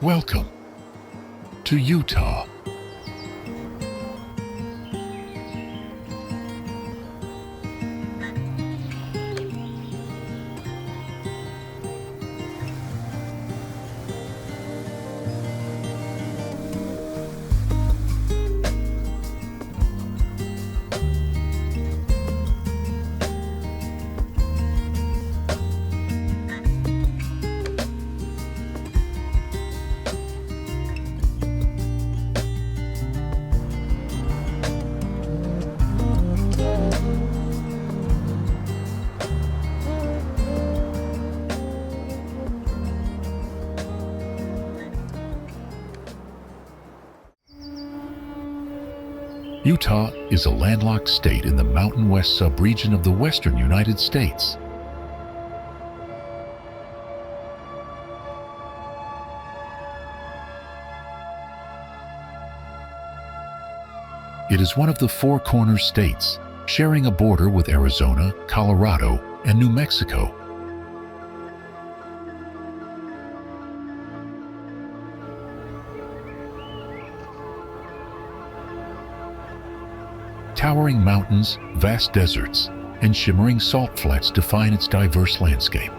Welcome to Utah. Utah is a landlocked state in the Mountain West subregion of the western United States. It is one of the Four Corners states, sharing a border with Arizona, Colorado, and New Mexico. Towering mountains, vast deserts, and shimmering salt flats define its diverse landscape.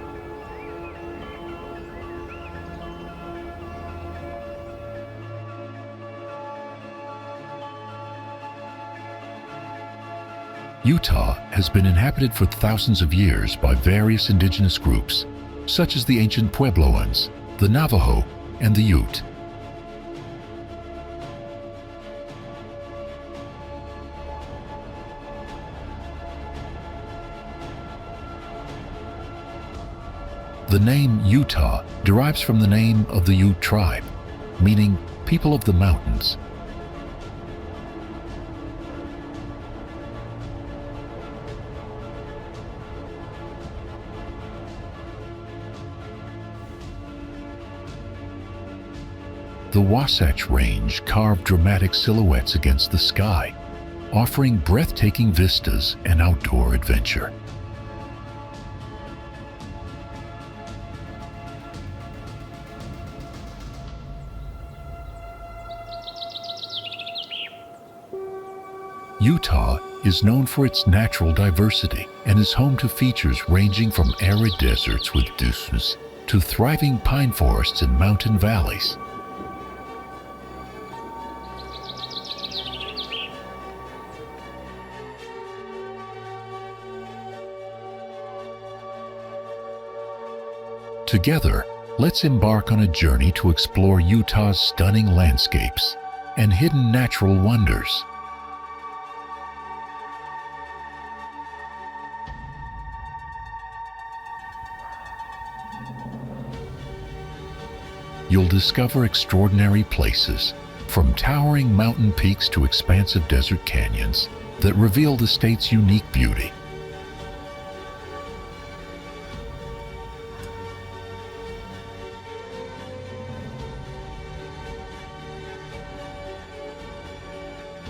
Utah has been inhabited for thousands of years by various indigenous groups, such as the ancient Puebloans, the Navajo, and the Ute. The name Utah derives from the name of the Ute tribe, meaning people of the mountains. The Wasatch Range carved dramatic silhouettes against the sky, offering breathtaking vistas and outdoor adventure. Utah is known for its natural diversity and is home to features ranging from arid deserts with dunes to thriving pine forests and mountain valleys. Together, let's embark on a journey to explore Utah's stunning landscapes and hidden natural wonders. You'll discover extraordinary places, from towering mountain peaks to expansive desert canyons, that reveal the state's unique beauty.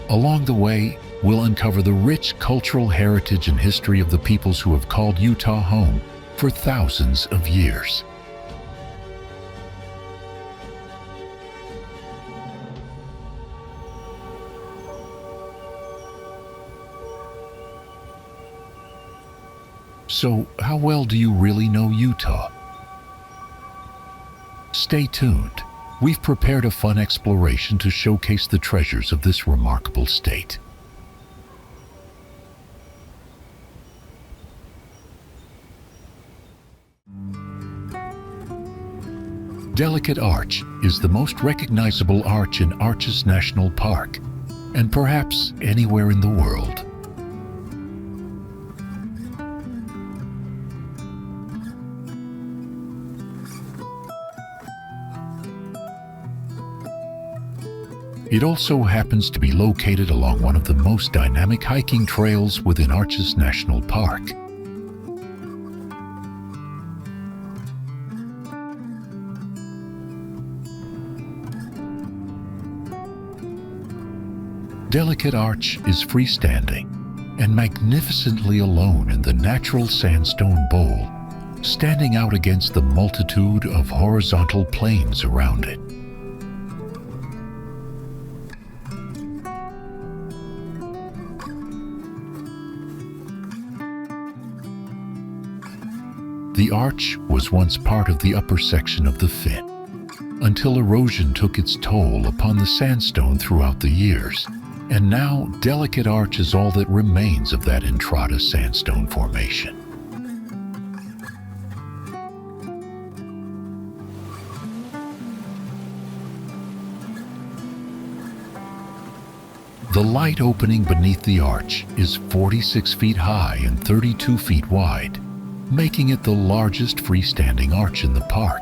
Along the way, we'll uncover the rich cultural heritage and history of the peoples who have called Utah home for thousands of years. So, how well do you really know Utah? Stay tuned. We've prepared a fun exploration to showcase the treasures of this remarkable state. Delicate Arch is the most recognizable arch in Arches National Park, and perhaps anywhere in the world. It also happens to be located along one of the most dynamic hiking trails within Arches National Park. Delicate Arch is freestanding and magnificently alone in the natural sandstone bowl, standing out against the multitude of horizontal plains around it. The arch was once part of the upper section of the fin, until erosion took its toll upon the sandstone throughout the years, and now Delicate Arch is all that remains of that Entrada sandstone formation. The light opening beneath the arch is 46 feet high and 32 feet wide, making it the largest freestanding arch in the park.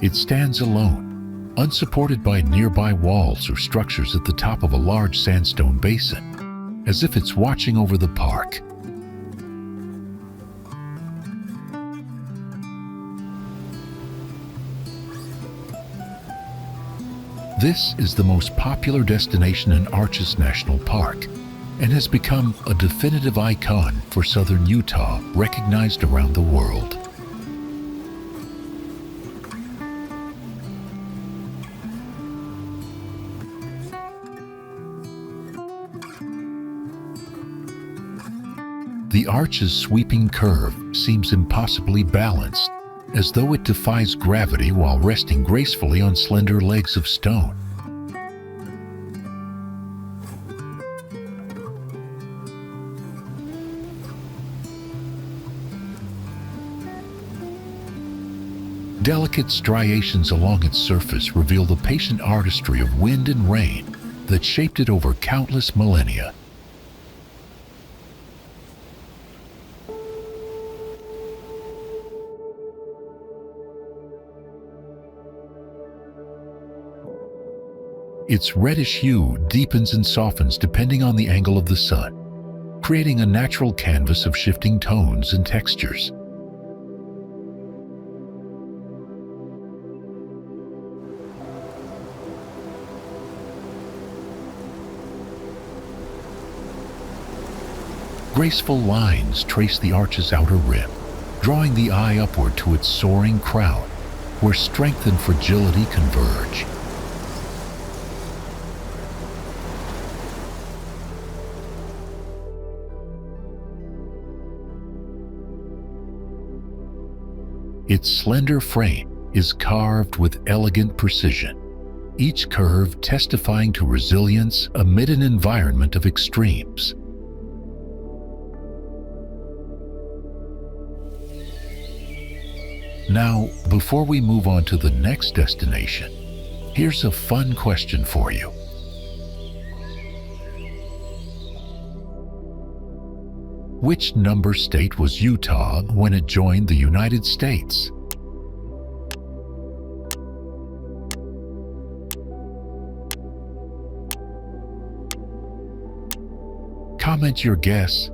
It stands alone, unsupported by nearby walls or structures at the top of a large sandstone basin, as if it's watching over the park. This is the most popular destination in Arches National Park and has become a definitive icon for southern Utah, recognized around the world. The arch's sweeping curve seems impossibly balanced, as though it defies gravity while resting gracefully on slender legs of stone. Delicate striations along its surface reveal the patient artistry of wind and rain that shaped it over countless millennia. Its reddish hue deepens and softens depending on the angle of the sun, creating a natural canvas of shifting tones and textures. Graceful lines trace the arch's outer rim, drawing the eye upward to its soaring crown, where strength and fragility converge. Its slender frame is carved with elegant precision, each curve testifying to resilience amid an environment of extremes. Now, before we move on to the next destination, here's a fun question for you. Which number state was Utah when it joined the United States? Comment your guess.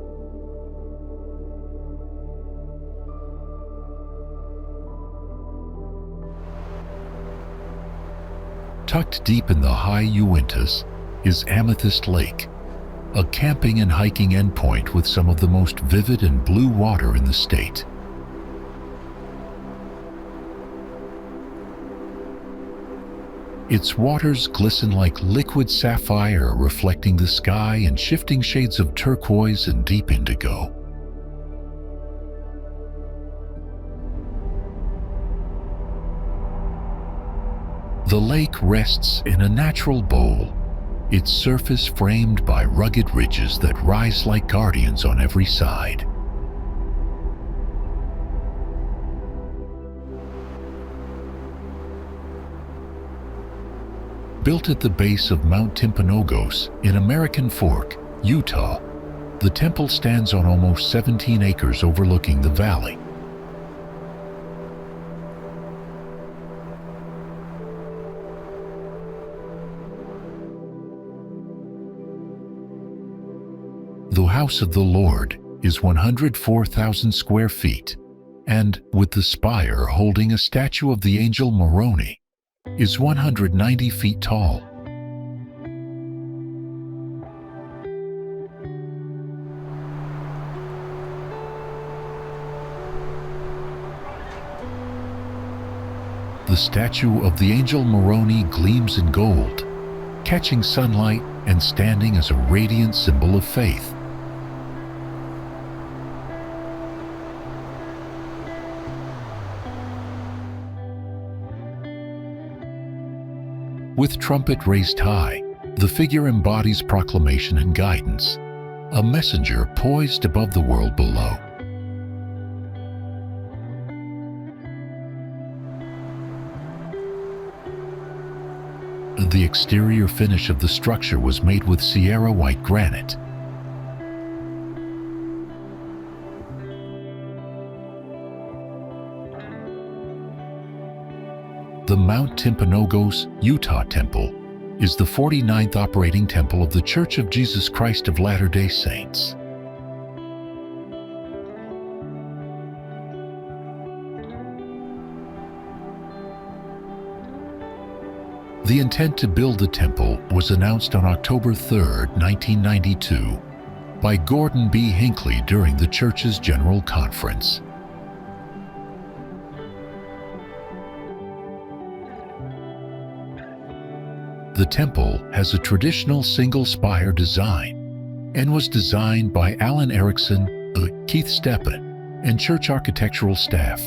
Tucked deep in the high Uintas is Amethyst Lake, a camping and hiking endpoint with some of the most vivid and blue water in the state. Its waters glisten like liquid sapphire, reflecting the sky in shifting shades of turquoise and deep indigo. The lake rests in a natural bowl, its surface framed by rugged ridges that rise like guardians on every side. Built at the base of Mount Timpanogos in American Fork, Utah, the temple stands on almost 17 acres overlooking the valley. The house of the Lord is 104,000 square feet, and, with the spire holding a statue of the angel Moroni, is 190 feet tall. The statue of the angel Moroni gleams in gold, catching sunlight and standing as a radiant symbol of faith. With trumpet raised high, the figure embodies proclamation and guidance, a messenger poised above the world below. The exterior finish of the structure was made with Sierra white granite. The Mount Timpanogos, Utah Temple is the 49th operating temple of The Church of Jesus Christ of Latter-day Saints. The intent to build the temple was announced on October 3, 1992, by Gordon B. Hinckley during the church's General Conference. The temple has a traditional single-spire design and was designed by Alan Erickson, Keith Steppen, and church architectural staff.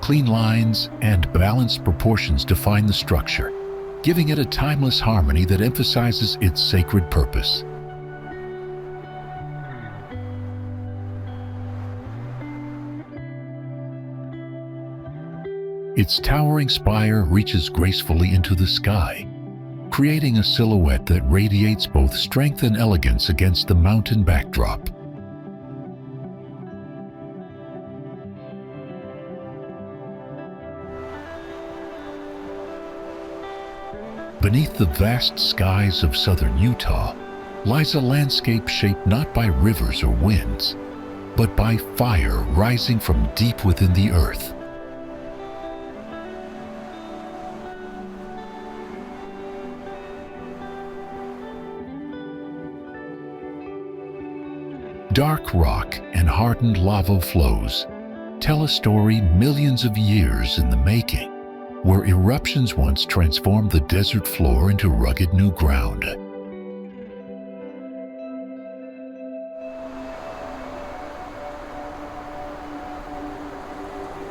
Clean lines and balanced proportions define the structure, giving it a timeless harmony that emphasizes its sacred purpose. Its towering spire reaches gracefully into the sky, creating a silhouette that radiates both strength and elegance against the mountain backdrop. Beneath the vast skies of southern Utah lies a landscape shaped not by rivers or winds, but by fire rising from deep within the earth. Dark rock and hardened lava flows tell a story millions of years in the making, where eruptions once transformed the desert floor into rugged new ground.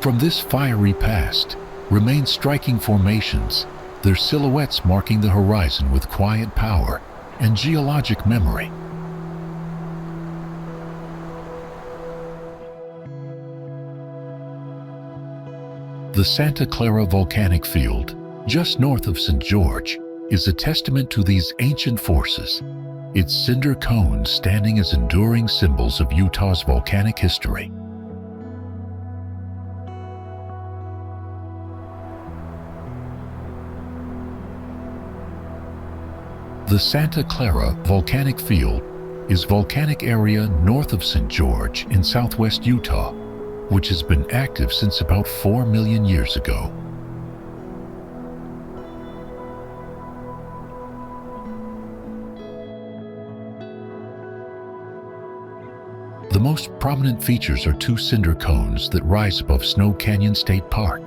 From this fiery past remain striking formations, their silhouettes marking the horizon with quiet power and geologic memory. The Santa Clara volcanic field, just north of St. George, is a testament to these ancient forces, its cinder cones standing as enduring symbols of Utah's volcanic history. The Santa Clara volcanic field is volcanic area north of St. George in southwest Utah, which has been active since about 4 million years ago. The most prominent features are 2 cinder cones that rise above Snow Canyon State Park.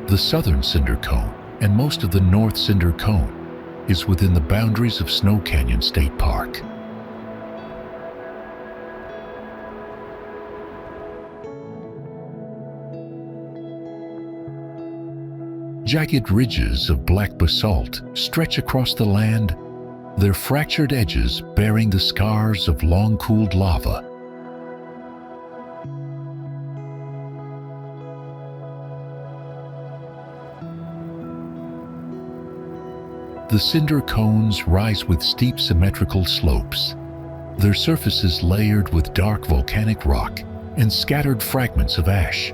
The southern cinder cone and most of the north cinder cone is within the boundaries of Snow Canyon State Park. Jagged ridges of black basalt stretch across the land, their fractured edges bearing the scars of long-cooled lava. The cinder cones rise with steep symmetrical slopes, their surfaces layered with dark volcanic rock and scattered fragments of ash.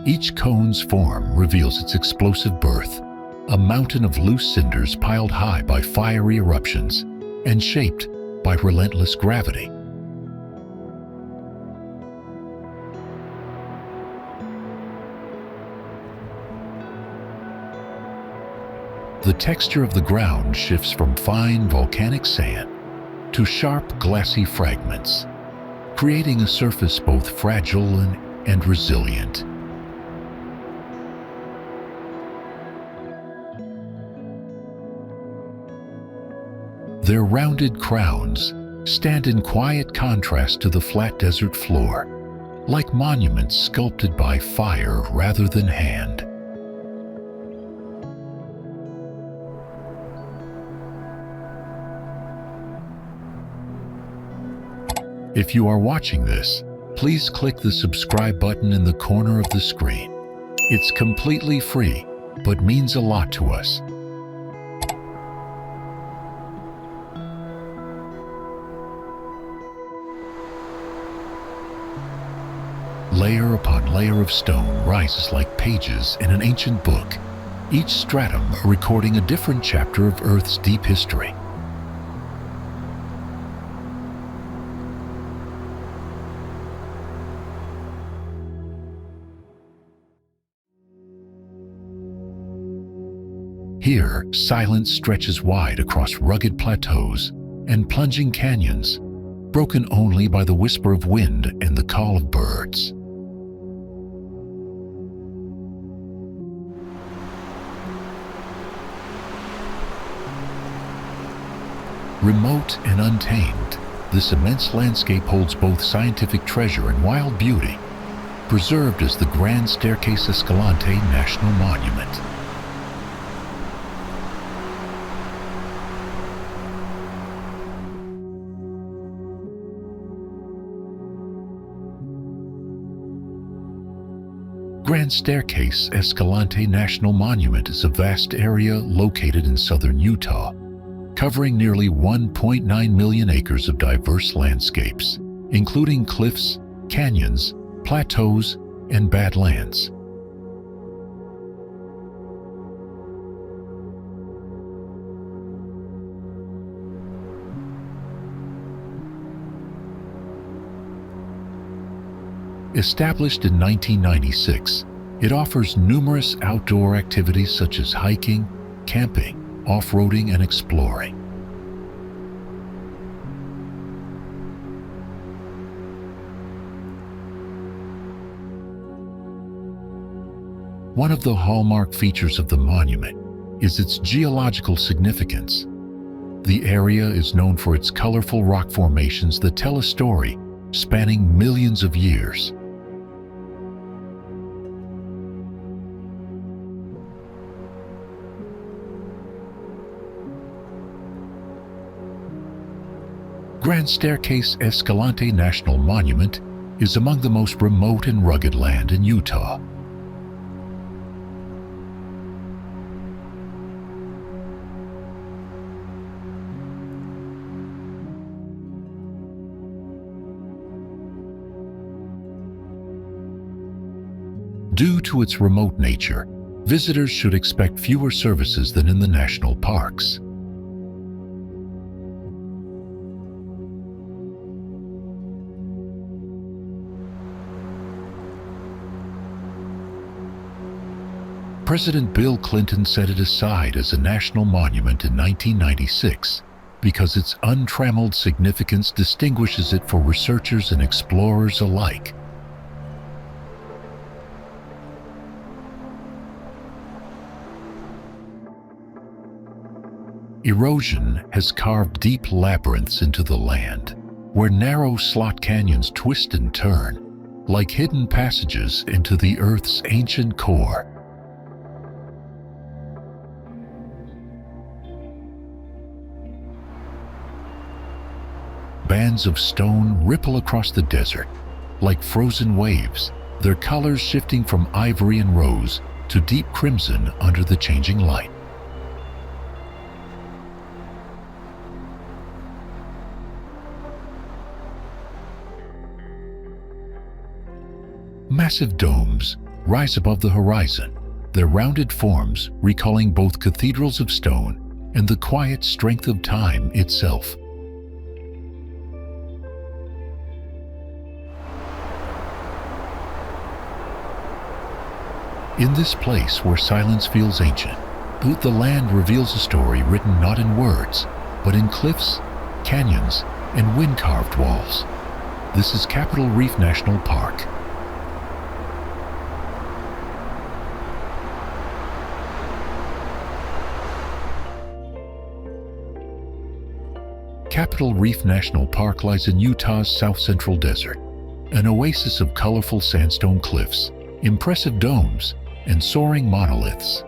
Each cone's form reveals its explosive birth, a mountain of loose cinders piled high by fiery eruptions and shaped by relentless gravity. the texture of the ground shifts from fine volcanic sand to sharp glassy fragments, creating a surface both fragile and resilient. Their rounded crowns stand in quiet contrast to the flat desert floor, like monuments sculpted by fire rather than hand. If you are watching this, please click the subscribe button in the corner of the screen. It's completely free, but means a lot to us. Layer upon layer of stone rises like pages in an ancient book, each stratum recording a different chapter of Earth's deep history. Here, silence stretches wide across rugged plateaus and plunging canyons, broken only by the whisper of wind and the call of birds. Remote and untamed, this immense landscape holds both scientific treasure and wild beauty, preserved as the Grand Staircase-Escalante National Monument. Grand Staircase-Escalante National Monument is a vast area located in southern Utah, covering nearly 1.9 million acres of diverse landscapes, including cliffs, canyons, plateaus, and badlands. Established in 1996, it offers numerous outdoor activities such as hiking, camping, off-roading, and exploring. One of the hallmark features of the monument is its geological significance. The area is known for its colorful rock formations that tell a story spanning millions of years. Grand Staircase-Escalante National Monument is among the most remote and rugged land in Utah. Due to its remote nature, visitors should expect fewer services than in the national parks. President Bill Clinton set it aside as a national monument in 1996 because its untrammeled significance distinguishes it for researchers and explorers alike. Erosion has carved deep labyrinths into the land, where narrow slot canyons twist and turn, like hidden passages into the Earth's ancient core. Bands of stone ripple across the desert, like frozen waves, their colors shifting from ivory and rose to deep crimson under the changing light. Massive domes rise above the horizon, their rounded forms recalling both cathedrals of stone and the quiet strength of time itself. In this place where silence feels ancient, The land reveals a story written not in words, but in cliffs, canyons, and wind-carved walls. This is Capitol Reef National Park. Capitol Reef National Park lies in Utah's south-central desert, an oasis of colorful sandstone cliffs, impressive domes, and soaring monoliths.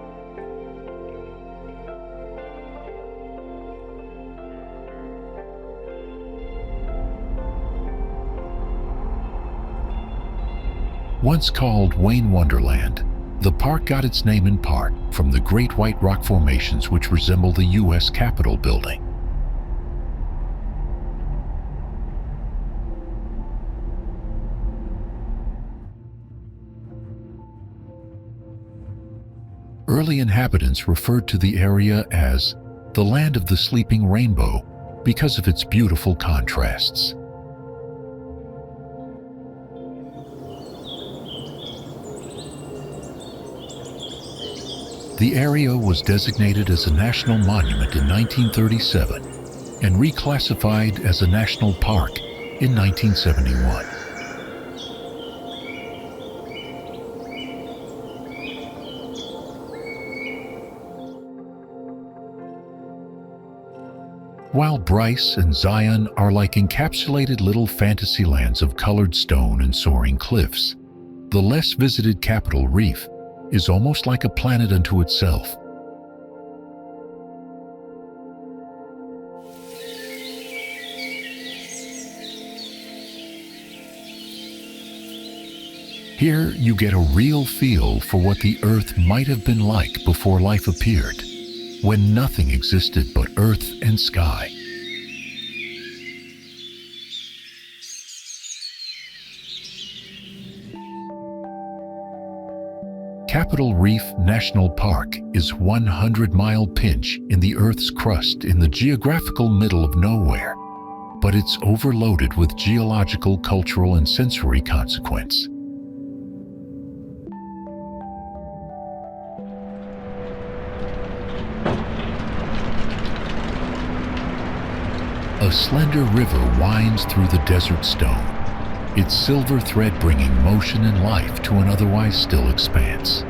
Once called Wayne Wonderland, the park got its name in part from the great white rock formations which resemble the U.S. Capitol building. Early inhabitants referred to the area as the Land of the Sleeping Rainbow because of its beautiful contrasts. The area was designated as a national monument in 1937 and reclassified as a national park in 1971. While Bryce and Zion are like encapsulated little fantasy lands of colored stone and soaring cliffs, the less visited Capitol Reef is almost like a planet unto itself. Here you get a real feel for what the Earth might have been like before life appeared, when nothing existed but earth and sky. Capitol Reef National Park is a 100-mile pinch in the Earth's crust in the geographical middle of nowhere, but it's overloaded with geological, cultural, and sensory consequence. A slender river winds through the desert stone, its silver thread bringing motion and life to an otherwise still expanse.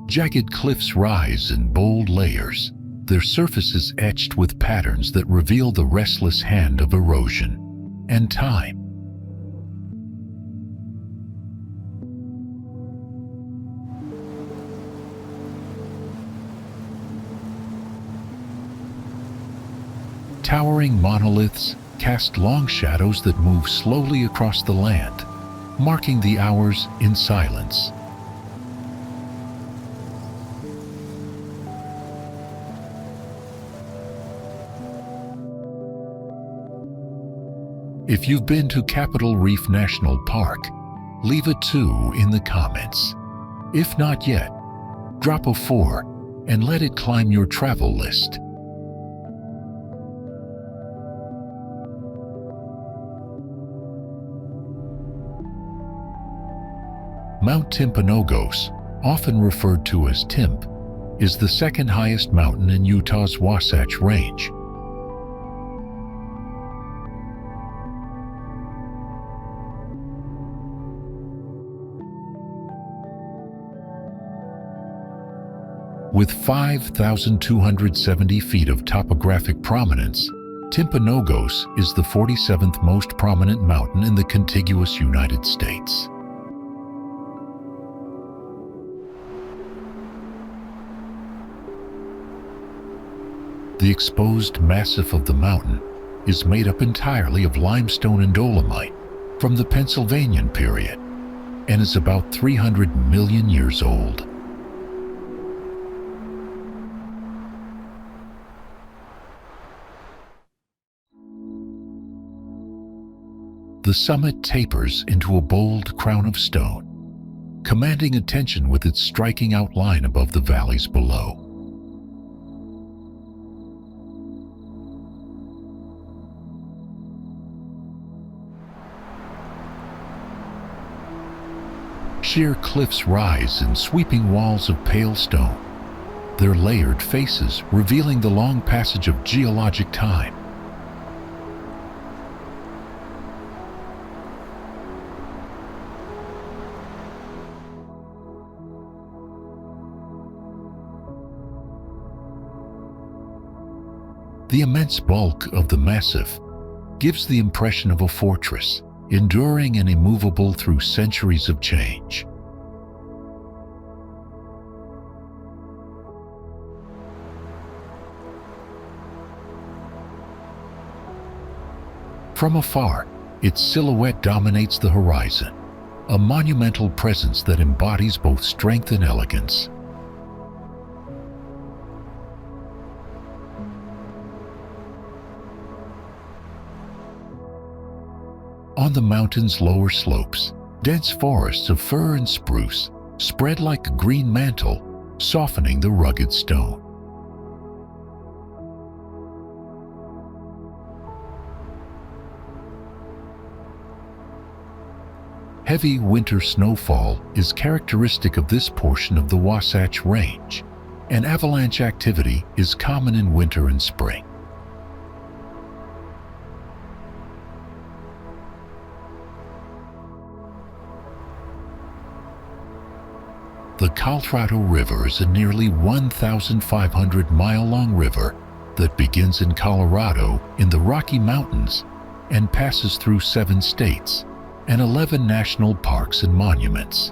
Jagged cliffs rise in bold layers, their surfaces etched with patterns that reveal the restless hand of erosion and time. Towering monoliths cast long shadows that move slowly across the land, marking the hours in silence. If you've been to Capitol Reef National Park, leave a 2 in the comments. If not yet, drop a 4 and let it climb your travel list. Mount Timpanogos, often referred to as Timp, is the second highest mountain in Utah's Wasatch Range. With 5,270 feet of topographic prominence, Timpanogos is the 47th most prominent mountain in the contiguous United States. The exposed massif of the mountain is made up entirely of limestone and dolomite from the Pennsylvanian period and is about 300 million years old. The summit tapers into a bold crown of stone, commanding attention with its striking outline above the valleys below. Sheer cliffs rise in sweeping walls of pale stone, their layered faces revealing the long passage of geologic time. The immense bulk of the massif gives the impression of a fortress, enduring and immovable through centuries of change. From afar, its silhouette dominates the horizon, a monumental presence that embodies both strength and elegance. On the mountain's lower slopes, dense forests of fir and spruce spread like a green mantle, softening the rugged stone. Heavy winter snowfall is characteristic of this portion of the Wasatch Range, and avalanche activity is common in winter and spring. The Colorado River is a nearly 1,500-mile-long river that begins in Colorado in the Rocky Mountains and passes through 7 states and 11 national parks and monuments.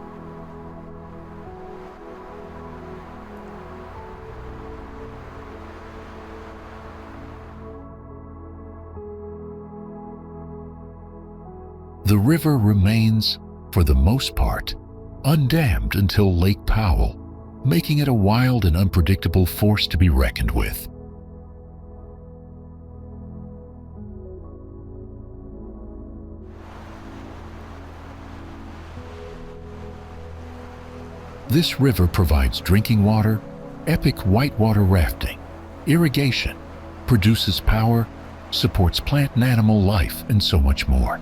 The river remains, for the most part, undammed until Lake Powell, making it a wild and unpredictable force to be reckoned with. This river provides drinking water, epic whitewater rafting, irrigation, produces power, supports plant and animal life, and so much more.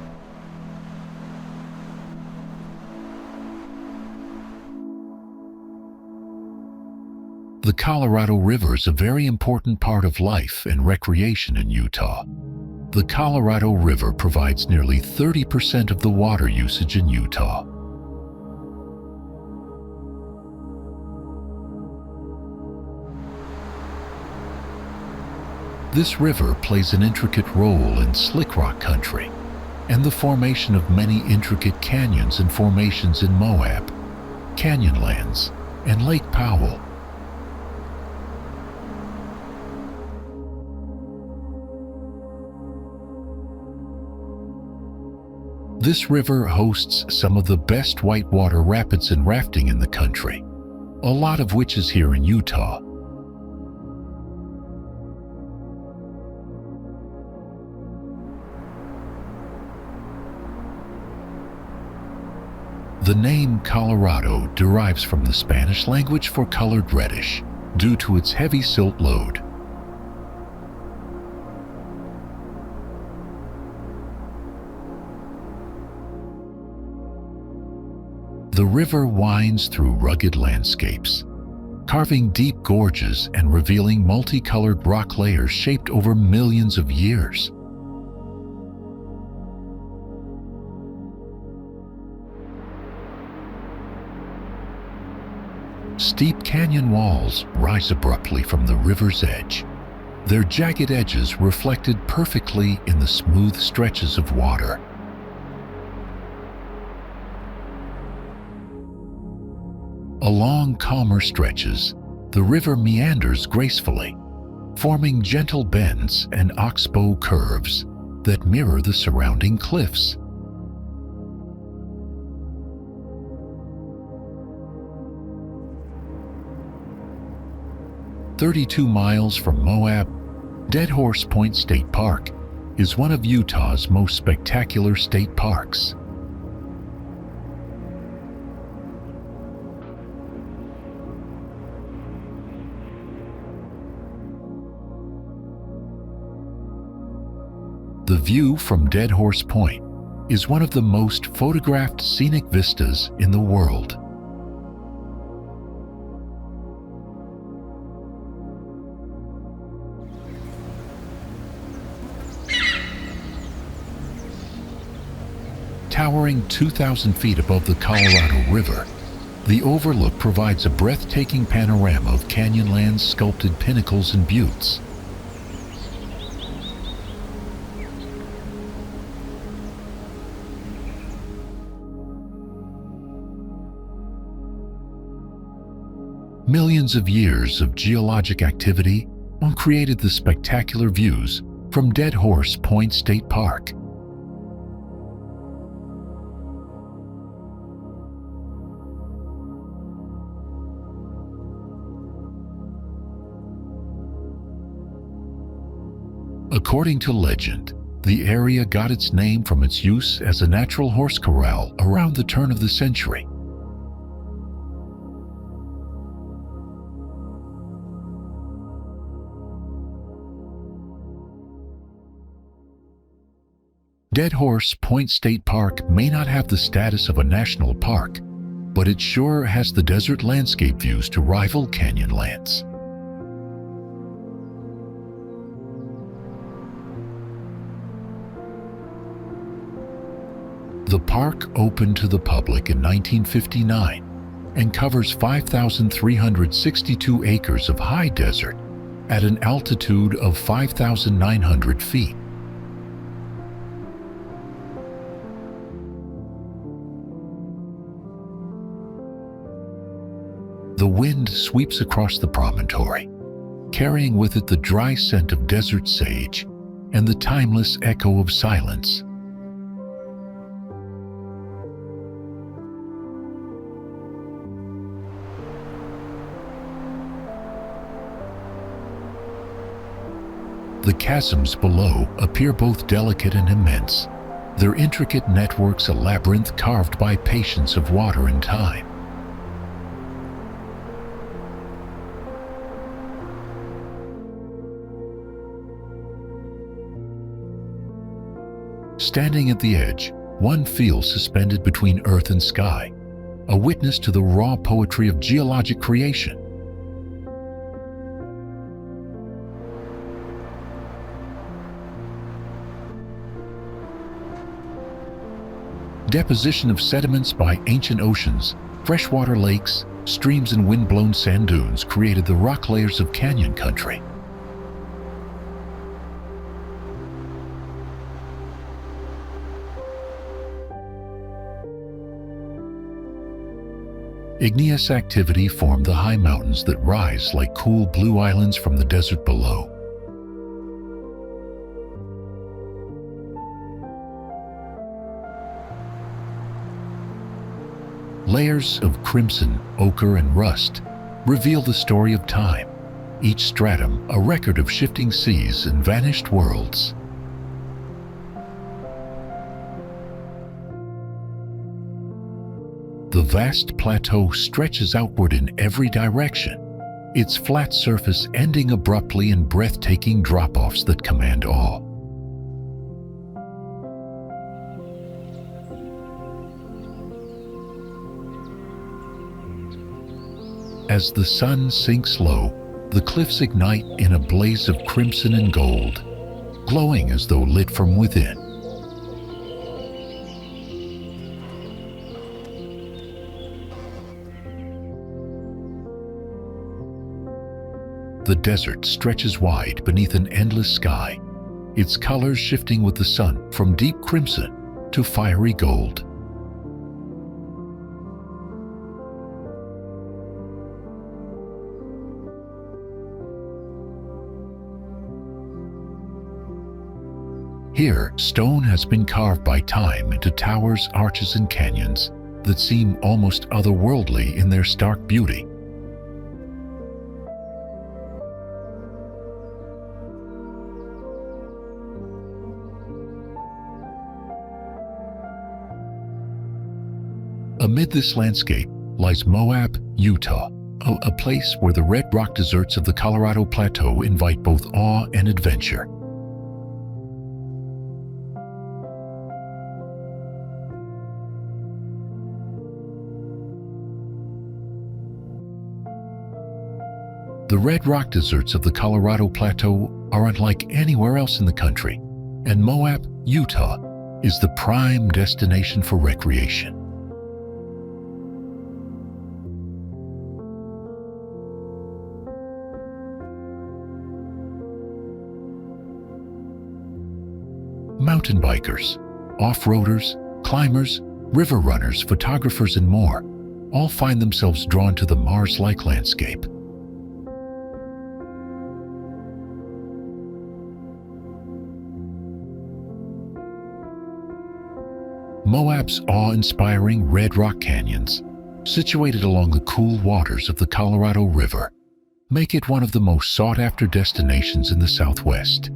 The Colorado River is a very important part of life and recreation in Utah. The Colorado River provides nearly 30% of the water usage in Utah. This river plays an intricate role in slick rock country and the formation of many intricate canyons and formations in Moab, Canyonlands, and Lake Powell. This river hosts some of the best whitewater rapids and rafting in the country, a lot of which is here in Utah. The name Colorado derives from the Spanish language for colored reddish, due to its heavy silt load. The river winds through rugged landscapes, carving deep gorges and revealing multicolored rock layers shaped over millions of years. Steep canyon walls rise abruptly from the river's edge, their jagged edges reflected perfectly in the smooth stretches of water. Along calmer stretches, the river meanders gracefully, forming gentle bends and oxbow curves that mirror the surrounding cliffs. "32 miles from Moab, Dead Horse Point State Park is one of Utah's most spectacular state parks. The view from Dead Horse Point is one of the most photographed scenic vistas in the world. Towering 2,000 feet above the Colorado River, the overlook provides a breathtaking panorama of Canyonlands' sculpted pinnacles and buttes. Millions of years of geologic activity created the spectacular views from Dead Horse Point State Park. According to legend, the area got its name from its use as a natural horse corral around the turn of the century. Dead Horse Point State Park may not have the status of a national park, but it sure has the desert landscape views to rival Canyonlands. The park opened to the public in 1959 and covers 5,362 acres of high desert at an altitude of 5,900 feet. The wind sweeps across the promontory, carrying with it the dry scent of desert sage and the timeless echo of silence. The chasms below appear both delicate and immense, their intricate networks a labyrinth carved by patience of water and time. Standing at the edge, one feels suspended between earth and sky, a witness to the raw poetry of geologic creation. Deposition of sediments by ancient oceans, freshwater lakes, streams and wind-blown sand dunes created the rock layers of canyon country. Igneous activity formed the high mountains that rise like cool blue islands from the desert below. Layers of crimson, ochre, and rust reveal the story of time, each stratum a record of shifting seas and vanished worlds. The vast plateau stretches outward in every direction, its flat surface ending abruptly in breathtaking drop-offs that command awe. As the sun sinks low, the cliffs ignite in a blaze of crimson and gold, glowing as though lit from within. The desert stretches wide beneath an endless sky, its colors shifting with the sun from deep crimson to fiery gold. Here, stone has been carved by time into towers, arches, and canyons that seem almost otherworldly in their stark beauty. Amid this landscape lies Moab, Utah, a place where the red rock deserts of the Colorado Plateau invite both awe and adventure. The red rock deserts of the Colorado Plateau are unlike anywhere else in the country, and Moab, Utah, is the prime destination for recreation. Mountain bikers, off-roaders, climbers, river runners, photographers, and more all find themselves drawn to the Mars-like landscape. Moab's awe-inspiring red rock canyons, situated along the cool waters of the Colorado River, make it one of the most sought-after destinations in the Southwest.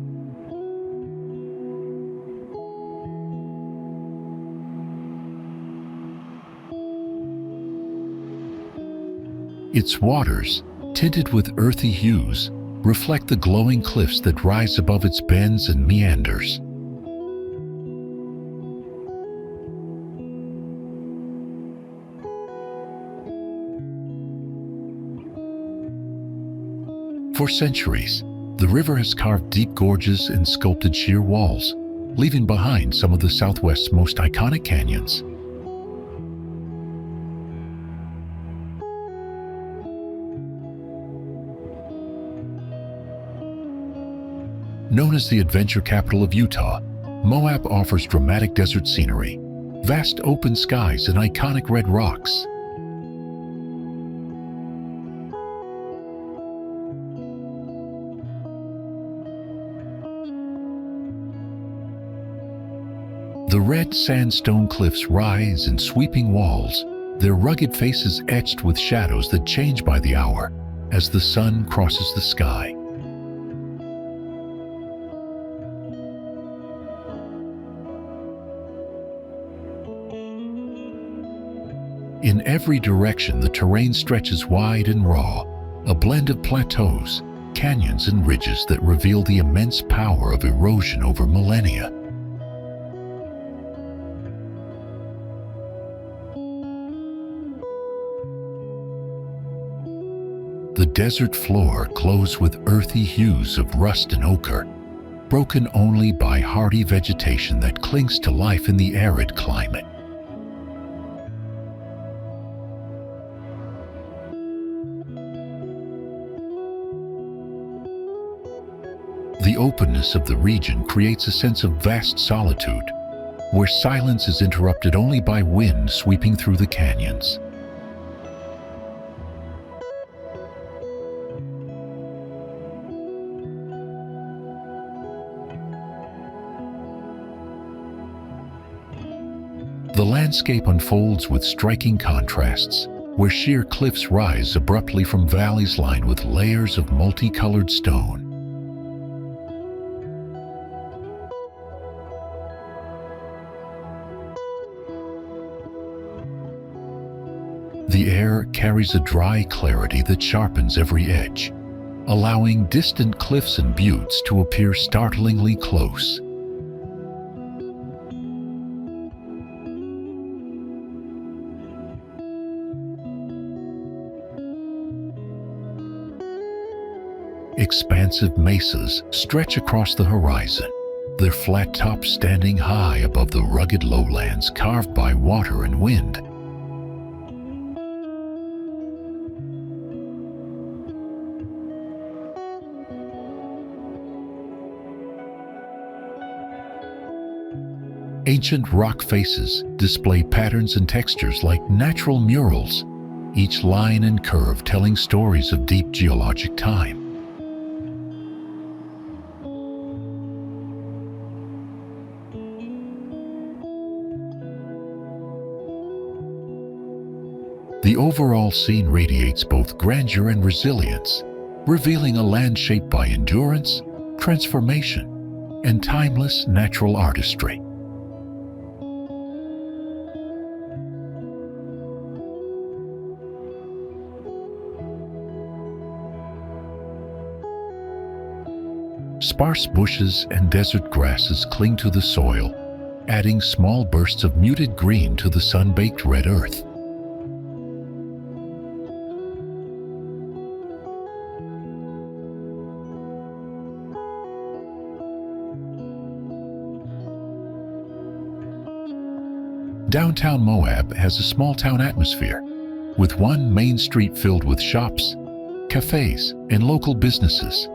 Its waters, tinted with earthy hues, reflect the glowing cliffs that rise above its bends and meanders. For centuries, the river has carved deep gorges and sculpted sheer walls, leaving behind some of the Southwest's most iconic canyons. Known as the adventure capital of Utah, Moab offers dramatic desert scenery, vast open skies, and iconic red rocks. The red sandstone cliffs rise in sweeping walls, their rugged faces etched with shadows that change by the hour as the sun crosses the sky. In every direction, the terrain stretches wide and raw, a blend of plateaus, canyons, and ridges that reveal the immense power of erosion over millennia. The desert floor glows with earthy hues of rust and ochre, broken only by hardy vegetation that clings to life in the arid climate. The openness of the region creates a sense of vast solitude, where silence is interrupted only by wind sweeping through the canyons. The landscape unfolds with striking contrasts, where sheer cliffs rise abruptly from valleys lined with layers of multicolored stone. The air carries a dry clarity that sharpens every edge, allowing distant cliffs and buttes to appear startlingly close. Expansive mesas stretch across the horizon, their flat tops standing high above the rugged lowlands carved by water and wind. Ancient rock faces display patterns and textures like natural murals, each line and curve telling stories of deep geologic time. The overall scene radiates both grandeur and resilience, revealing a land shaped by endurance, transformation, and timeless natural artistry. Sparse bushes and desert grasses cling to the soil, adding small bursts of muted green to the sun-baked red earth. Downtown Moab has a small-town atmosphere, with one main street filled with shops, cafes, and local businesses.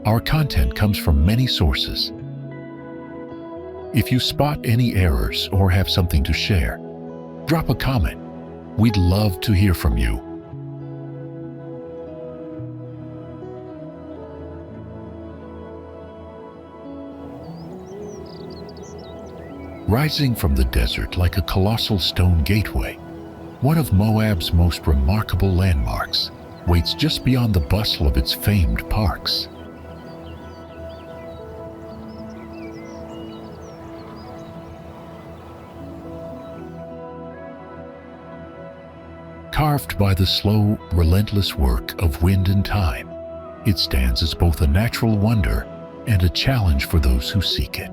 Our content comes from many sources. If you spot any errors or have something to share, drop a comment. We'd love to hear from you. Rising from the desert like a colossal stone gateway, one of Moab's most remarkable landmarks waits just beyond the bustle of its famed parks. Carved by the slow, relentless work of wind and time, it stands as both a natural wonder and a challenge for those who seek it.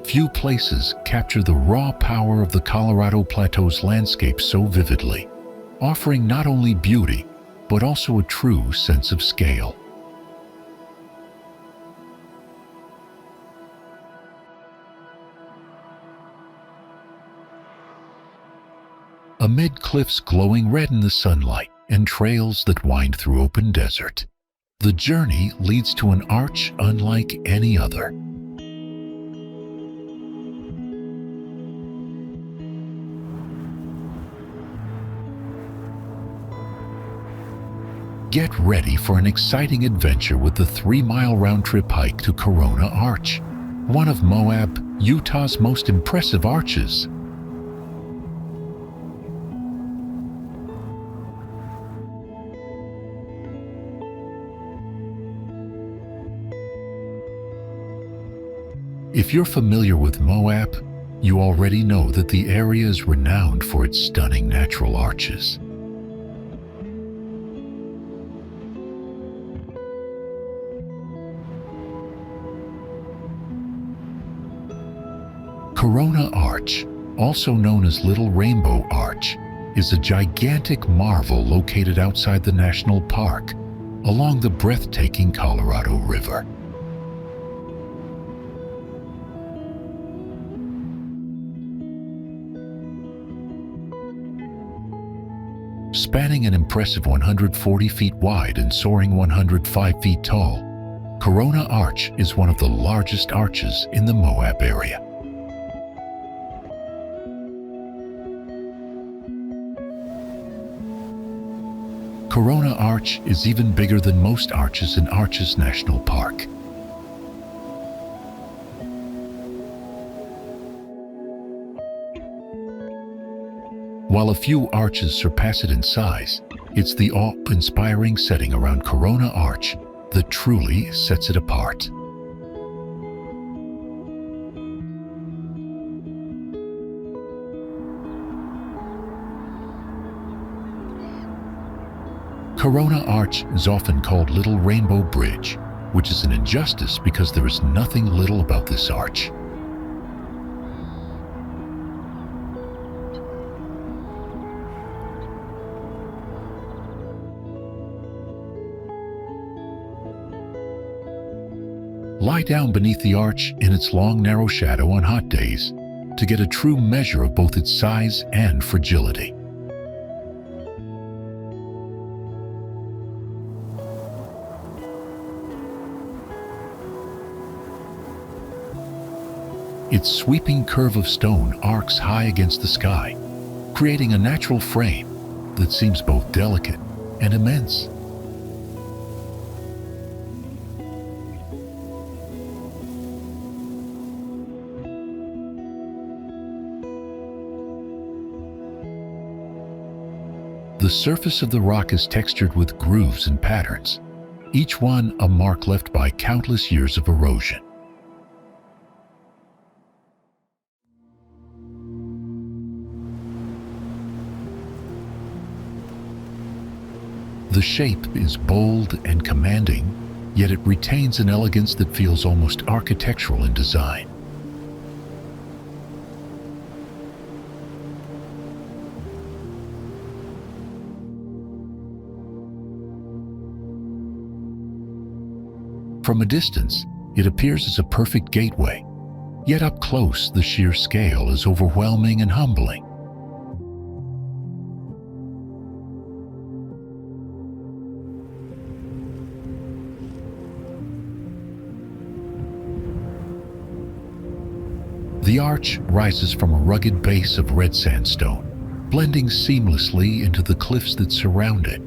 Few places capture the raw power of the Colorado Plateau's landscape so vividly, offering not only beauty, but also a true sense of scale. Amid cliffs glowing red in the sunlight and trails that wind through open desert, the journey leads to an arch unlike any other. Get ready for an exciting adventure with the 3-mile round-trip hike to Corona Arch, one of Moab, Utah's most impressive arches. If you're familiar with Moab, you already know that the area is renowned for its stunning natural arches. Corona Arch, also known as Little Rainbow Arch, is a gigantic marvel located outside the national park, along the breathtaking Colorado River. Spanning an impressive 140 feet wide and soaring 105 feet tall, Corona Arch is one of the largest arches in the Moab area. Corona Arch is even bigger than most arches in Arches National Park. While a few arches surpass it in size, it's the awe-inspiring setting around Corona Arch that truly sets it apart. Corona Arch is often called Little Rainbow Bridge, which is an injustice because there is nothing little about this arch. Lie down beneath the arch in its long, narrow shadow on hot days to get a true measure of both its size and fragility. Its sweeping curve of stone arcs high against the sky, creating a natural frame that seems both delicate and immense. The surface of the rock is textured with grooves and patterns, each one a mark left by countless years of erosion. The shape is bold and commanding, yet it retains an elegance that feels almost architectural in design. From a distance, it appears as a perfect gateway, yet up close the sheer scale is overwhelming and humbling. The arch rises from a rugged base of red sandstone, blending seamlessly into the cliffs that surround it.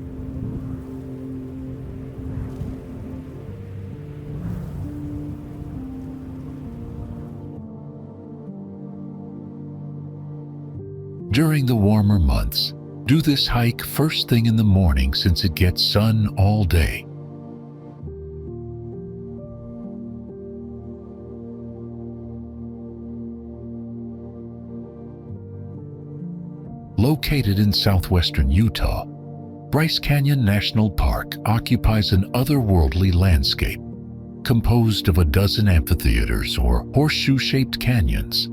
During the warmer months, do this hike first thing in the morning since it gets sun all day. Located in southwestern Utah, Bryce Canyon National Park occupies an otherworldly landscape composed of a dozen amphitheaters or horseshoe-shaped canyons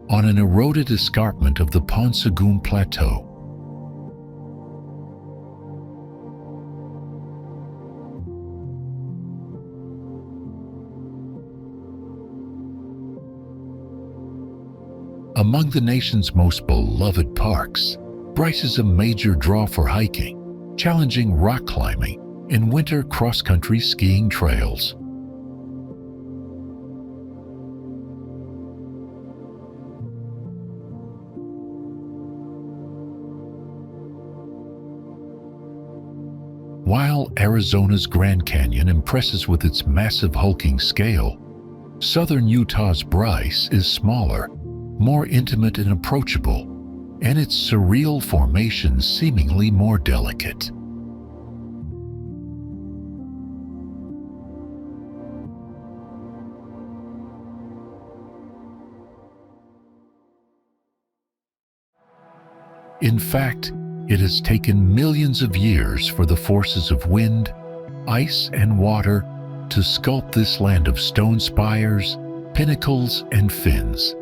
on an eroded escarpment of the Ponsagoon Plateau. Among the nation's most beloved parks, Bryce is a major draw for hiking, challenging rock climbing, and winter cross-country skiing trails. While Arizona's Grand Canyon impresses with its massive hulking scale, southern Utah's Bryce is smaller, more intimate and approachable, and its surreal formation seemingly more delicate. In fact, it has taken millions of years for the forces of wind, ice, and water to sculpt this land of stone spires, pinnacles, and fins.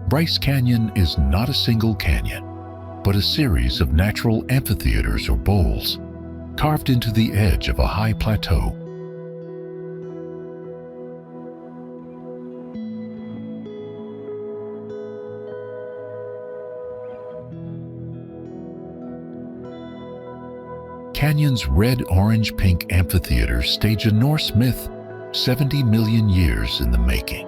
Bryce Canyon is not a single canyon, but a series of natural amphitheaters or bowls, carved into the edge of a high plateau. Canyon's red-orange-pink amphitheater stage a Norse myth 70 million years in the making.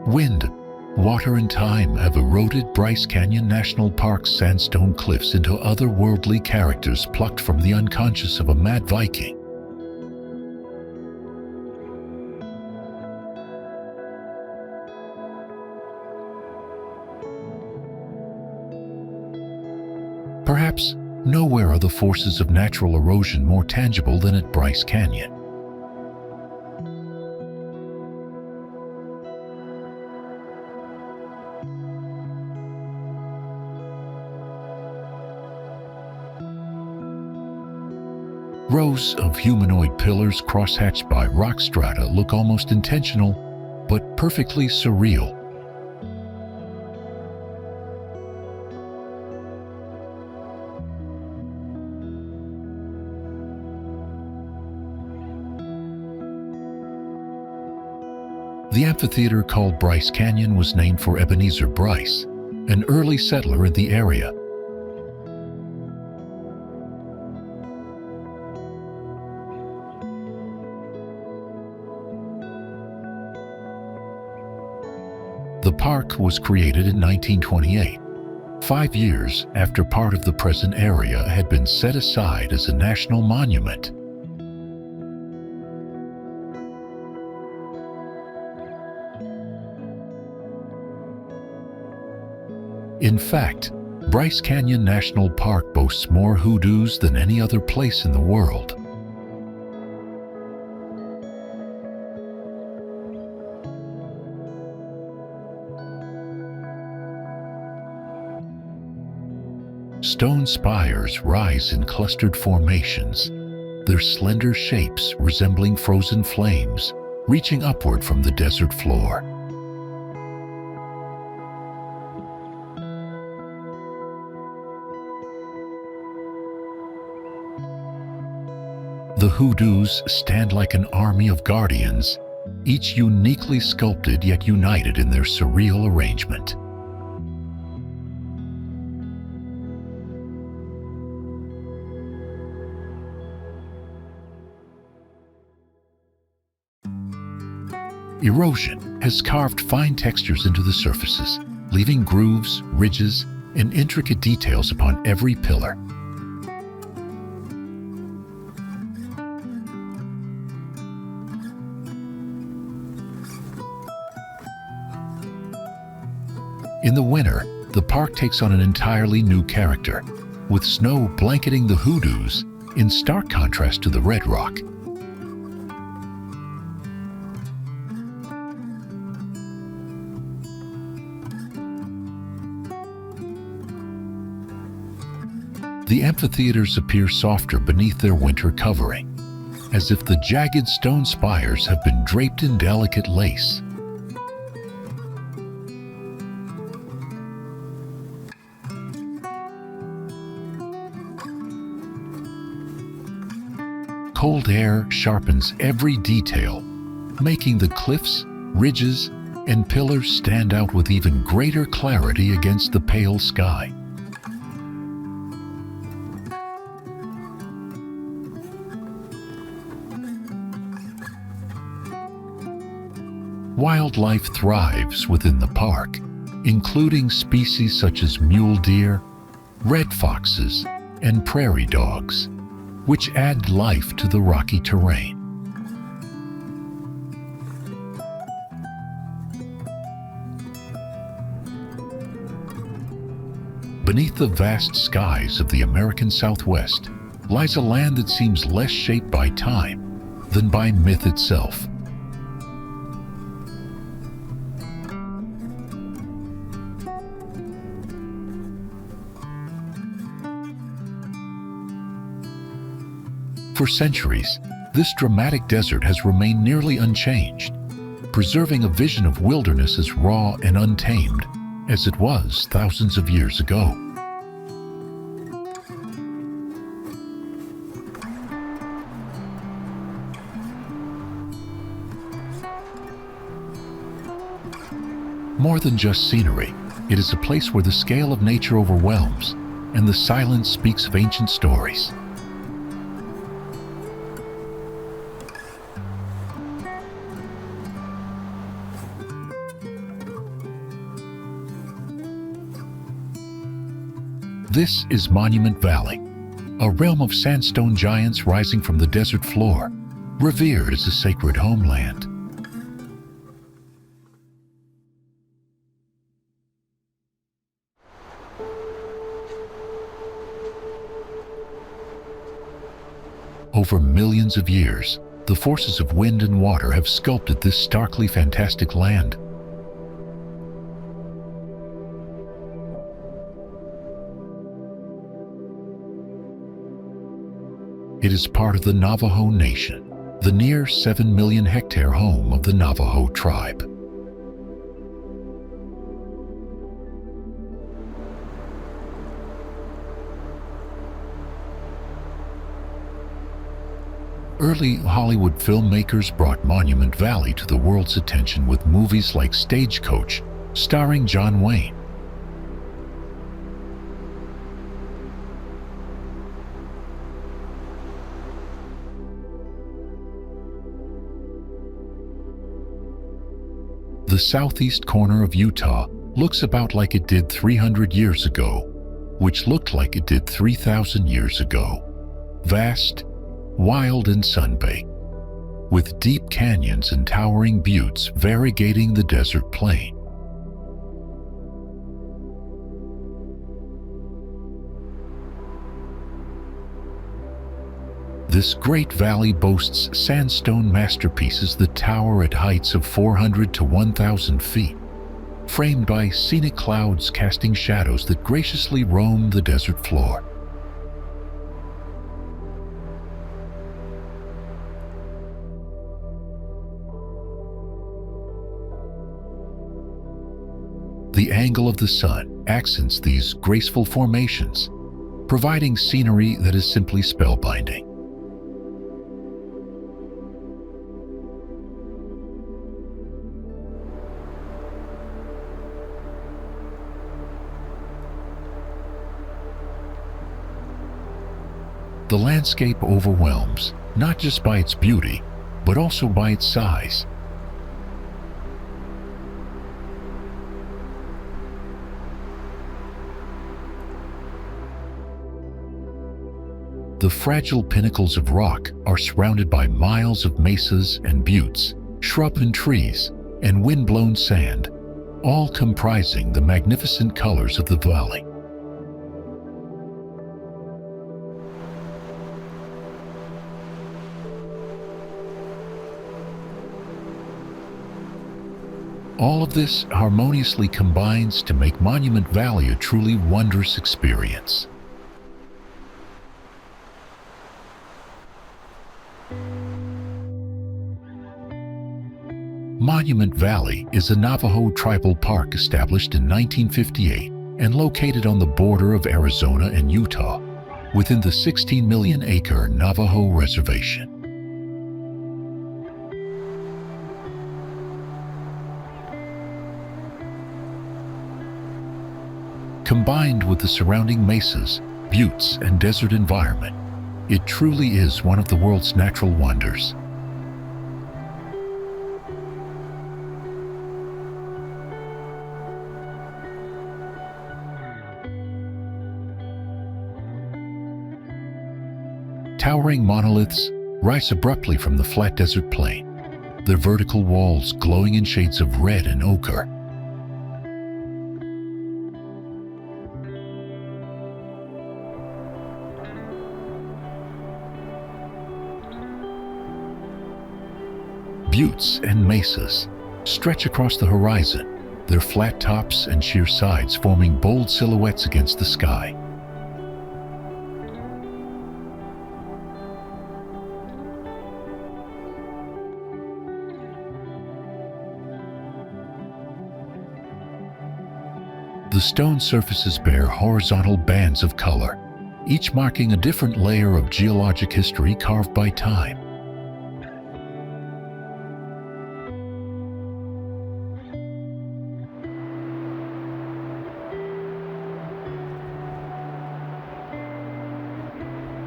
Wind, water, and time have eroded Bryce Canyon National Park's sandstone cliffs into otherworldly characters plucked from the unconscious of a mad Viking. Perhaps nowhere are the forces of natural erosion more tangible than at Bryce Canyon. Rows of humanoid pillars crosshatched by rock strata look almost intentional, but perfectly surreal. The amphitheater called Bryce Canyon was named for Ebenezer Bryce, an early settler in the area. The park was created in 1928, 5 years after part of the present area had been set aside as a national monument. In fact, Bryce Canyon National Park boasts more hoodoos than any other place in the world. Stone spires rise in clustered formations, their slender shapes resembling frozen flames reaching upward from the desert floor. The hoodoos stand like an army of guardians, each uniquely sculpted yet united in their surreal arrangement. Erosion has carved fine textures into the surfaces, leaving grooves, ridges, and intricate details upon every pillar. In the winter, the park takes on an entirely new character, with snow blanketing the hoodoos in stark contrast to the red rock. The amphitheaters appear softer beneath their winter covering, as if the jagged stone spires have been draped in delicate lace. Cold air sharpens every detail, making the cliffs, ridges, and pillars stand out with even greater clarity against the pale sky. Wildlife thrives within the park, including species such as mule deer, red foxes, and prairie dogs, which add life to the rocky terrain. Beneath the vast skies of the American Southwest lies a land that seems less shaped by time than by myth itself. For centuries, this dramatic desert has remained nearly unchanged, preserving a vision of wilderness as raw and untamed as it was thousands of years ago. More than just scenery, it is a place where the scale of nature overwhelms and the silence speaks of ancient stories. This is Monument Valley, a realm of sandstone giants rising from the desert floor, revered as a sacred homeland. Over millions of years, the forces of wind and water have sculpted this starkly fantastic land. It is part of the Navajo Nation, the near 7 million hectare home of the Navajo tribe. Early Hollywood filmmakers brought Monument Valley to the world's attention with movies like Stagecoach, starring John Wayne. The southeast corner of Utah looks about like it did 300 years ago, which looked like it did 3,000 years ago. Vast, wild and sun-baked, with deep canyons and towering buttes variegating the desert plain. This great valley boasts sandstone masterpieces that tower at heights of 400 to 1,000 feet, framed by scenic clouds casting shadows that graciously roam the desert floor. The angle of the sun accents these graceful formations, providing scenery that is simply spellbinding. The landscape overwhelms, not just by its beauty, but also by its size. The fragile pinnacles of rock are surrounded by miles of mesas and buttes, shrub and trees, and wind-blown sand, all comprising the magnificent colors of the valley. All of this harmoniously combines to make Monument Valley a truly wondrous experience. Monument Valley is a Navajo tribal park established in 1958 and located on the border of Arizona and Utah, within the 16 million acre Navajo Reservation. Combined with the surrounding mesas, buttes, and desert environment, it truly is one of the world's natural wonders. Towering monoliths rise abruptly from the flat desert plain, their vertical walls glowing in shades of red and ochre. Buttes and mesas stretch across the horizon, their flat tops and sheer sides forming bold silhouettes against the sky. The stone surfaces bear horizontal bands of color, each marking a different layer of geologic history carved by time.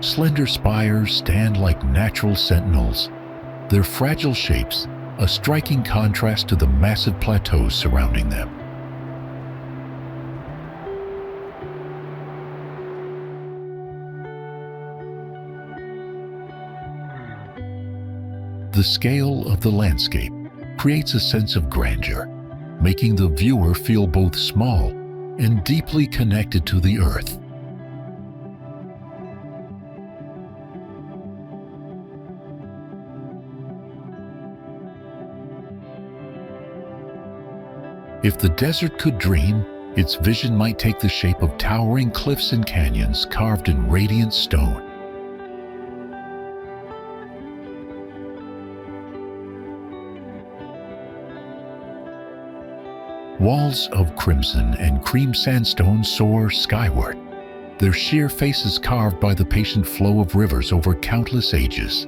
Slender spires stand like natural sentinels, their fragile shapes a striking contrast to the massive plateaus surrounding them. The scale of the landscape creates a sense of grandeur, making the viewer feel both small and deeply connected to the earth. If the desert could dream, its vision might take the shape of towering cliffs and canyons carved in radiant stone. Walls of crimson and cream sandstone soar skyward, their sheer faces carved by the patient flow of rivers over countless ages.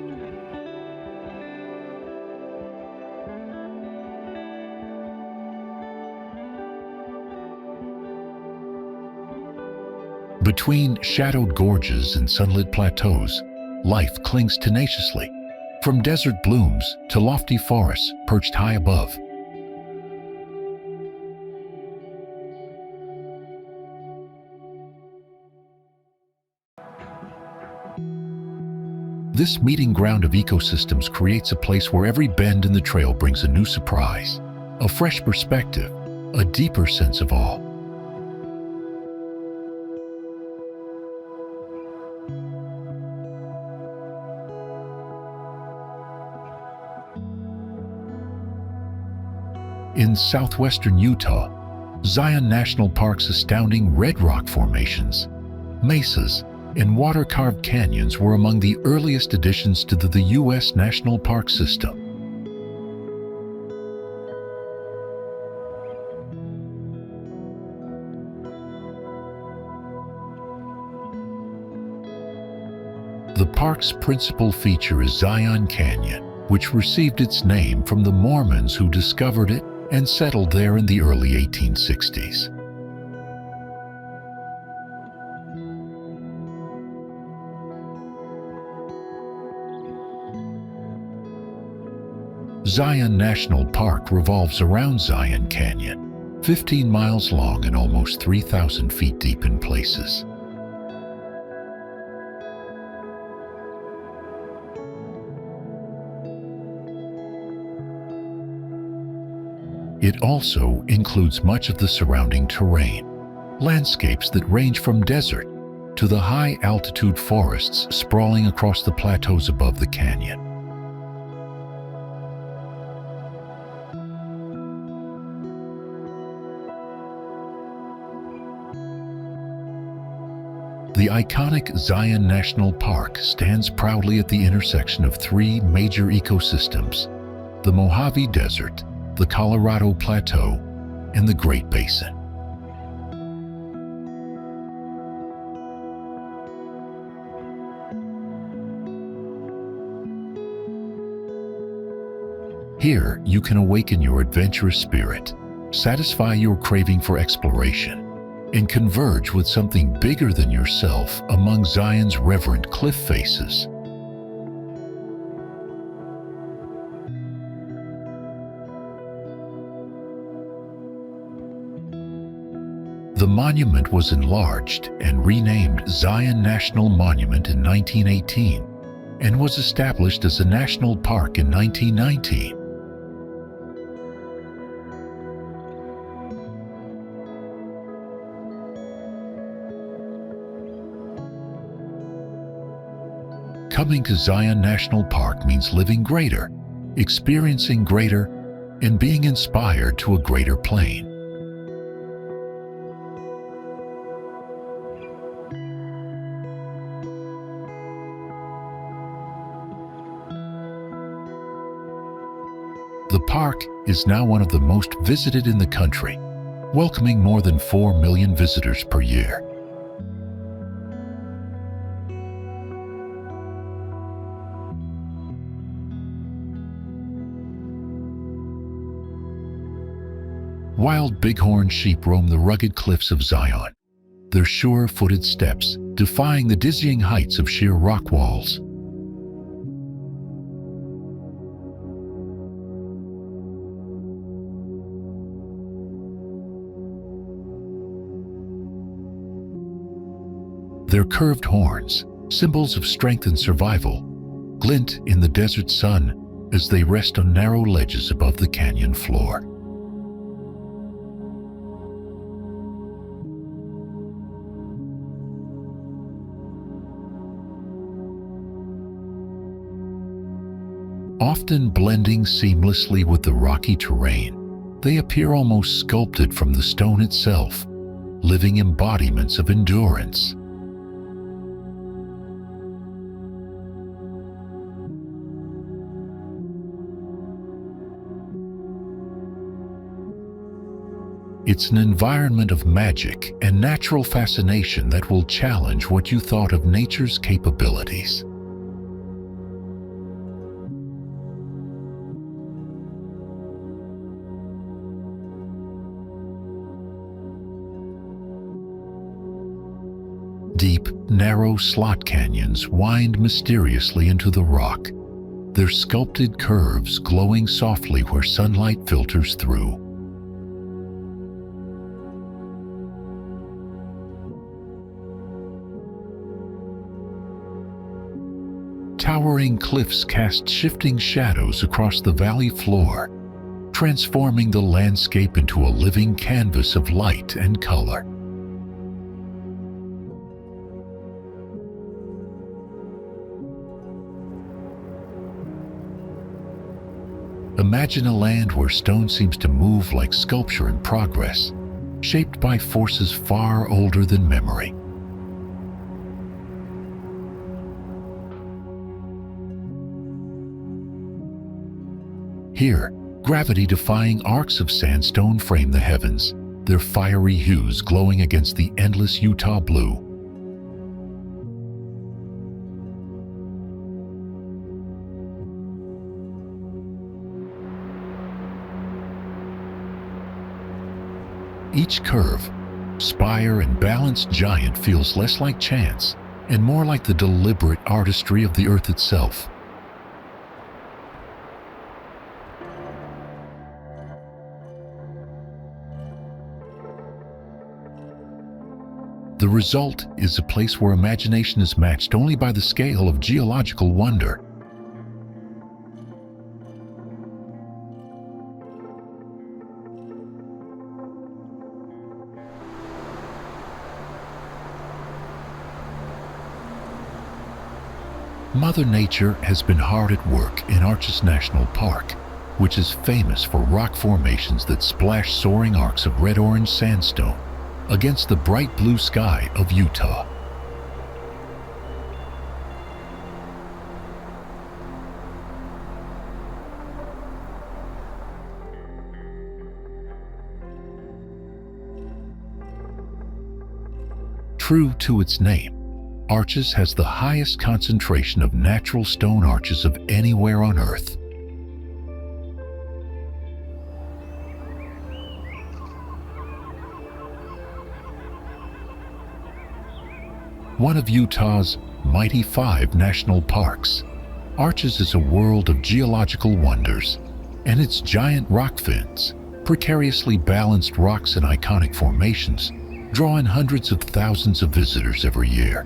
Between shadowed gorges and sunlit plateaus, life clings tenaciously, from desert blooms to lofty forests perched high above. This meeting ground of ecosystems creates a place where every bend in the trail brings a new surprise, a fresh perspective, a deeper sense of awe. In southwestern Utah, Zion National Park's astounding red rock formations, mesas, and water-carved canyons were among the earliest additions to the U.S. National Park system. The park's principal feature is Zion Canyon, which received its name from the Mormons who discovered it and settled there in the early 1860s. Zion National Park revolves around Zion Canyon, 15 miles long and almost 3,000 feet deep in places. It also includes much of the surrounding terrain, landscapes that range from desert to the high-altitude forests sprawling across the plateaus above the canyon. The iconic Zion National Park stands proudly at the intersection of three major ecosystems: the Mojave Desert, the Colorado Plateau, and the Great Basin. Here, you can awaken your adventurous spirit, satisfy your craving for exploration, and converge with something bigger than yourself among Zion's reverent cliff faces. The monument was enlarged and renamed Zion National Monument in 1918 and was established as a national park in 1919. Coming to Zion National Park means living greater, experiencing greater, and being inspired to a greater plane. The park is now one of the most visited in the country, welcoming more than 4 million visitors per year. Wild bighorn sheep roam the rugged cliffs of Zion, their sure-footed steps defying the dizzying heights of sheer rock walls. Their curved horns, symbols of strength and survival, glint in the desert sun as they rest on narrow ledges above the canyon floor. Often blending seamlessly with the rocky terrain, they appear almost sculpted from the stone itself, living embodiments of endurance. It's an environment of magic and natural fascination that will challenge what you thought of nature's capabilities. Deep, narrow slot canyons wind mysteriously into the rock, their sculpted curves glowing softly where sunlight filters through. Towering cliffs cast shifting shadows across the valley floor, transforming the landscape into a living canvas of light and color. Imagine a land where stone seems to move like sculpture in progress, shaped by forces far older than memory. Here, gravity-defying arcs of sandstone frame the heavens, their fiery hues glowing against the endless Utah blue. Each curve, spire, and balanced giant feels less like chance and more like the deliberate artistry of the Earth itself. The result is a place where imagination is matched only by the scale of geological wonder. Mother Nature has been hard at work in Arches National Park, which is famous for rock formations that splash soaring arcs of red-orange sandstone against the bright blue sky of Utah. True to its name, Arches has the highest concentration of natural stone arches of anywhere on Earth. One of Utah's mighty 5 national parks, Arches is a world of geological wonders, and its giant rock fins, precariously balanced rocks and iconic formations, draw in hundreds of thousands of visitors every year.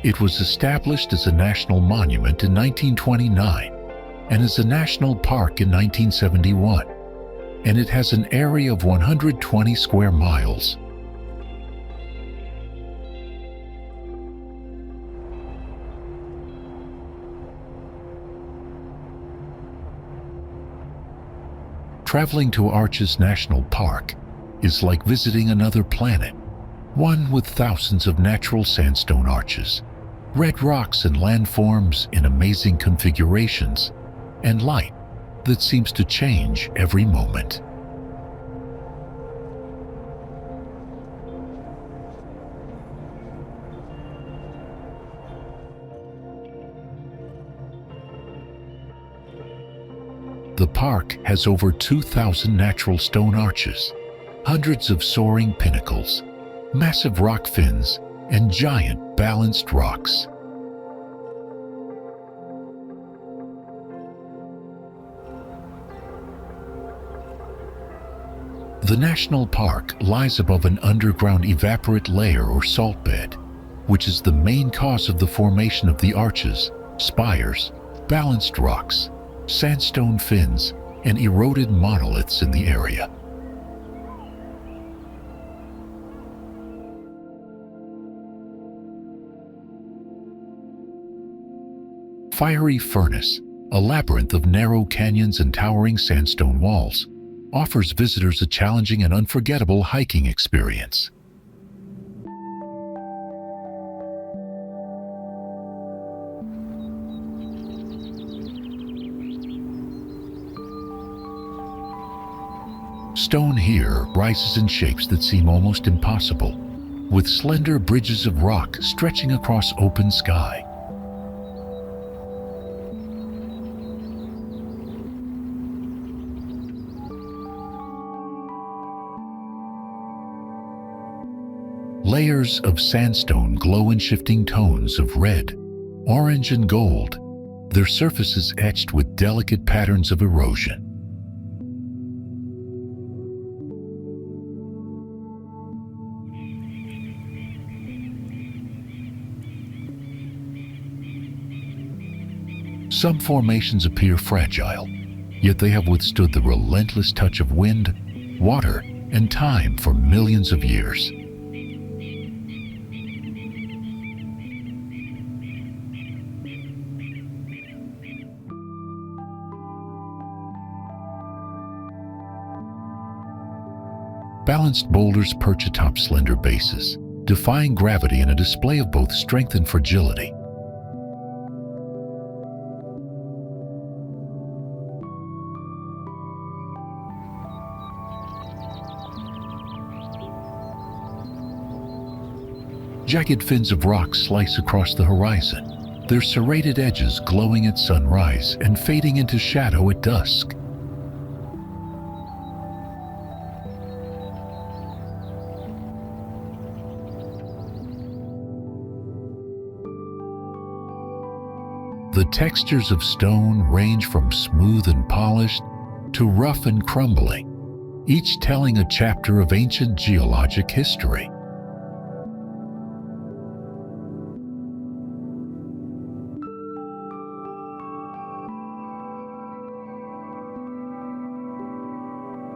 It was established as a national monument in 1929 and as a national park in 1971, and it has an area of 120 square miles. Traveling to Arches National Park is like visiting another planet, one with thousands of natural sandstone arches, red rocks and landforms in amazing configurations, and light that seems to change every moment. The park has over 2,000 natural stone arches, hundreds of soaring pinnacles, massive rock fins, and giant balanced rocks. The national park lies above an underground evaporate layer or salt bed, which is the main cause of the formation of the arches, spires, balanced rocks, sandstone fins, and eroded monoliths in the area. Fiery Furnace, a labyrinth of narrow canyons and towering sandstone walls, offers visitors a challenging and unforgettable hiking experience. Stone here rises in shapes that seem almost impossible, with slender bridges of rock stretching across open sky. Layers of sandstone glow in shifting tones of red, orange, and gold, their surfaces etched with delicate patterns of erosion. Some formations appear fragile, yet they have withstood the relentless touch of wind, water, and time for millions of years. Balanced boulders perch atop slender bases, defying gravity in a display of both strength and fragility. Jagged fins of rock slice across the horizon, their serrated edges glowing at sunrise and fading into shadow at dusk. The textures of stone range from smooth and polished to rough and crumbling, each telling a chapter of ancient geologic history.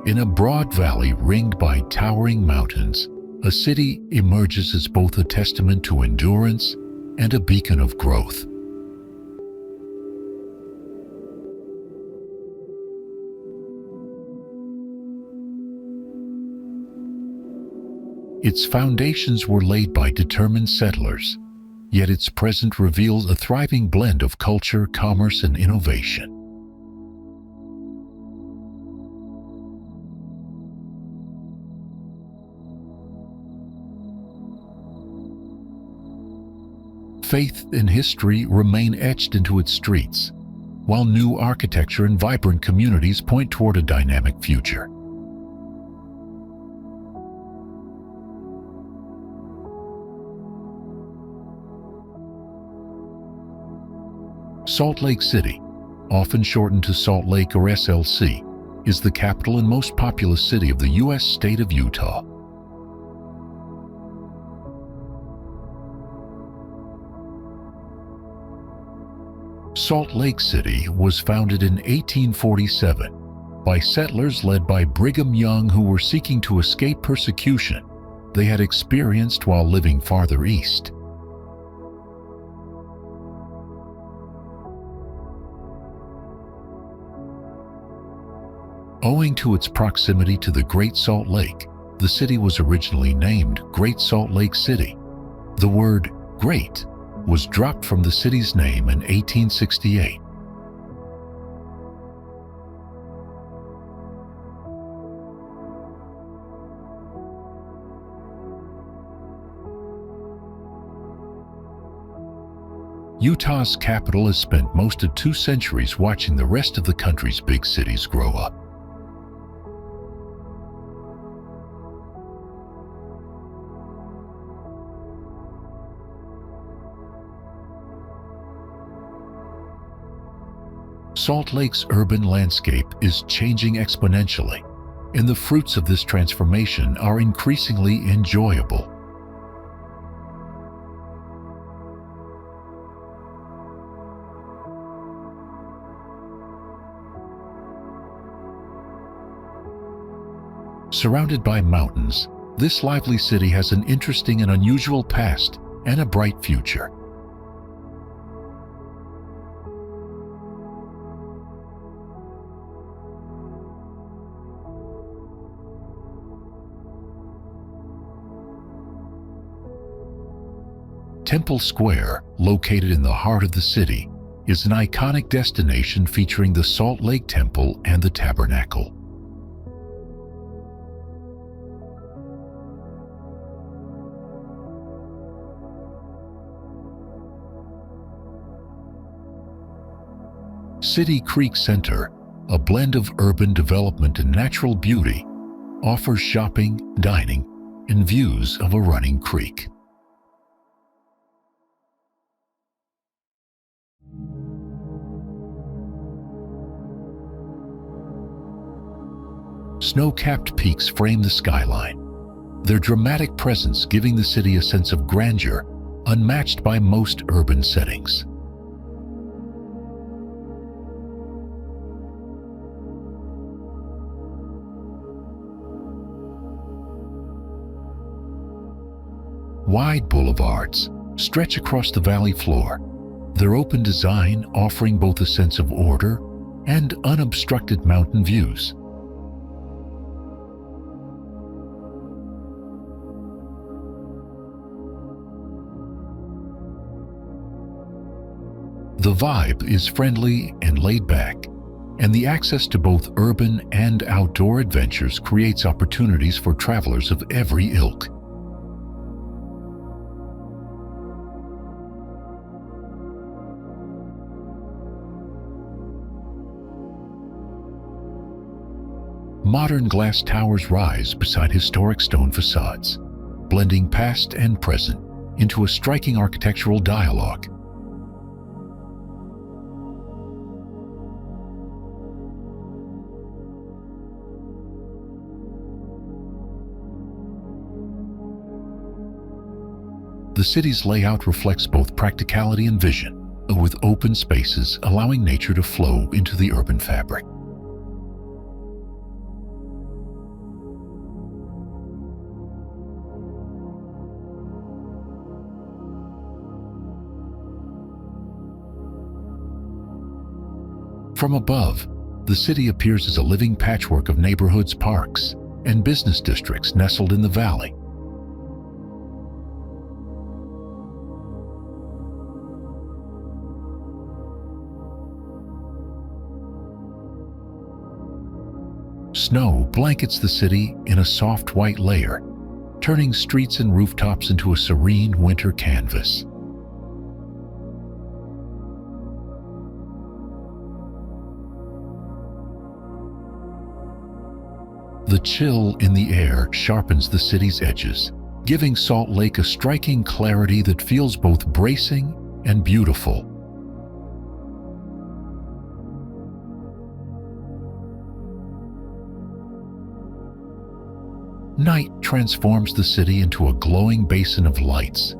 In a broad valley ringed by towering mountains, a city emerges as both a testament to endurance and a beacon of growth. Its foundations were laid by determined settlers, yet its present reveals a thriving blend of culture, commerce, and innovation. Faith and history remain etched into its streets, while new architecture and vibrant communities point toward a dynamic future. Salt Lake City, often shortened to Salt Lake or SLC, is the capital and most populous city of the U.S. state of Utah. Salt Lake City was founded in 1847 by settlers led by Brigham Young who were seeking to escape persecution they had experienced while living farther east. Owing to its proximity to the Great Salt Lake, the city was originally named Great Salt Lake City. The word "great" was dropped from the city's name in 1868. Utah's capital has spent most of 2 centuries watching the rest of the country's big cities grow up. Salt Lake's urban landscape is changing exponentially, and the fruits of this transformation are increasingly enjoyable. Surrounded by mountains, this lively city has an interesting and unusual past and a bright future. Temple Square, located in the heart of the city, is an iconic destination featuring the Salt Lake Temple and the Tabernacle. City Creek Center, a blend of urban development and natural beauty, offers shopping, dining, and views of a running creek. Snow-capped peaks frame the skyline, their dramatic presence giving the city a sense of grandeur unmatched by most urban settings. Wide boulevards stretch across the valley floor, their open design offering both a sense of order and unobstructed mountain views. The vibe is friendly and laid back, and the access to both urban and outdoor adventures creates opportunities for travelers of every ilk. Modern glass towers rise beside historic stone facades, blending past and present into a striking architectural dialogue. The city's layout reflects both practicality and vision, with open spaces allowing nature to flow into the urban fabric. From above, the city appears as a living patchwork of neighborhoods, parks, and business districts nestled in the valley. Snow blankets the city in a soft white layer, turning streets and rooftops into a serene winter canvas. The chill in the air sharpens the city's edges, giving Salt Lake a striking clarity that feels both bracing and beautiful. Night transforms the city into a glowing basin of lights,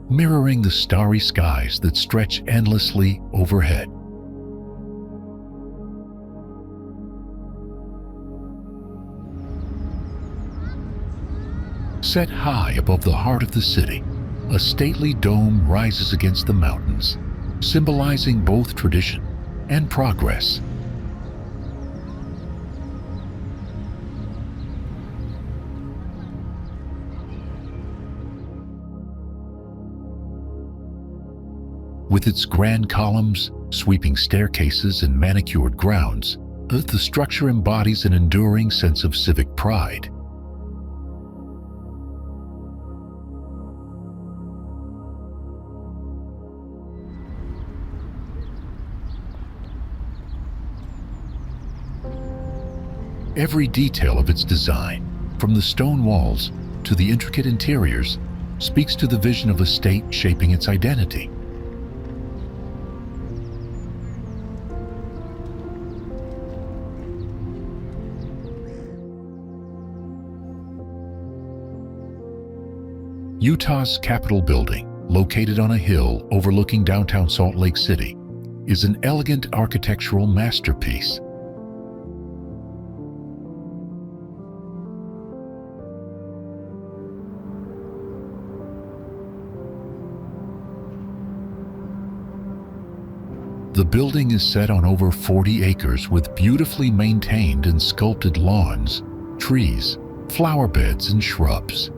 mirroring the starry skies that stretch endlessly overhead. Set high above the heart of the city, a stately dome rises against the mountains, symbolizing both tradition and progress. With its grand columns, sweeping staircases, and manicured grounds, the structure embodies an enduring sense of civic pride. Every detail of its design, from the stone walls to the intricate interiors, speaks to the vision of a state shaping its identity. Utah's Capitol building, located on a hill overlooking downtown Salt Lake City, is an elegant architectural masterpiece. The building is set on over 40 acres with beautifully maintained and sculpted lawns, trees, flower beds, and shrubs.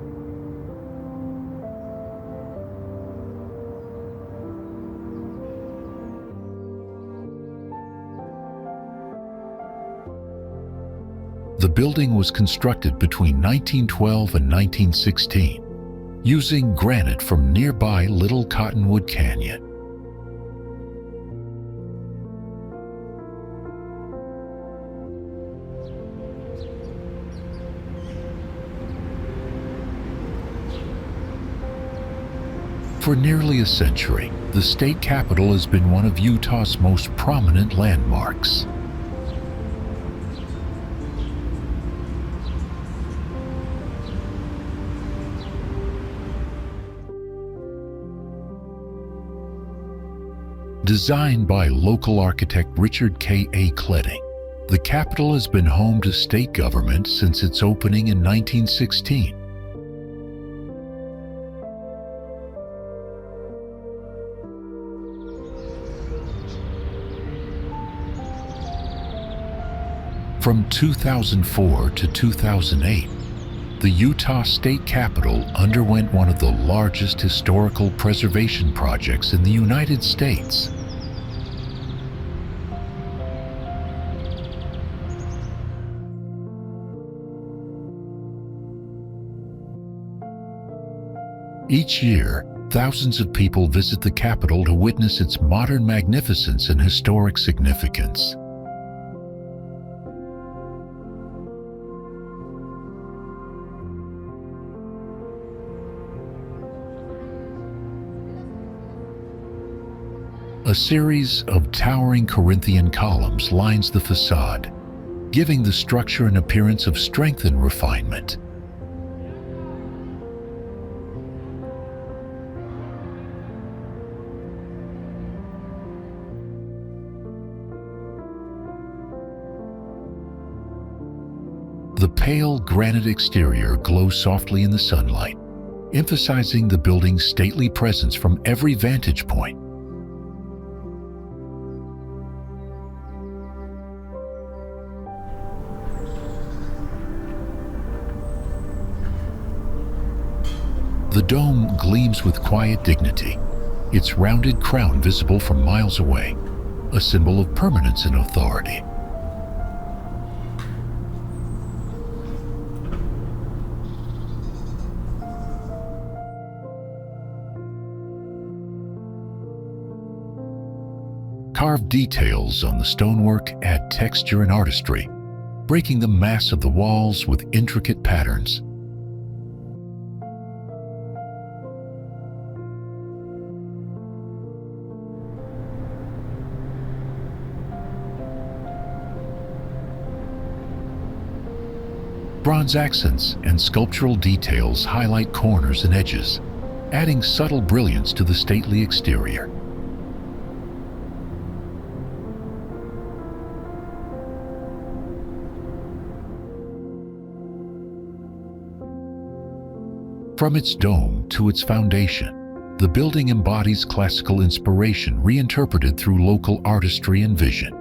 The building was constructed between 1912 and 1916, using granite from nearby Little Cottonwood Canyon. For nearly a century, the state capitol has been one of Utah's most prominent landmarks. Designed by local architect Richard K.A. Kledding, the Capitol has been home to state government since its opening in 1916. From 2004 to 2008, the Utah State Capitol underwent one of the largest historical preservation projects in the United States. Each year, thousands of people visit the capital to witness its modern magnificence and historic significance. A series of towering Corinthian columns lines the facade, giving the structure an appearance of strength and refinement. The pale granite exterior glows softly in the sunlight, emphasizing the building's stately presence from every vantage point. The dome gleams with quiet dignity, its rounded crown visible from miles away, a symbol of permanence and authority. Carved details on the stonework add texture and artistry, breaking the mass of the walls with intricate patterns. Bronze accents and sculptural details highlight corners and edges, adding subtle brilliance to the stately exterior. From its dome to its foundation, the building embodies classical inspiration reinterpreted through local artistry and vision.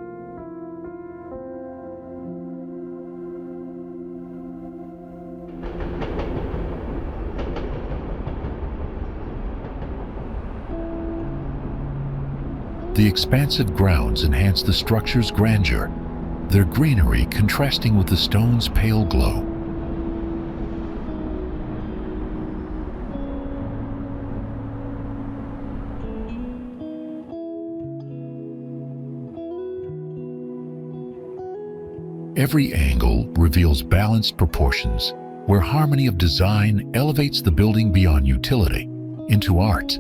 The expansive grounds enhance the structure's grandeur, their greenery contrasting with the stone's pale glow. Every angle reveals balanced proportions, where harmony of design elevates the building beyond utility into art.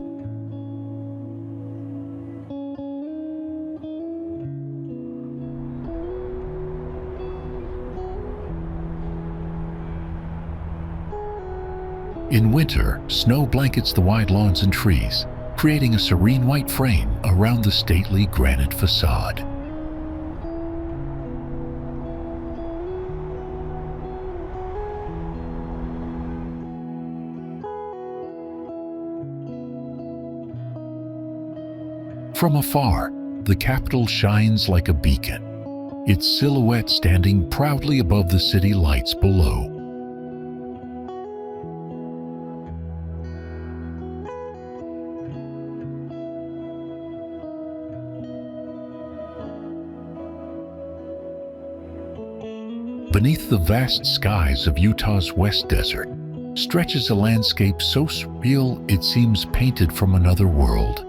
In winter, snow blankets the wide lawns and trees, creating a serene white frame around the stately granite facade. From afar, the capital shines like a beacon, its silhouette standing proudly above the city lights below. Beneath the vast skies of Utah's West Desert stretches a landscape so surreal it seems painted from another world.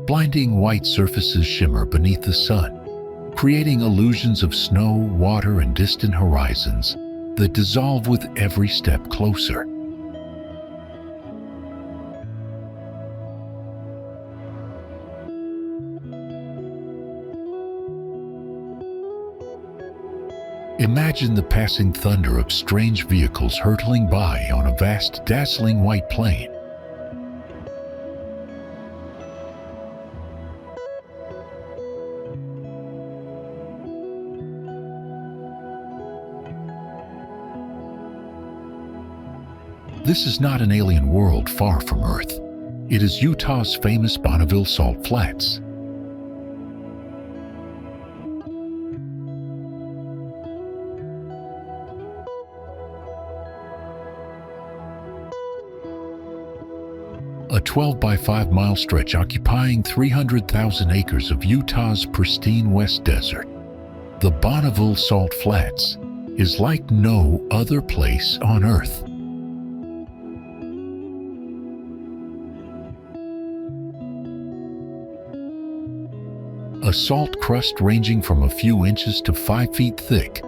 Blinding white surfaces shimmer beneath the sun, creating illusions of snow, water, and distant horizons that dissolve with every step closer. Imagine the passing thunder of strange vehicles hurtling by on a vast, dazzling white plain. This is not an alien world far from Earth. It is Utah's famous Bonneville Salt Flats. a 12 by 5 mile stretch occupying 300,000 acres of Utah's pristine West Desert. The Bonneville Salt Flats is like no other place on Earth. A salt crust ranging from a few inches to 5 feet thick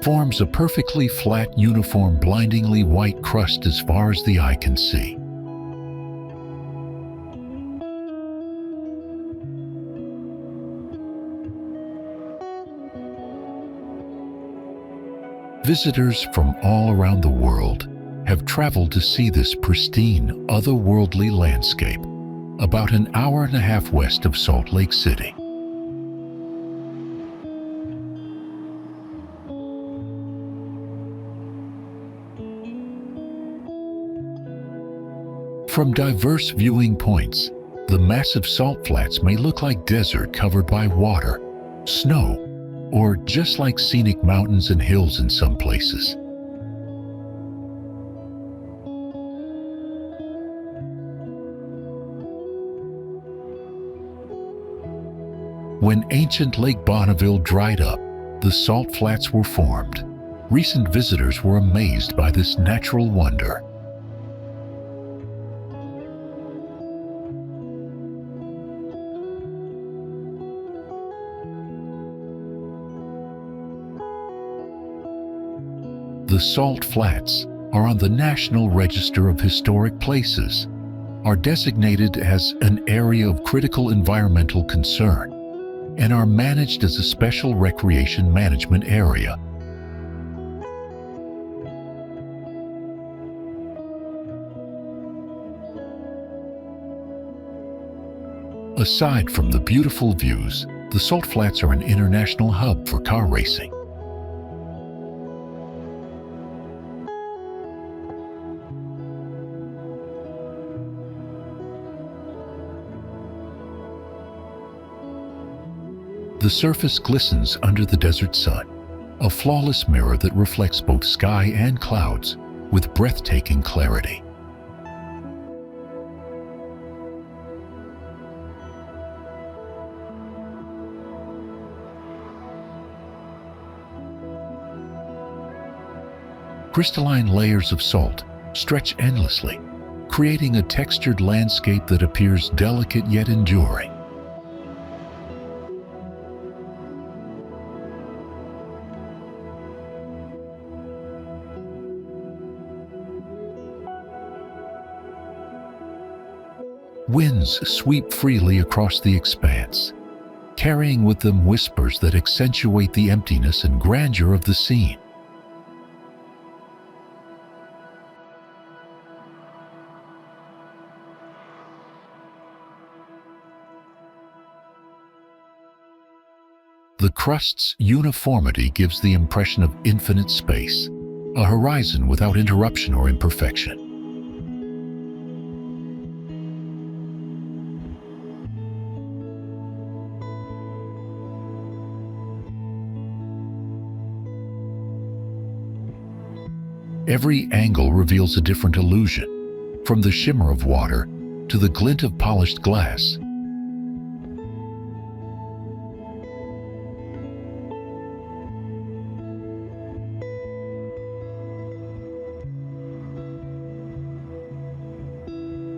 forms a perfectly flat, uniform, blindingly white crust as far as the eye can see. Visitors from all around the world have traveled to see this pristine, otherworldly landscape about an hour and a half west of Salt Lake City. From diverse viewing points, the massive salt flats may look like desert covered by water, snow, or just like scenic mountains and hills in some places. When ancient Lake Bonneville dried up, the salt flats were formed. Recent visitors were amazed by this natural wonder. The salt flats are on the National Register of Historic Places, are designated as an area of critical environmental concern, and are managed as a special recreation management area. Aside from the beautiful views, the salt flats are an international hub for car racing. The surface glistens under the desert sun, a flawless mirror that reflects both sky and clouds with breathtaking clarity. Crystalline layers of salt stretch endlessly, creating a textured landscape that appears delicate yet enduring. Winds sweep freely across the expanse, carrying with them whispers that accentuate the emptiness and grandeur of the scene. The crust's uniformity gives the impression of infinite space, a horizon without interruption or imperfection. Every angle reveals a different illusion, from the shimmer of water to the glint of polished glass.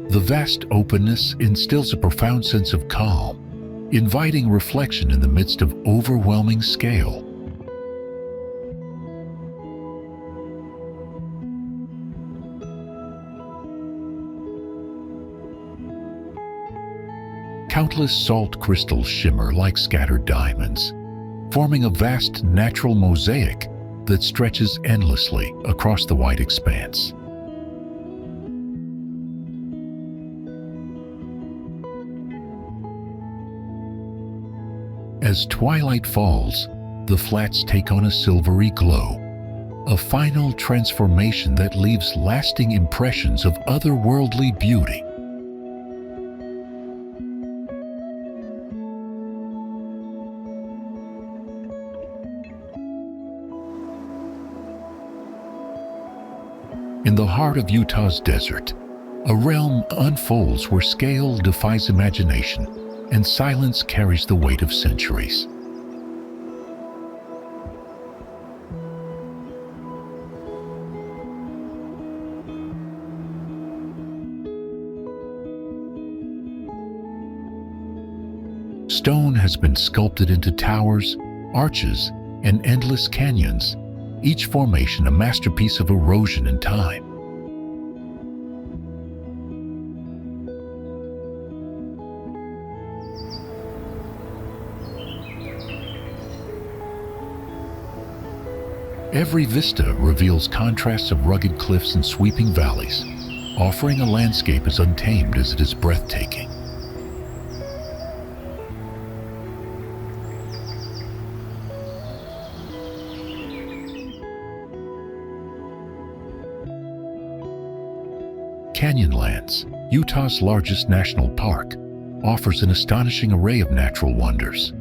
The vast openness instills a profound sense of calm, inviting reflection in the midst of overwhelming scale. Countless salt crystals shimmer like scattered diamonds, forming a vast natural mosaic that stretches endlessly across the wide expanse. As twilight falls, the flats take on a silvery glow, a final transformation that leaves lasting impressions of otherworldly beauty. In the heart of Utah's desert, A realm unfolds where scale defies imagination and silence carries the weight of centuries. Stone has been sculpted into towers, arches, and endless canyons, each formation a masterpiece of erosion and time. Every vista reveals contrasts of rugged cliffs and sweeping valleys, offering a landscape as untamed as it is breathtaking. Canyonlands, Utah's largest national park, offers an astonishing array of natural wonders.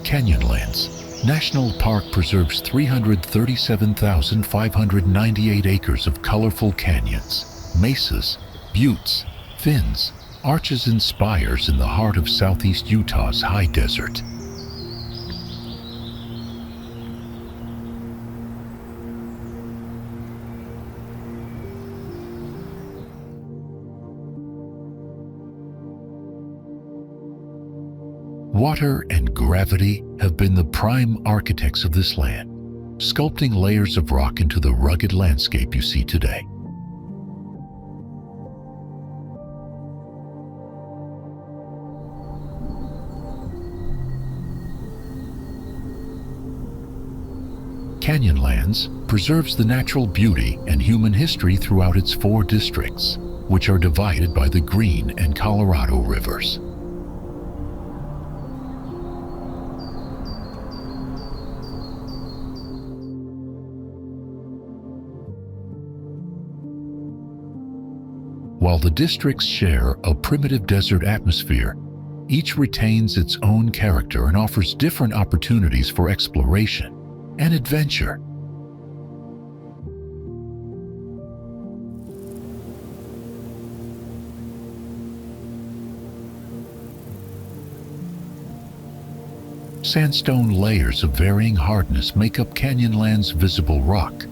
Canyonlands National Park preserves 337,598 acres of colorful canyons, mesas, buttes, fins, arches and spires in the heart of southeast Utah's high desert. Water and gravity have been the prime architects of this land, sculpting layers of rock into the rugged landscape you see today. Canyonlands preserves the natural beauty and human history throughout its 4 districts, which are divided by the Green and Colorado rivers. While the districts share a primitive desert atmosphere, each retains its own character and offers different opportunities for exploration and adventure. Sandstone layers of varying hardness make up Canyonlands' visible rock.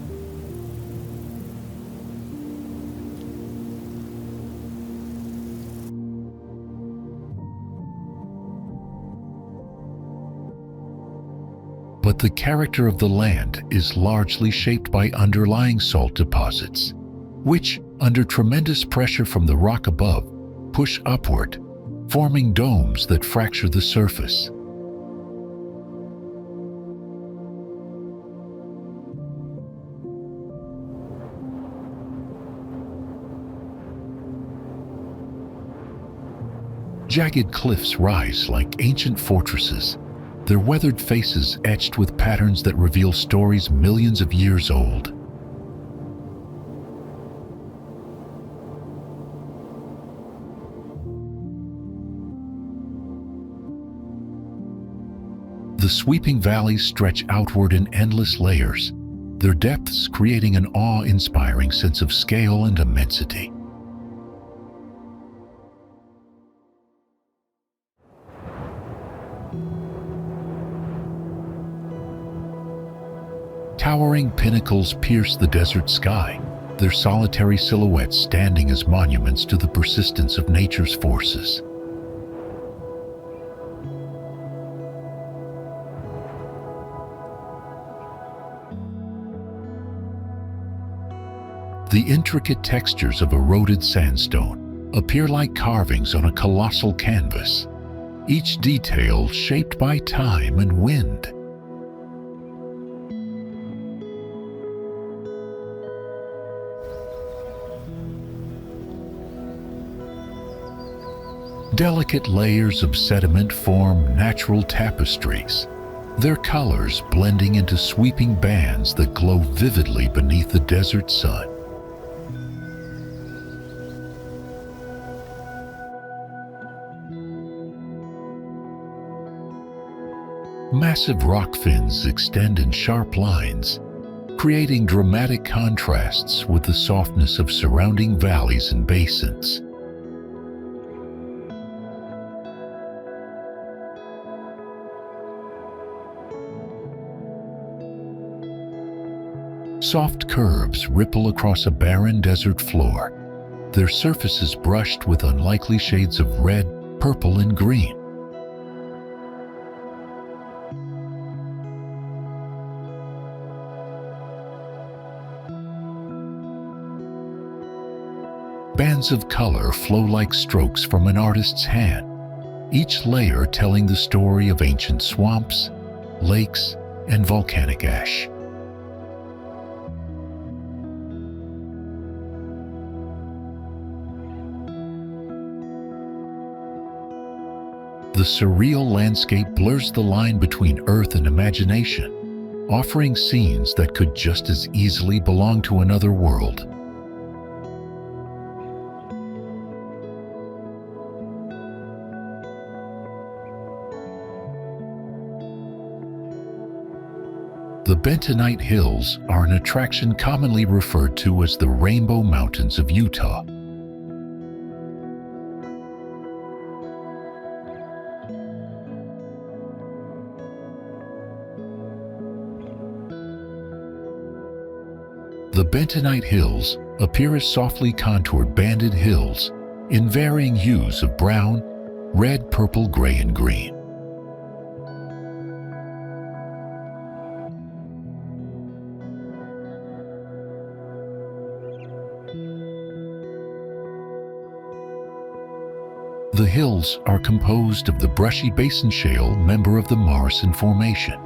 But the character of the land is largely shaped by underlying salt deposits, which, under tremendous pressure from the rock above, push upward, forming domes that fracture the surface. Jagged cliffs rise like ancient fortresses, their weathered faces etched with patterns that reveal stories millions of years old. The sweeping valleys stretch outward in endless layers, their depths creating an awe-inspiring sense of scale and immensity. Towering pinnacles pierce the desert sky, their solitary silhouettes standing as monuments to the persistence of nature's forces. The intricate textures of eroded sandstone appear like carvings on a colossal canvas, each detail shaped by time and wind. Delicate layers of sediment form natural tapestries, their colors blending into sweeping bands that glow vividly beneath the desert sun. Massive rock fins extend in sharp lines, creating dramatic contrasts with the softness of surrounding valleys and basins. Soft curves ripple across a barren desert floor, their surfaces brushed with unlikely shades of red, purple, and green. Bands of color flow like strokes from an artist's hand, each layer telling the story of ancient swamps, lakes, and volcanic ash. The surreal landscape blurs the line between earth and imagination, offering scenes that could just as easily belong to another world. The Bentonite Hills are an attraction commonly referred to as the Rainbow Mountains of Utah. The Bentonite Hills appear as softly contoured banded hills in varying hues of brown, red, purple, gray, and green. The hills are composed of the brushy Basin shale, member of the Morrison Formation.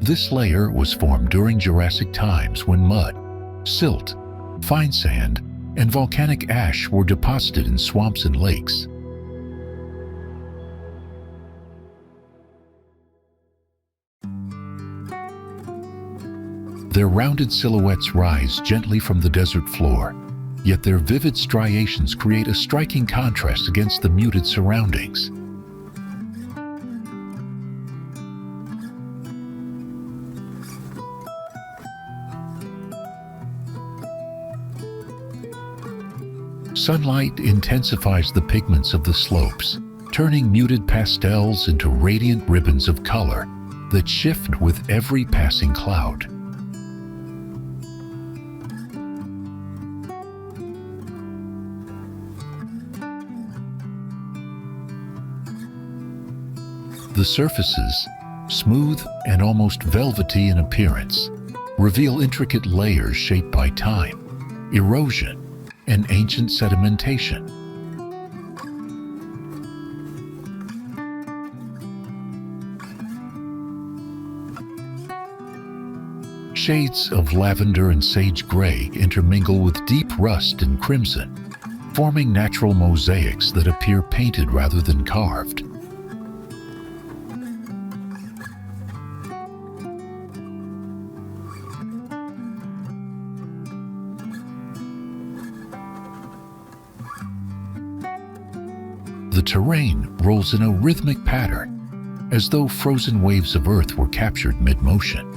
This layer was formed during Jurassic times when mud, silt, fine sand, and volcanic ash were deposited in swamps and lakes. Their rounded silhouettes rise gently from the desert floor, yet their vivid striations create a striking contrast against the muted surroundings. Sunlight intensifies the pigments of the slopes, turning muted pastels into radiant ribbons of color that shift with every passing cloud. The surfaces, smooth and almost velvety in appearance, reveal intricate layers shaped by time, erosion, and ancient sedimentation. Shades of lavender and sage gray intermingle with deep rust and crimson, forming natural mosaics that appear painted rather than carved. The terrain rolls in a rhythmic pattern, as though frozen waves of earth were captured mid-motion.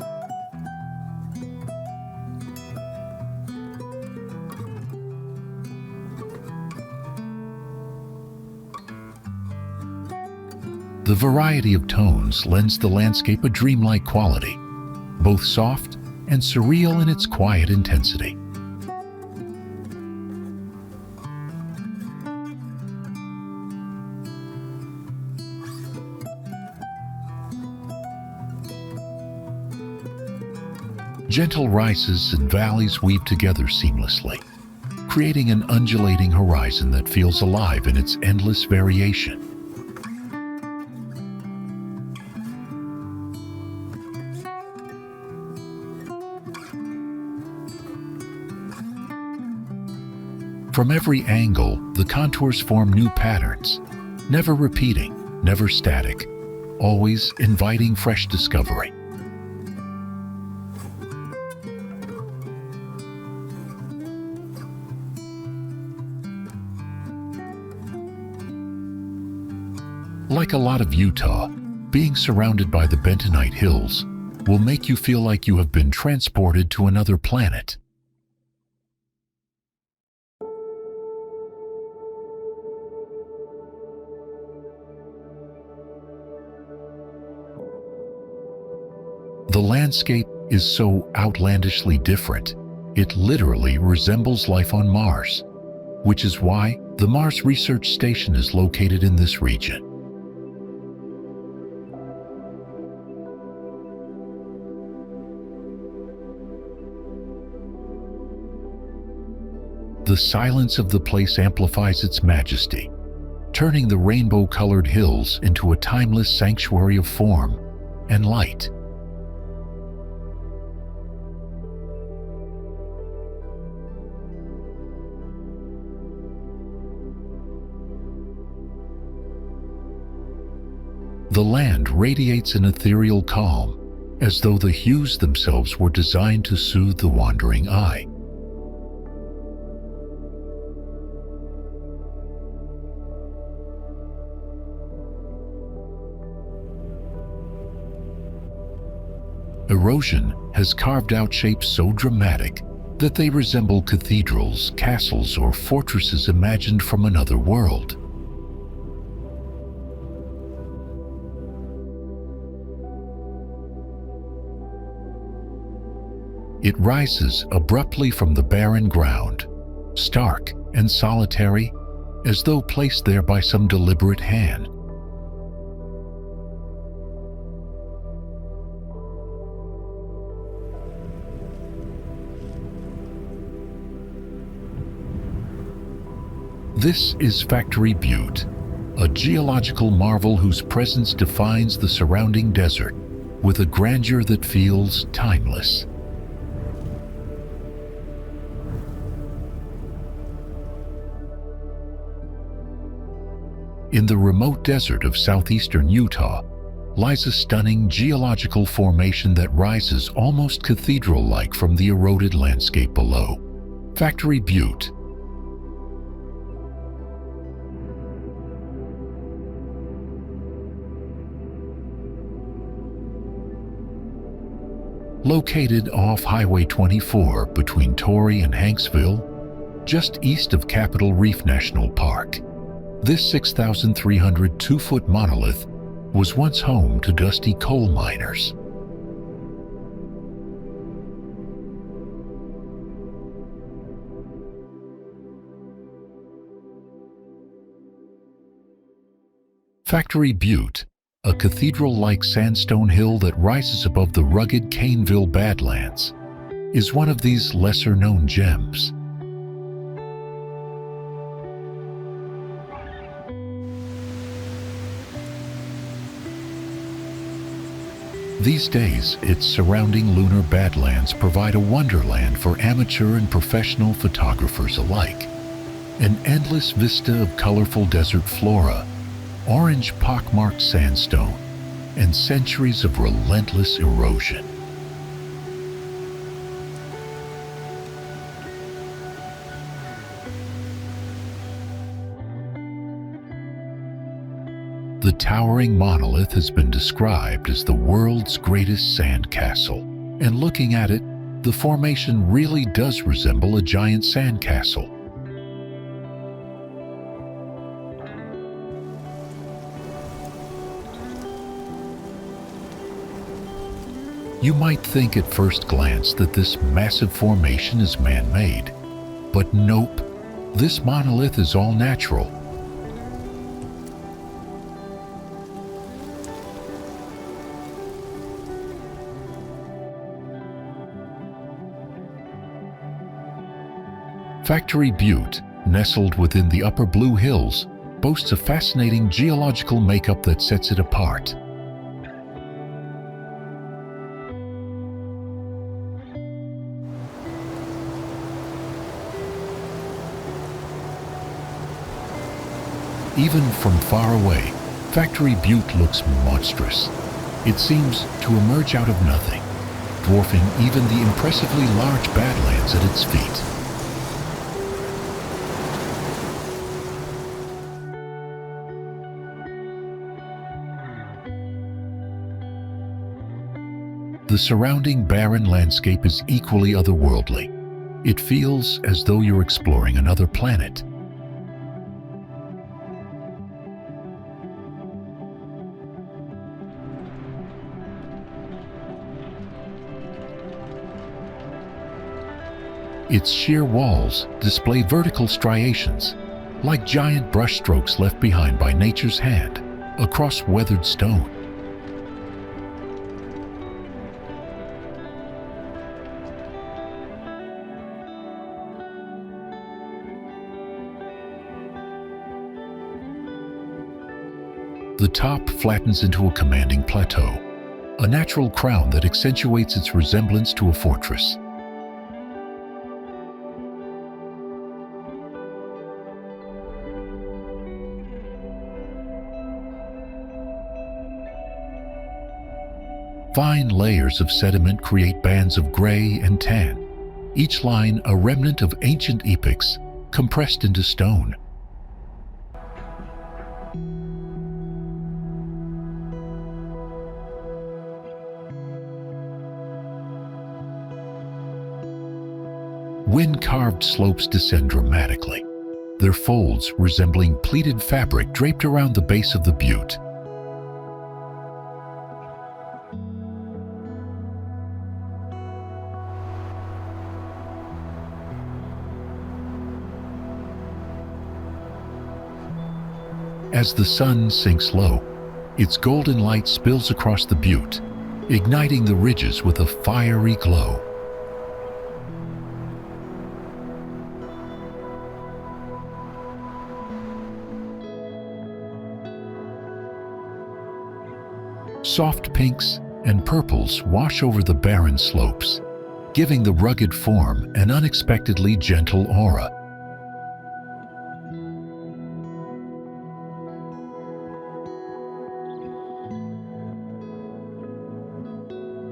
The variety of tones lends the landscape a dreamlike quality, both soft and surreal in its quiet intensity. Gentle rises and valleys weave together seamlessly, creating an undulating horizon that feels alive in its endless variation. From every angle, the contours form new patterns, never repeating, never static, always inviting fresh discovery. Like a lot of Utah, being surrounded by the Bentonite Hills will make you feel like you have been transported to another planet. The landscape is so outlandishly different, it literally resembles life on Mars, which is why the Mars Research Station is located in this region. The silence of the place amplifies its majesty, turning the rainbow-colored hills into a timeless sanctuary of form and light. The land radiates an ethereal calm, as though the hues themselves were designed to soothe the wandering eye. Erosion has carved out shapes so dramatic that they resemble cathedrals, castles, or fortresses imagined from another world. It rises abruptly from the barren ground, stark and solitary, as though placed there by some deliberate hand. This is Factory Butte, a geological marvel whose presence defines the surrounding desert with a grandeur that feels timeless. In the remote desert of southeastern Utah lies a stunning geological formation that rises almost cathedral-like from the eroded landscape below. Factory Butte. Located off Highway 24 between Torrey and Hanksville, just east of Capitol Reef National Park, this 6,300 two-foot monolith was once home to dusty coal miners. Factory Butte, a cathedral-like sandstone hill that rises above the rugged Caneville Badlands, is one of these lesser-known gems. These days, its surrounding lunar badlands provide a wonderland for amateur and professional photographers alike. An endless vista of colorful desert flora, orange pockmarked sandstone, and centuries of relentless erosion. The towering monolith has been described as the world's greatest sandcastle, and looking at it, the formation really does resemble a giant sandcastle. You might think at first glance that this massive formation is man-made, but nope, this monolith is all natural. Factory Butte, nestled within the Upper Blue Hills, boasts a fascinating geological makeup that sets it apart. Even from far away, Factory Butte looks monstrous. It seems to emerge out of nothing, dwarfing even the impressively large badlands at its feet. The surrounding barren landscape is equally otherworldly. It feels as though you're exploring another planet. Its sheer walls display vertical striations, like giant brushstrokes left behind by nature's hand across weathered stone. The top flattens into a commanding plateau, a natural crown that accentuates its resemblance to a fortress. Fine layers of sediment create bands of gray and tan, each line a remnant of ancient epochs compressed into stone. Wind-carved slopes descend dramatically, their folds resembling pleated fabric draped around the base of the butte. As the sun sinks low, its golden light spills across the butte, igniting the ridges with a fiery glow. Soft pinks and purples wash over the barren slopes, giving the rugged form an unexpectedly gentle aura.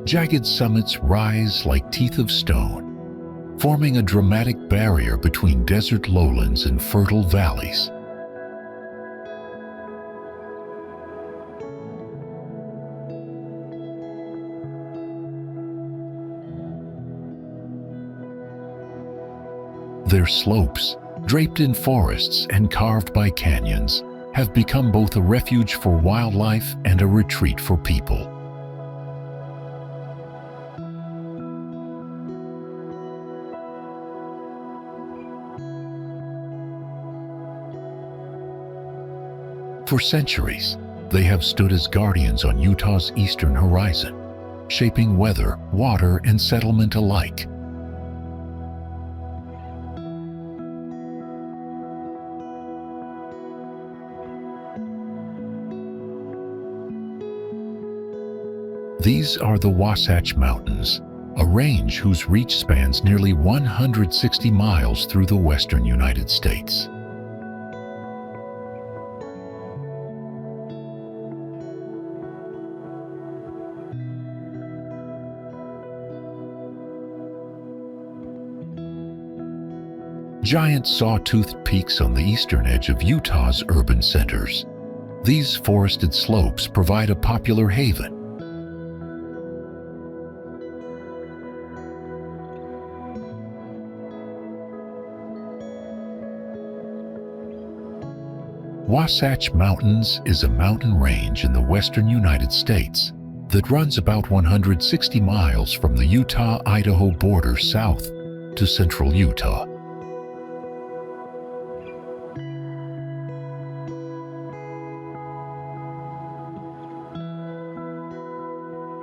Jagged summits rise like teeth of stone, forming a dramatic barrier between desert lowlands and fertile valleys. Their slopes, draped in forests and carved by canyons, have become both a refuge for wildlife and a retreat for people. For centuries, they have stood as guardians on Utah's eastern horizon, shaping weather, water, and settlement alike. These are the Wasatch Mountains, a range whose reach spans nearly 160 miles through the western United States. Giant saw-toothed peaks on the eastern edge of Utah's urban centers. These forested slopes provide a popular haven. Wasatch Mountains is a mountain range in the western United States that runs about 160 miles from the Utah-Idaho border south to central Utah.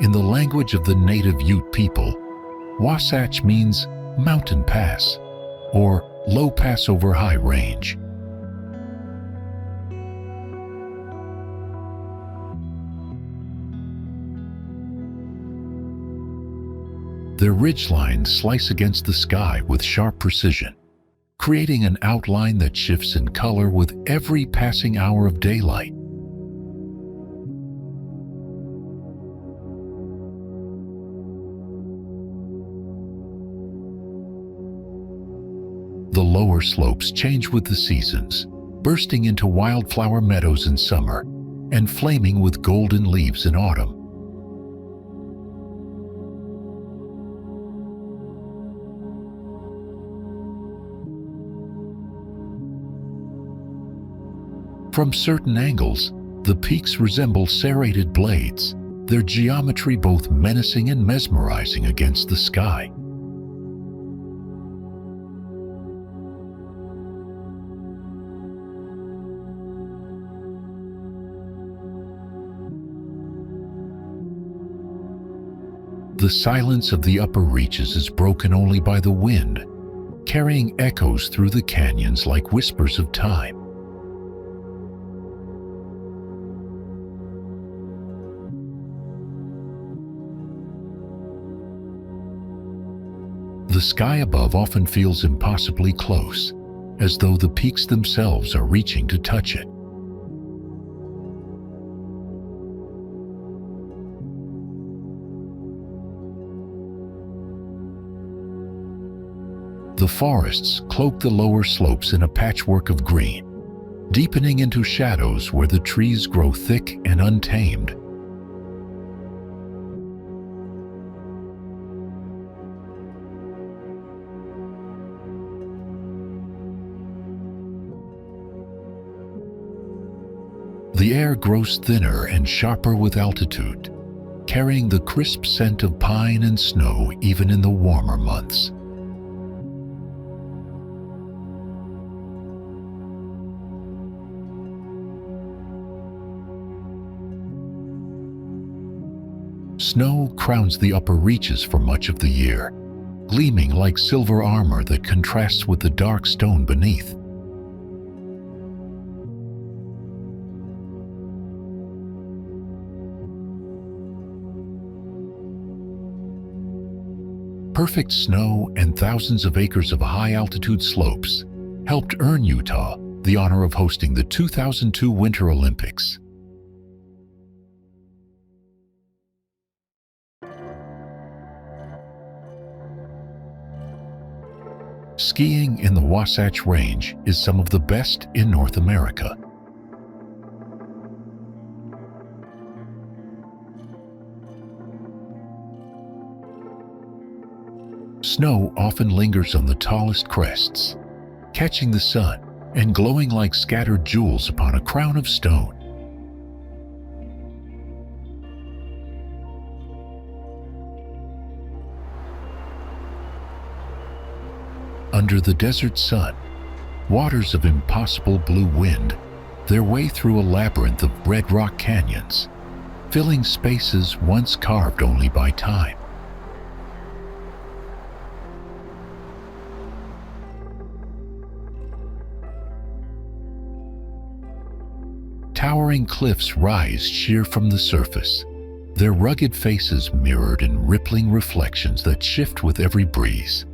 In the language of the native Ute people, Wasatch means mountain pass or low pass over high range. Their ridgelines slice against the sky with sharp precision, creating an outline that shifts in color with every passing hour of daylight. The lower slopes change with the seasons, bursting into wildflower meadows in summer and flaming with golden leaves in autumn. From certain angles, the peaks resemble serrated blades, their geometry both menacing and mesmerizing against the sky. The silence of the upper reaches is broken only by the wind, carrying echoes through the canyons like whispers of time. The sky above often feels impossibly close, as though the peaks themselves are reaching to touch it. The forests cloak the lower slopes in a patchwork of green, deepening into shadows where the trees grow thick and untamed. The air grows thinner and sharper with altitude, carrying the crisp scent of pine and snow even in the warmer months. Snow crowns the upper reaches for much of the year, gleaming like silver armor that contrasts with the dark stone beneath. Perfect snow and thousands of acres of high-altitude slopes helped earn Utah the honor of hosting the 2002 Winter Olympics. Skiing in the Wasatch Range is some of the best in North America. Snow often lingers on the tallest crests, catching the sun and glowing like scattered jewels upon a crown of stone. Under the desert sun, waters of impossible blue wind their way through a labyrinth of red rock canyons, filling spaces once carved only by time. Towering cliffs rise sheer from the surface, their rugged faces mirrored in rippling reflections that shift with every breeze.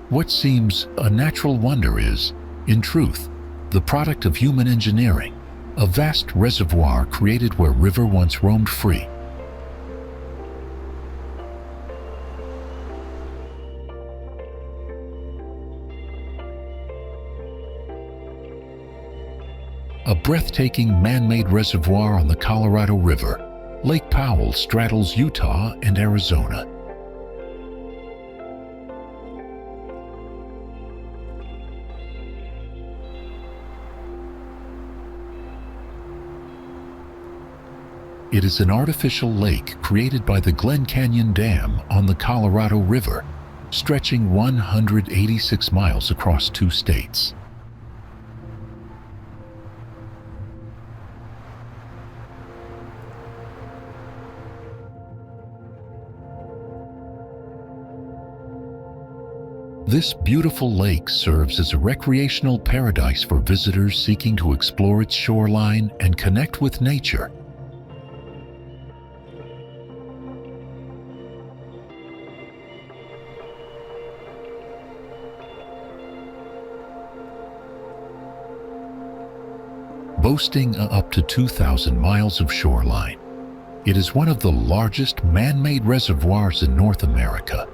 What seems a natural wonder is, in truth, the product of human engineering, a vast reservoir created where river once roamed free. A breathtaking man-made reservoir on the Colorado River, Lake Powell straddles Utah and Arizona. It is an artificial lake created by the Glen Canyon Dam on the Colorado River, stretching 186 miles across 2 states. This beautiful lake serves as a recreational paradise for visitors seeking to explore its shoreline and connect with nature. Boasting up to 2,000 miles of shoreline, it is one of the largest man-made reservoirs in North America.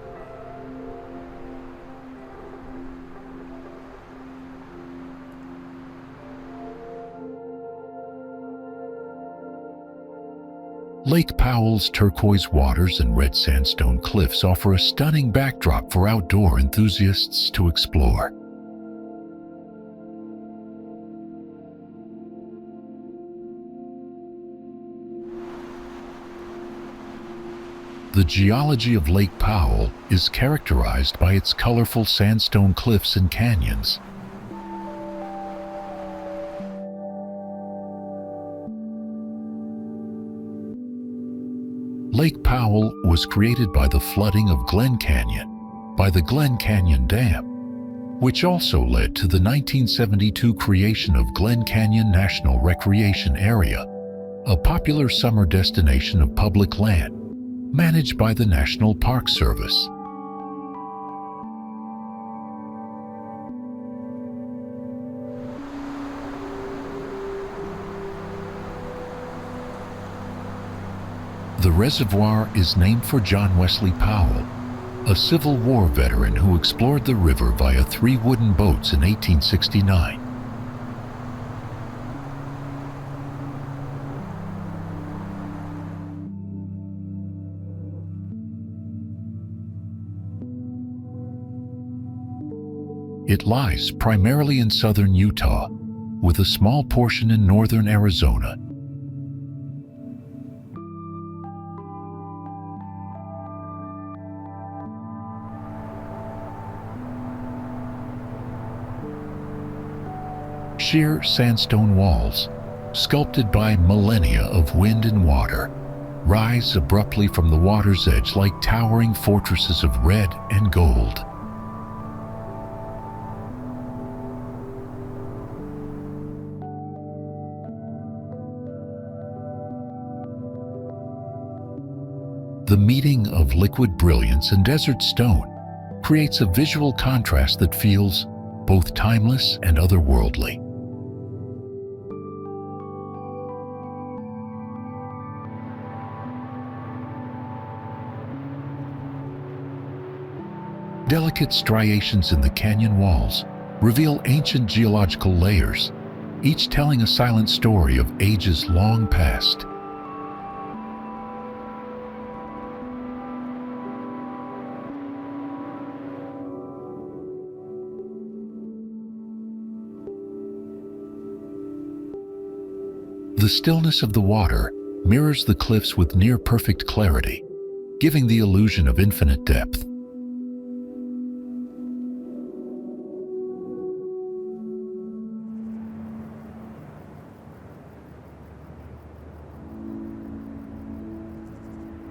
Lake Powell's turquoise waters and red sandstone cliffs offer a stunning backdrop for outdoor enthusiasts to explore. The geology of Lake Powell is characterized by its colorful sandstone cliffs and canyons. Lake Powell was created by the flooding of Glen Canyon by the Glen Canyon Dam, which also led to the 1972 creation of Glen Canyon National Recreation Area, a popular summer destination of public land managed by the National Park Service. The reservoir is named for John Wesley Powell, a Civil War veteran who explored the river via 3 wooden boats in 1869. It lies primarily in southern Utah, with a small portion in northern Arizona. Sheer sandstone walls, sculpted by millennia of wind and water, rise abruptly from the water's edge like towering fortresses of red and gold. The meeting of liquid brilliance and desert stone creates a visual contrast that feels both timeless and otherworldly. Delicate striations in the canyon walls reveal ancient geological layers, each telling a silent story of ages long past. The stillness of the water mirrors the cliffs with near-perfect clarity, giving the illusion of infinite depth.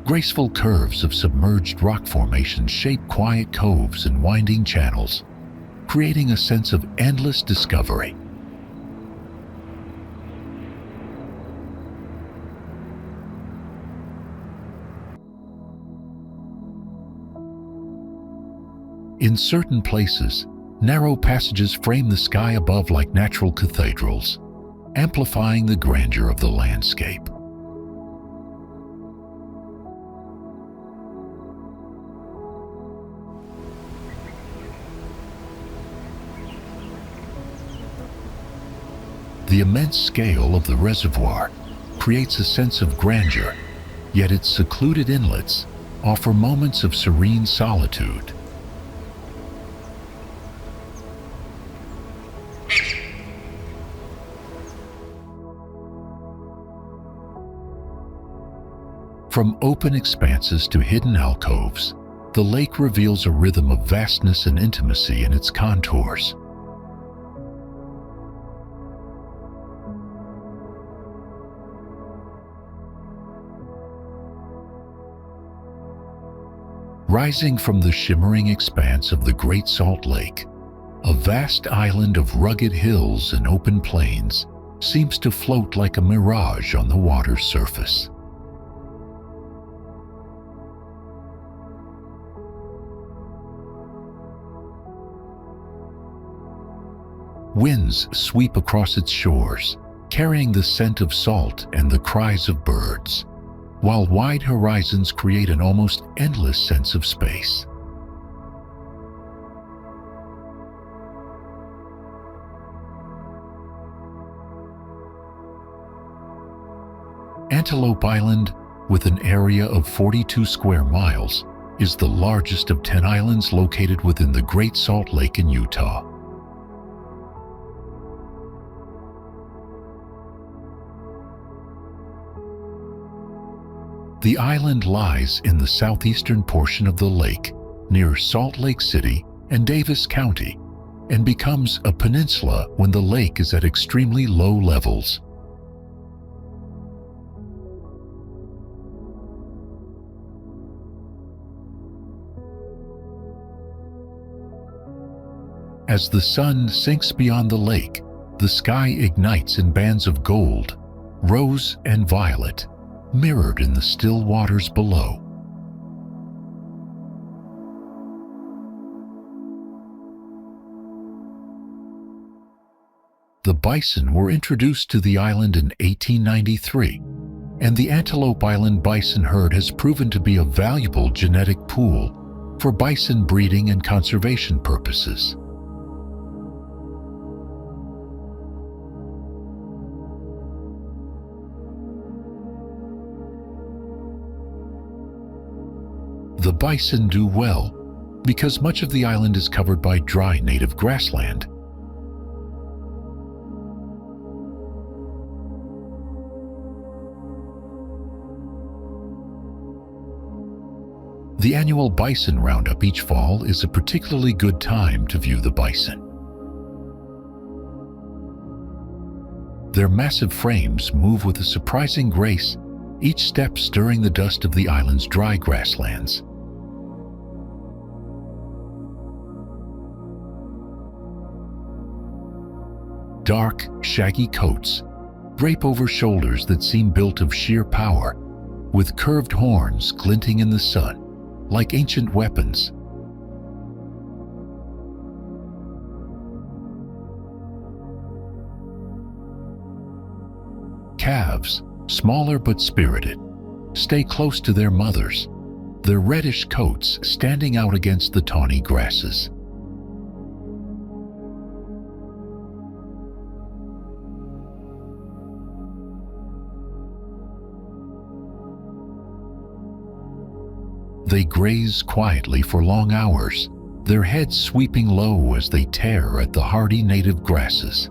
Graceful curves of submerged rock formations shape quiet coves and winding channels, creating a sense of endless discovery. In certain places, narrow passages frame the sky above like natural cathedrals, amplifying the grandeur of the landscape. The immense scale of the reservoir creates a sense of grandeur, yet its secluded inlets offer moments of serene solitude. From open expanses to hidden alcoves, the lake reveals a rhythm of vastness and intimacy in its contours. Rising from the shimmering expanse of the Great Salt Lake, a vast island of rugged hills and open plains seems to float like a mirage on the water's surface. Winds sweep across its shores, carrying the scent of salt and the cries of birds, while wide horizons create an almost endless sense of space. Antelope Island with an area of 42 square miles, is the largest of 10 islands located within the Great Salt Lake in Utah. The island lies in the southeastern portion of the lake, near Salt Lake City and Davis County, and becomes a peninsula when the lake is at extremely low levels. As the sun sinks beyond the lake, the sky ignites in bands of gold, rose, and violet, mirrored in the still waters below. The bison were introduced to the island in 1893, and the Antelope Island bison herd has proven to be a valuable genetic pool for bison breeding and conservation purposes. The bison do well because much of the island is covered by dry native grassland. The annual bison roundup each fall is a particularly good time to view the bison. Their massive frames move with a surprising grace, each step stirring the dust of the island's dry grasslands. Dark, shaggy coats drape over shoulders that seem built of sheer power, with curved horns glinting in the sun like ancient weapons. Calves, smaller but spirited, stay close to their mothers, their reddish coats standing out against the tawny grasses. They graze quietly for long hours, their heads sweeping low as they tear at the hardy native grasses.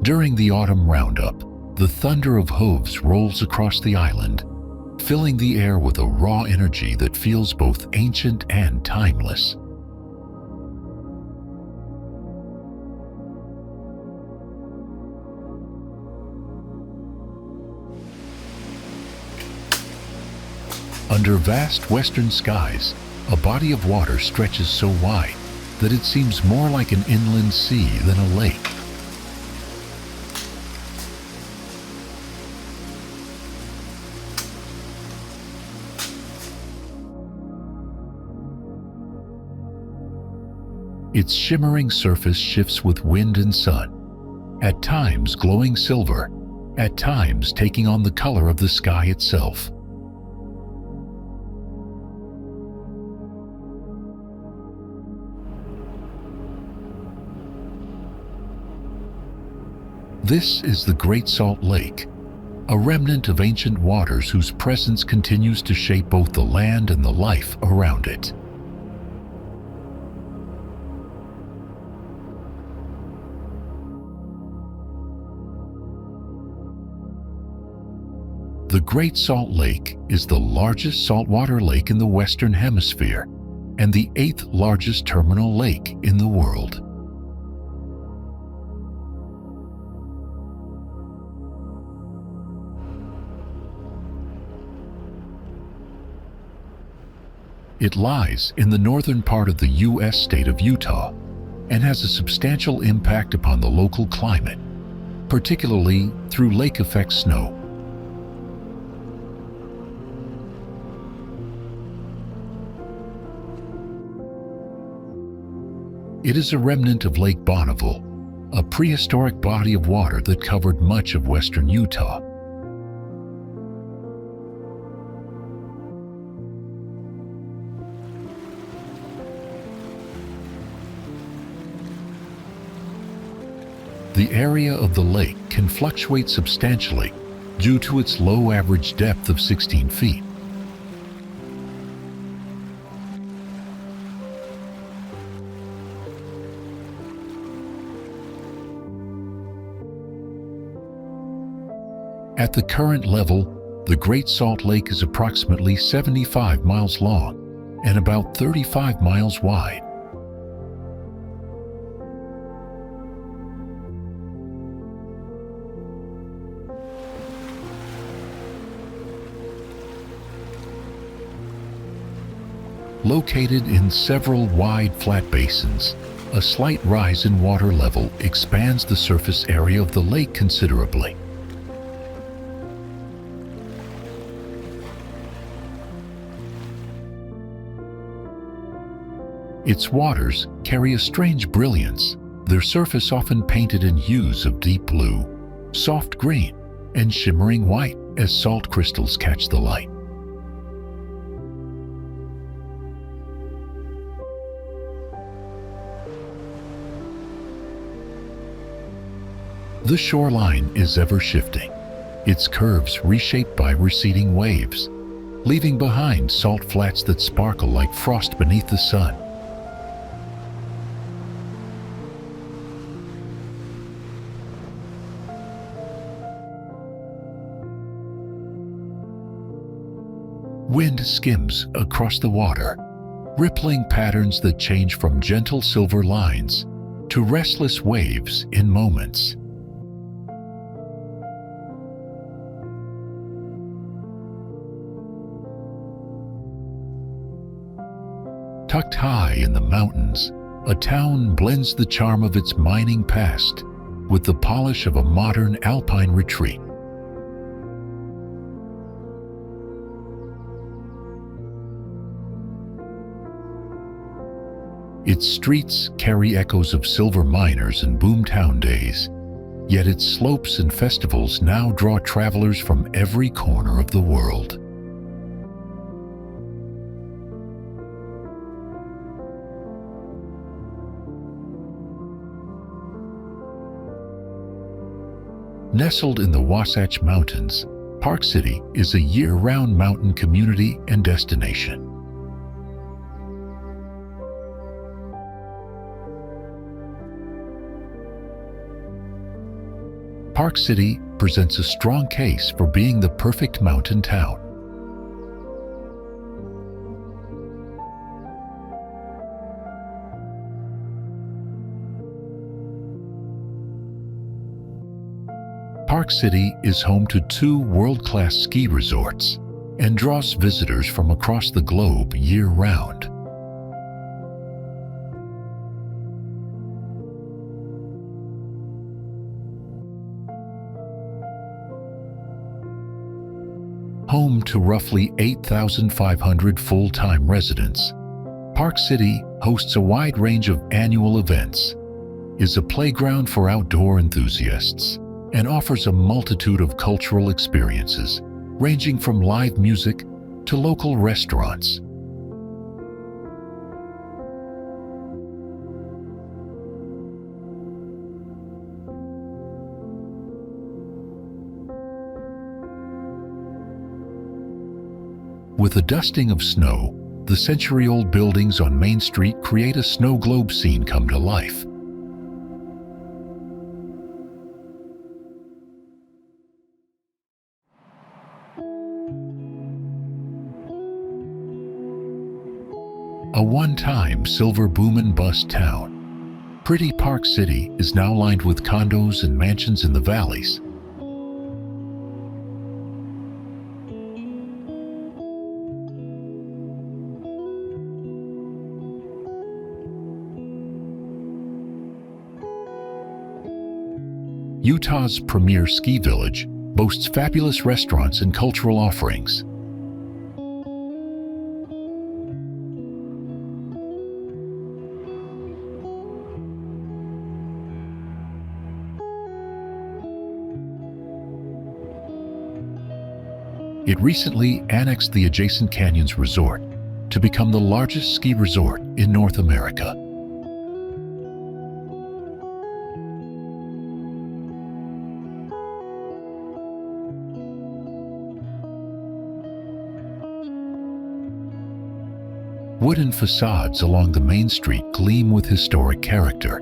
During the autumn roundup, the thunder of hooves rolls across the island, filling the air with a raw energy that feels both ancient and timeless. Under vast western skies, a body of water stretches so wide that it seems more like an inland sea than a lake. Its shimmering surface shifts with wind and sun, at times glowing silver, at times taking on the color of the sky itself. This is the Great Salt Lake, a remnant of ancient waters whose presence continues to shape both the land and the life around it. The Great Salt Lake is the largest saltwater lake in the Western Hemisphere and the 8th largest terminal lake in the world. It lies in the northern part of the U.S. state of Utah and has a substantial impact upon the local climate, particularly through lake effect snow. It is a remnant of Lake Bonneville, a prehistoric body of water that covered much of western Utah. the area of the lake can fluctuate substantially due to its low average depth of 16 feet. At the current level, the Great Salt Lake is approximately 75 miles long and about 35 miles wide. Located in several wide flat basins, a slight rise in water level expands the surface area of the lake considerably. Its waters carry a strange brilliance, their surface often painted in hues of deep blue, soft green, and shimmering white as salt crystals catch the light. The shoreline is ever shifting, its curves reshaped by receding waves, leaving behind salt flats that sparkle like frost beneath the sun. Wind skims across the water, rippling patterns that change from gentle silver lines to restless waves in moments. Tucked high in the mountains, a town blends the charm of its mining past with the polish of a modern alpine retreat. Its streets carry echoes of silver miners and boomtown days, yet its slopes and festivals now draw travelers from every corner of the world. Nestled in the Wasatch Mountains, Park City is a year-round mountain community and destination. Park City presents a strong case for being the perfect mountain town. Park City is home to 2 world-class ski resorts and draws visitors from across the globe year-round. Home to roughly 8,500 full-time residents, Park City hosts a wide range of annual events, is a playground for outdoor enthusiasts, and offers a multitude of cultural experiences, ranging from live music to local restaurants. With a dusting of snow, the century-old buildings on Main Street create a snow globe scene come to life. A one-time silver boom and bust town, pretty Park City is now lined with condos and mansions in the valleys. Utah's premier ski village boasts fabulous restaurants and cultural offerings. It recently annexed the adjacent Canyons Resort to become the largest ski resort in North America. Wooden facades along the main street gleam with historic character,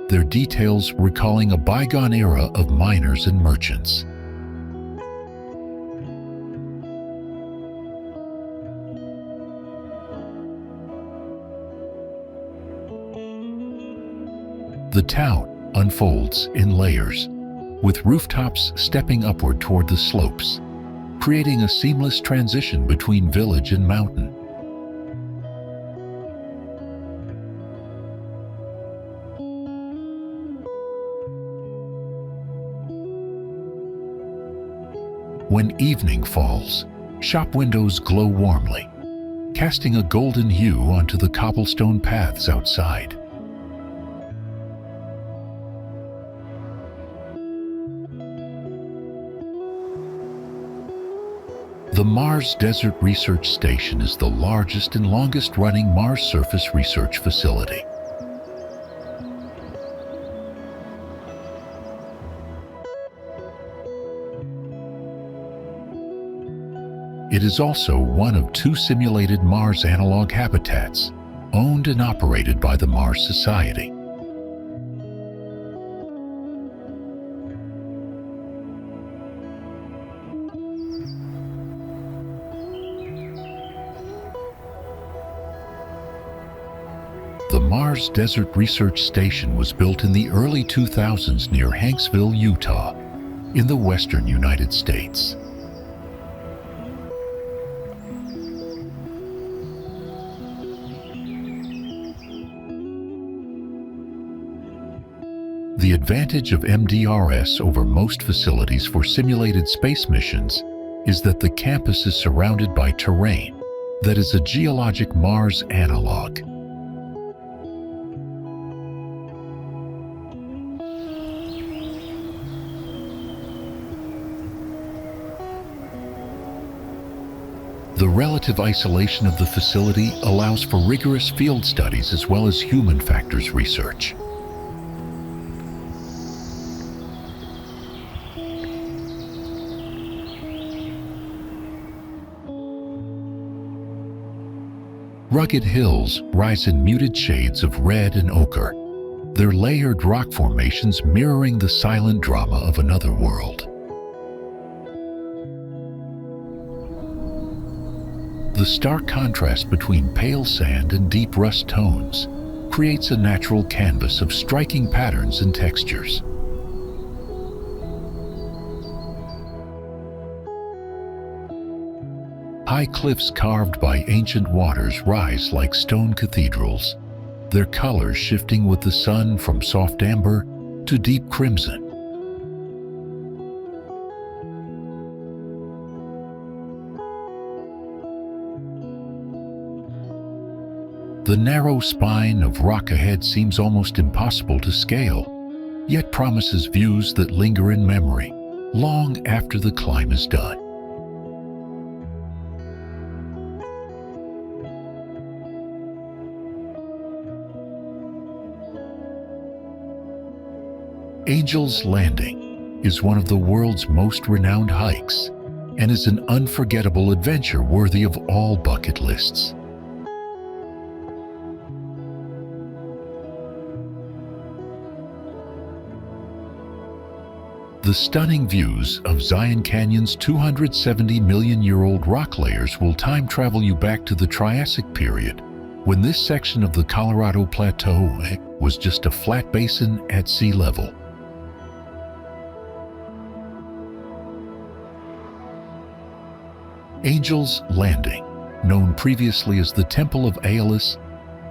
their details recalling a bygone era of miners and merchants. The town unfolds in layers, with rooftops stepping upward toward the slopes, creating a seamless transition between village and mountain. When evening falls, shop windows glow warmly, casting a golden hue onto the cobblestone paths outside. The Mars Desert Research Station is the largest and longest-running Mars surface research facility. It is also one of 2 simulated Mars analog habitats, owned and operated by the Mars Society. The Mars Desert Research Station was built in the early 2000s near Hanksville, Utah, in the western United States. The advantage of MDRS over most facilities for simulated space missions is that the campus is surrounded by terrain that is a geologic Mars analog. The relative isolation of the facility allows for rigorous field studies as well as human factors research. Rugged hills rise in muted shades of red and ochre, their layered rock formations mirroring the silent drama of another world. The stark contrast between pale sand and deep rust tones creates a natural canvas of striking patterns and textures. High cliffs carved by ancient waters rise like stone cathedrals, their colors shifting with the sun from soft amber to deep crimson. The narrow spine of rock ahead seems almost impossible to scale, yet promises views that linger in memory long after the climb is done. Angel's Landing is one of the world's most renowned hikes and is an unforgettable adventure worthy of all bucket lists. The stunning views of Zion Canyon's 270 million-year-old rock layers will time travel you back to the Triassic period, when this section of the Colorado Plateau was just a flat basin at sea level. Angel's Landing, known previously as the Temple of Aeolus,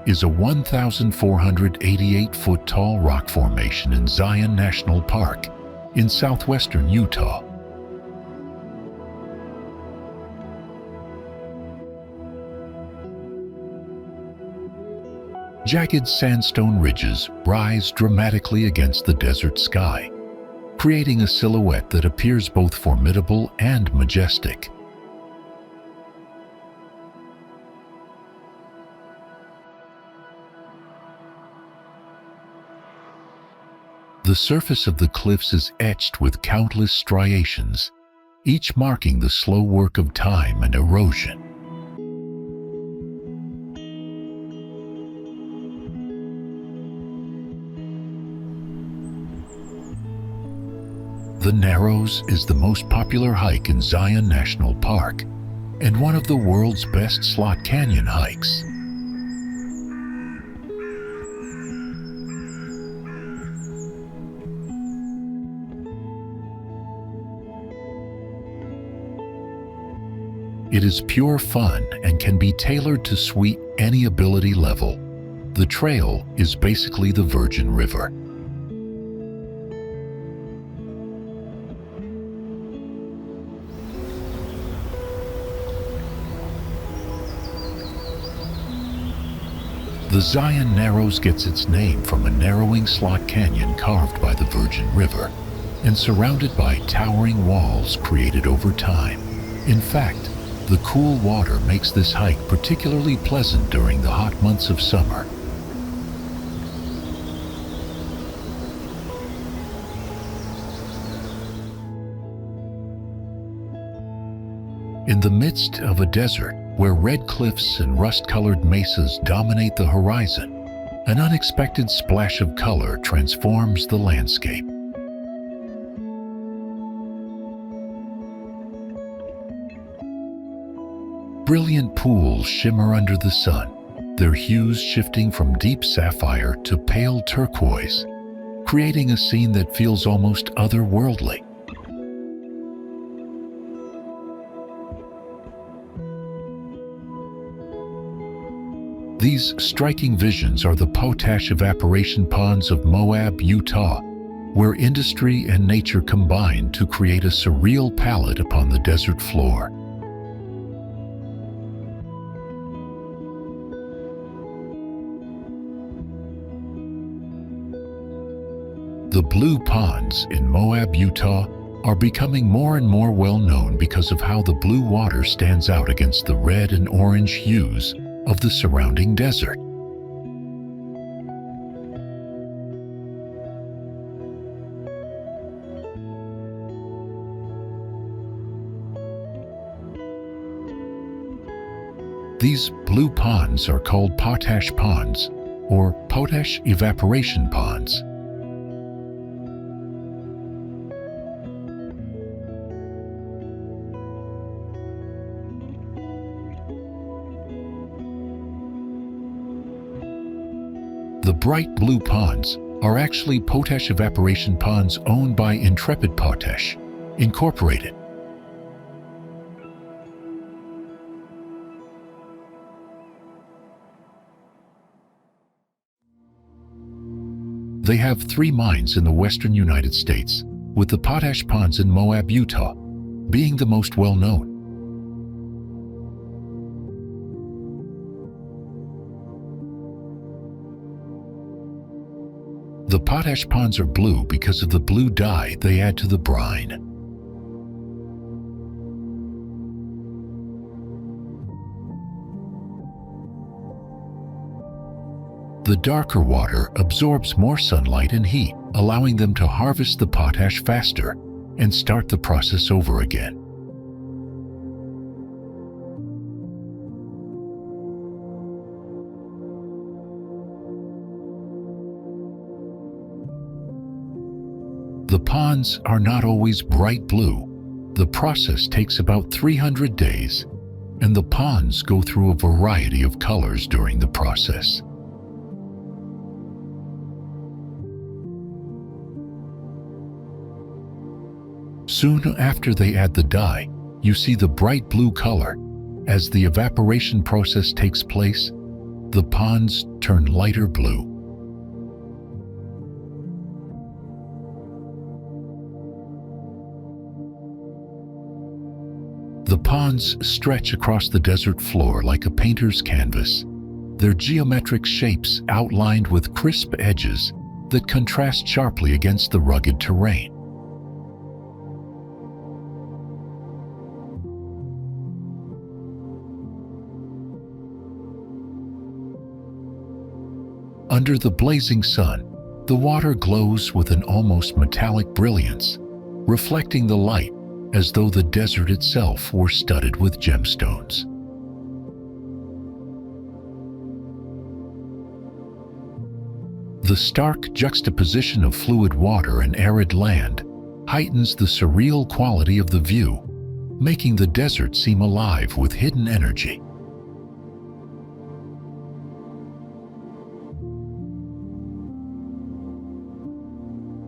is a 1,488-foot tall rock formation in Zion National Park in southwestern Utah. Jagged sandstone ridges rise dramatically against the desert sky, creating a silhouette that appears both formidable and majestic. The surface of the cliffs is etched with countless striations, each marking the slow work of time and erosion. The Narrows is the most popular hike in Zion National Park and one of the world's best slot canyon hikes. It is pure fun and can be tailored to suit any ability level. The trail is basically the Virgin River. The Zion Narrows gets its name from a narrowing slot canyon carved by the Virgin River and surrounded by towering walls created over time. In fact, the cool water makes this hike particularly pleasant during the hot months of summer. In the midst of a desert where red cliffs and rust-colored mesas dominate the horizon, an unexpected splash of color transforms the landscape. Brilliant pools shimmer under the sun, their hues shifting from deep sapphire to pale turquoise, creating a scene that feels almost otherworldly. These striking visions are the Potash evaporation ponds of Moab, Utah, where industry and nature combine to create a surreal palette upon the desert floor. The blue ponds in Moab, Utah are becoming more and more well known because of how the blue water stands out against the red and orange hues of the surrounding desert. These blue ponds are called Potash ponds or Potash evaporation ponds. The bright blue ponds are actually Potash evaporation ponds owned by Intrepid Potash, Incorporated. They have 3 mines in the western United States, with the Potash ponds in Moab, Utah, being the most well-known. The Potash ponds are blue because of the blue dye they add to the brine. The darker water absorbs more sunlight and heat, allowing them to harvest the potash faster and start the process over again. The ponds are not always bright blue. The process takes about 300 days, and the ponds go through a variety of colors during the process. Soon after they add the dye, you see the bright blue color. As the evaporation process takes place, the ponds turn lighter blue. The ponds stretch across the desert floor like a painter's canvas, their geometric shapes outlined with crisp edges that contrast sharply against the rugged terrain. Under the blazing sun, the water glows with an almost metallic brilliance, reflecting the light as though the desert itself were studded with gemstones. The stark juxtaposition of fluid water and arid land heightens the surreal quality of the view, making the desert seem alive with hidden energy.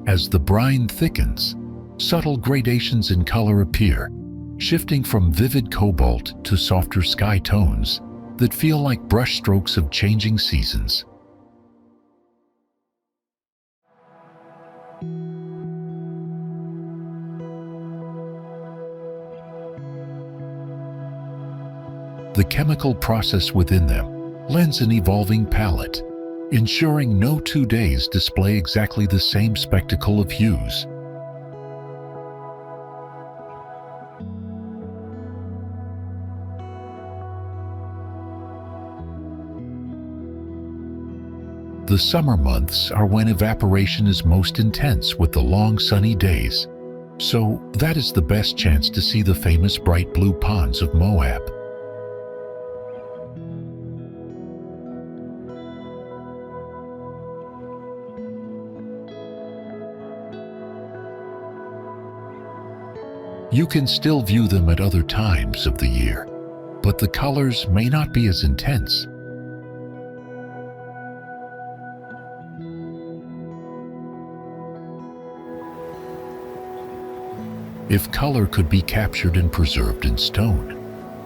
As the brine thickens, subtle gradations in color appear, shifting from vivid cobalt to softer sky tones that feel like brushstrokes of changing seasons. The chemical process within them lends an evolving palette, ensuring no 2 days display exactly the same spectacle of hues. The summer months are when evaporation is most intense with the long sunny days, so that is the best chance to see the famous bright blue ponds of Moab. You can still view them at other times of the year, but the colors may not be as intense. If color could be captured and preserved in stone,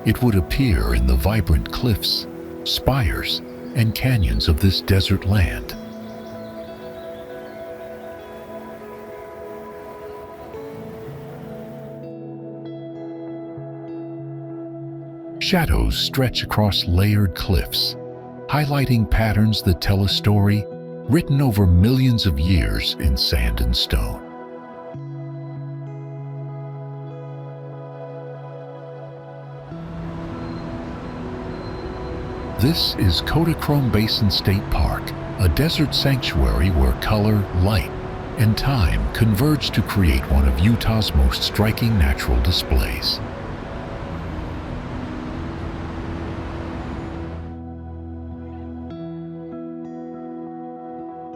it would appear in the vibrant cliffs, spires, and canyons of this desert land. Shadows stretch across layered cliffs, highlighting patterns that tell a story written over millions of years in sand and stone. This is Kodachrome Basin State Park, a desert sanctuary where color, light, and time converge to create one of Utah's most striking natural displays.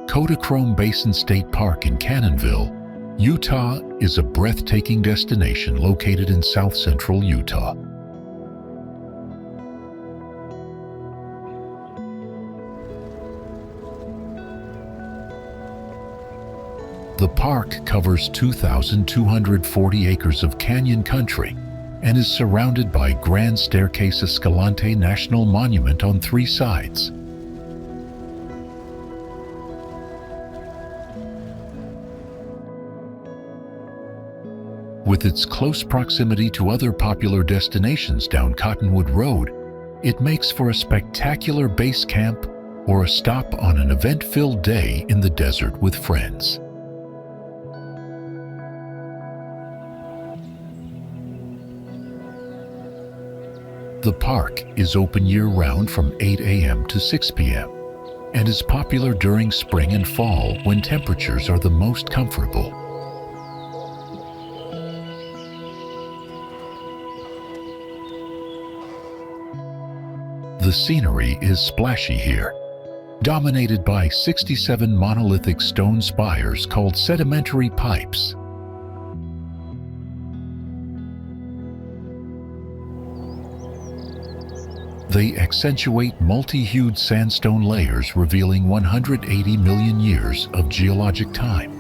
Kodachrome Basin State Park in Canyonlands, Utah is a breathtaking destination located in south-central Utah. The park covers 2,240 acres of canyon country and is surrounded by Grand Staircase-Escalante National Monument on 3 sides. With its close proximity to other popular destinations down Cottonwood Road, it makes for a spectacular base camp or a stop on an event-filled day in the desert with friends. The park is open year-round from 8 a.m. to 6 p.m. and is popular during spring and fall when temperatures are the most comfortable. The scenery is splashy here, dominated by 67 monolithic stone spires called sedimentary pipes. They accentuate multi-hued sandstone layers revealing 180 million years of geologic time.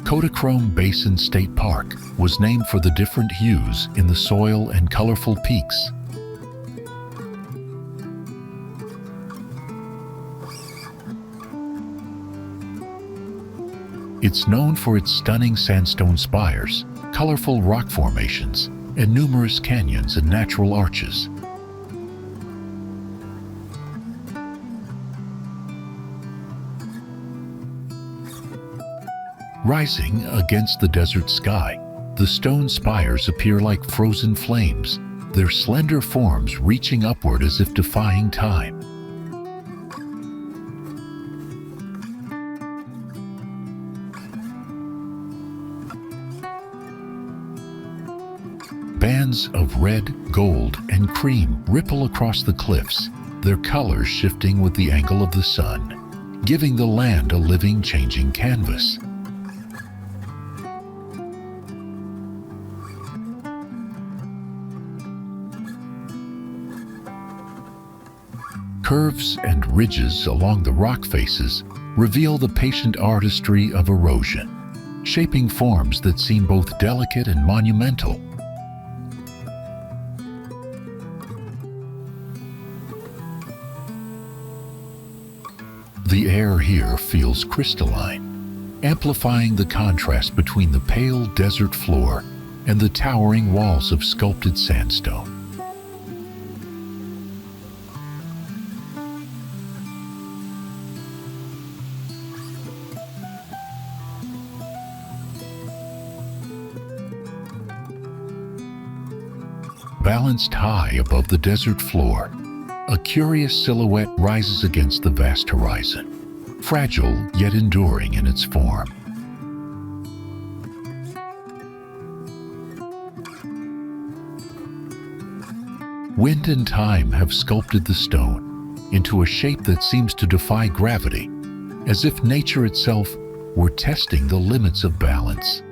Kodachrome Basin State Park was named for the different hues in the soil and colorful peaks. It's known for its stunning sandstone spires, colorful rock formations, and numerous canyons and natural arches. Rising against the desert sky, the stone spires appear like frozen flames, their slender forms reaching upward as if defying time. Bands of red, gold, and cream ripple across the cliffs, their colors shifting with the angle of the sun, giving the land a living, changing canvas. Curves and ridges along the rock faces reveal the patient artistry of erosion, shaping forms that seem both delicate and monumental. The air here feels crystalline, amplifying the contrast between the pale desert floor and the towering walls of sculpted sandstone. Balanced high above the desert floor, a curious silhouette rises against the vast horizon, fragile yet enduring in its form. Wind and time have sculpted the stone into a shape that seems to defy gravity, as if nature itself were testing the limits of balance.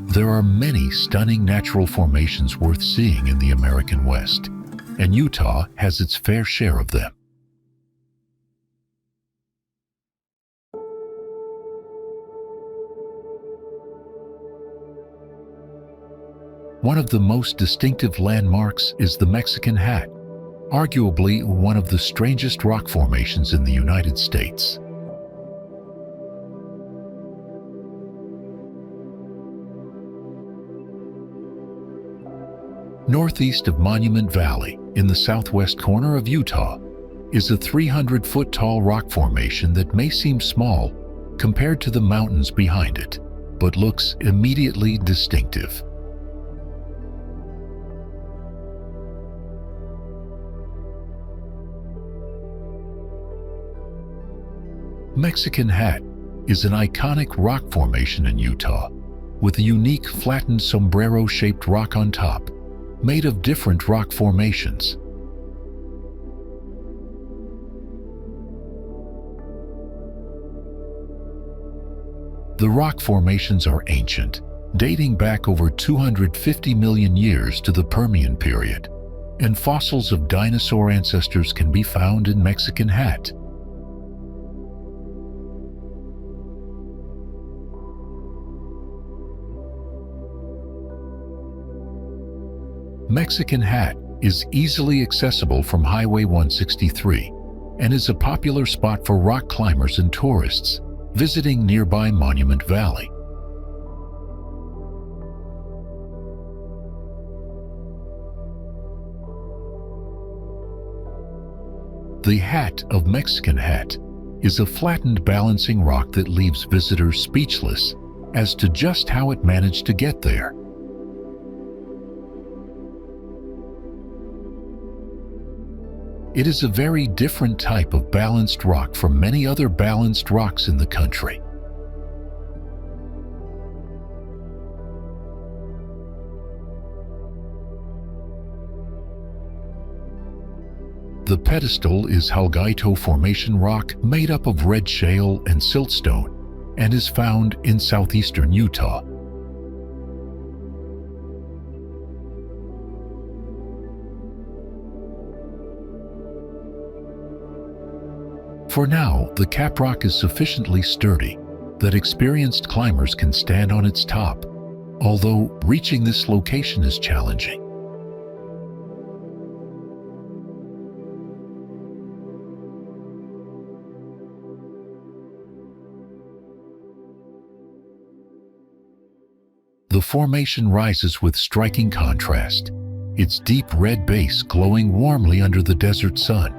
There are many stunning natural formations worth seeing in the American West, and Utah has its fair share of them. One of the most distinctive landmarks is the Mexican Hat, arguably one of the strangest rock formations in the United States. Northeast of Monument Valley, in the southwest corner of Utah, is a 300-foot-tall rock formation that may seem small compared to the mountains behind it, but looks immediately distinctive. Mexican Hat is an iconic rock formation in Utah, with a unique flattened sombrero-shaped rock on top, made of different rock formations. The rock formations are ancient, dating back over 250 million years to the Permian period, and fossils of dinosaur ancestors can be found in Mexican Hat. Mexican Hat is easily accessible from Highway 163 and is a popular spot for rock climbers and tourists visiting nearby Monument Valley. The Hat of Mexican Hat is a flattened balancing rock that leaves visitors speechless as to just how it managed to get there. It is a very different type of balanced rock from many other balanced rocks in the country. The pedestal is Halgaito Formation rock made up of red shale and siltstone and is found in southeastern Utah. For now, the caprock is sufficiently sturdy that experienced climbers can stand on its top, although reaching this location is challenging. The formation rises with striking contrast, its deep red base glowing warmly under the desert sun.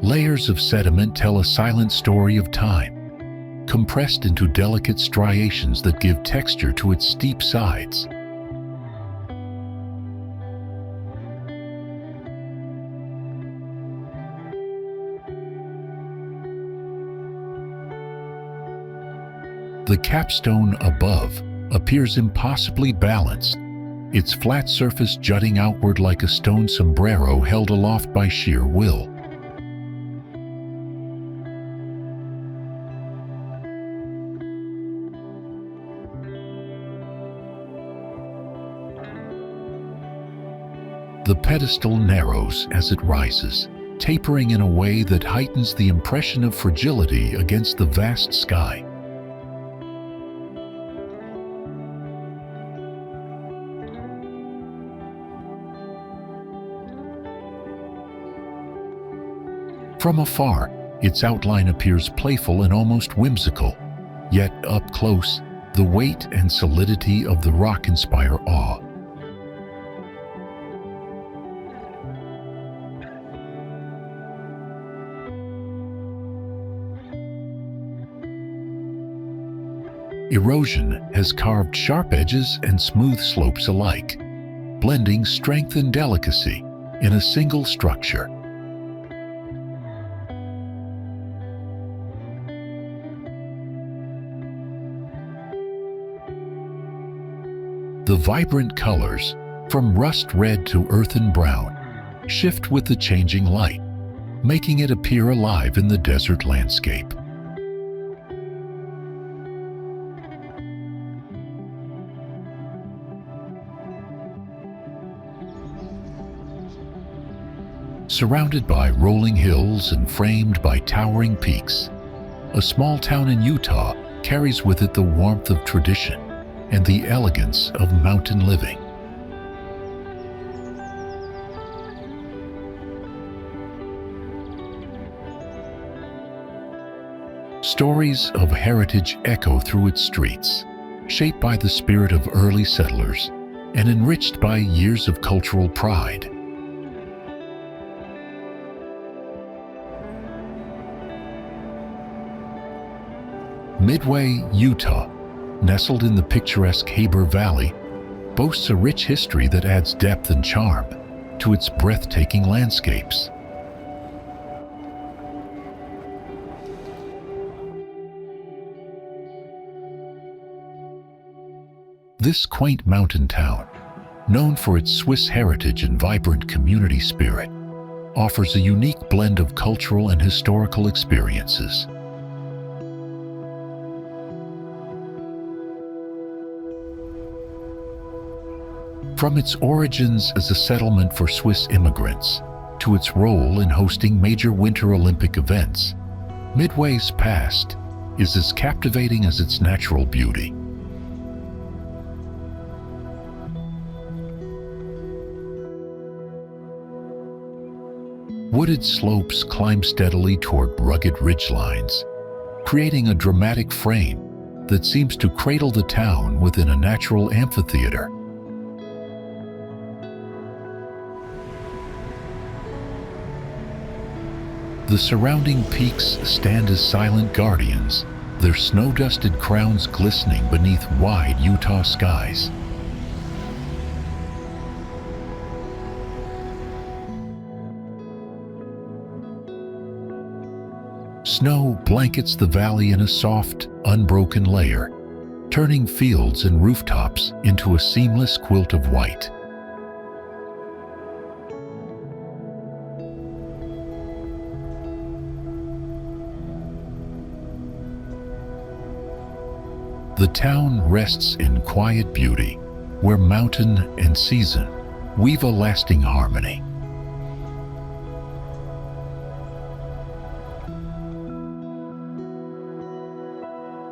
Layers of sediment tell a silent story of time, compressed into delicate striations that give texture to its steep sides. The capstone above appears impossibly balanced, its flat surface jutting outward like a stone sombrero held aloft by sheer will. The pedestal narrows as it rises, tapering in a way that heightens the impression of fragility against the vast sky. From afar, its outline appears playful and almost whimsical, yet up close, the weight and solidity of the rock inspire awe. Erosion has carved sharp edges and smooth slopes alike, blending strength and delicacy in a single structure. The vibrant colors, from rust red to earthen brown, shift with the changing light, making it appear alive in the desert landscape. Surrounded by rolling hills and framed by towering peaks, a small town in Utah carries with it the warmth of tradition and the elegance of mountain living. Stories of heritage echo through its streets, shaped by the spirit of early settlers and enriched by years of cultural pride. Midway, Utah, nestled in the picturesque Heber Valley, boasts a rich history that adds depth and charm to its breathtaking landscapes. This quaint mountain town, known for its Swiss heritage and vibrant community spirit, offers a unique blend of cultural and historical experiences. From its origins as a settlement for Swiss immigrants to its role in hosting major Winter Olympic events, Midway's past is as captivating as its natural beauty. Wooded slopes climb steadily toward rugged ridgelines, creating a dramatic frame that seems to cradle the town within a natural amphitheater. The surrounding peaks stand as silent guardians, their snow-dusted crowns glistening beneath wide Utah skies. Snow blankets the valley in a soft, unbroken layer, turning fields and rooftops into a seamless quilt of white. The town rests in quiet beauty, where mountain and season weave a lasting harmony.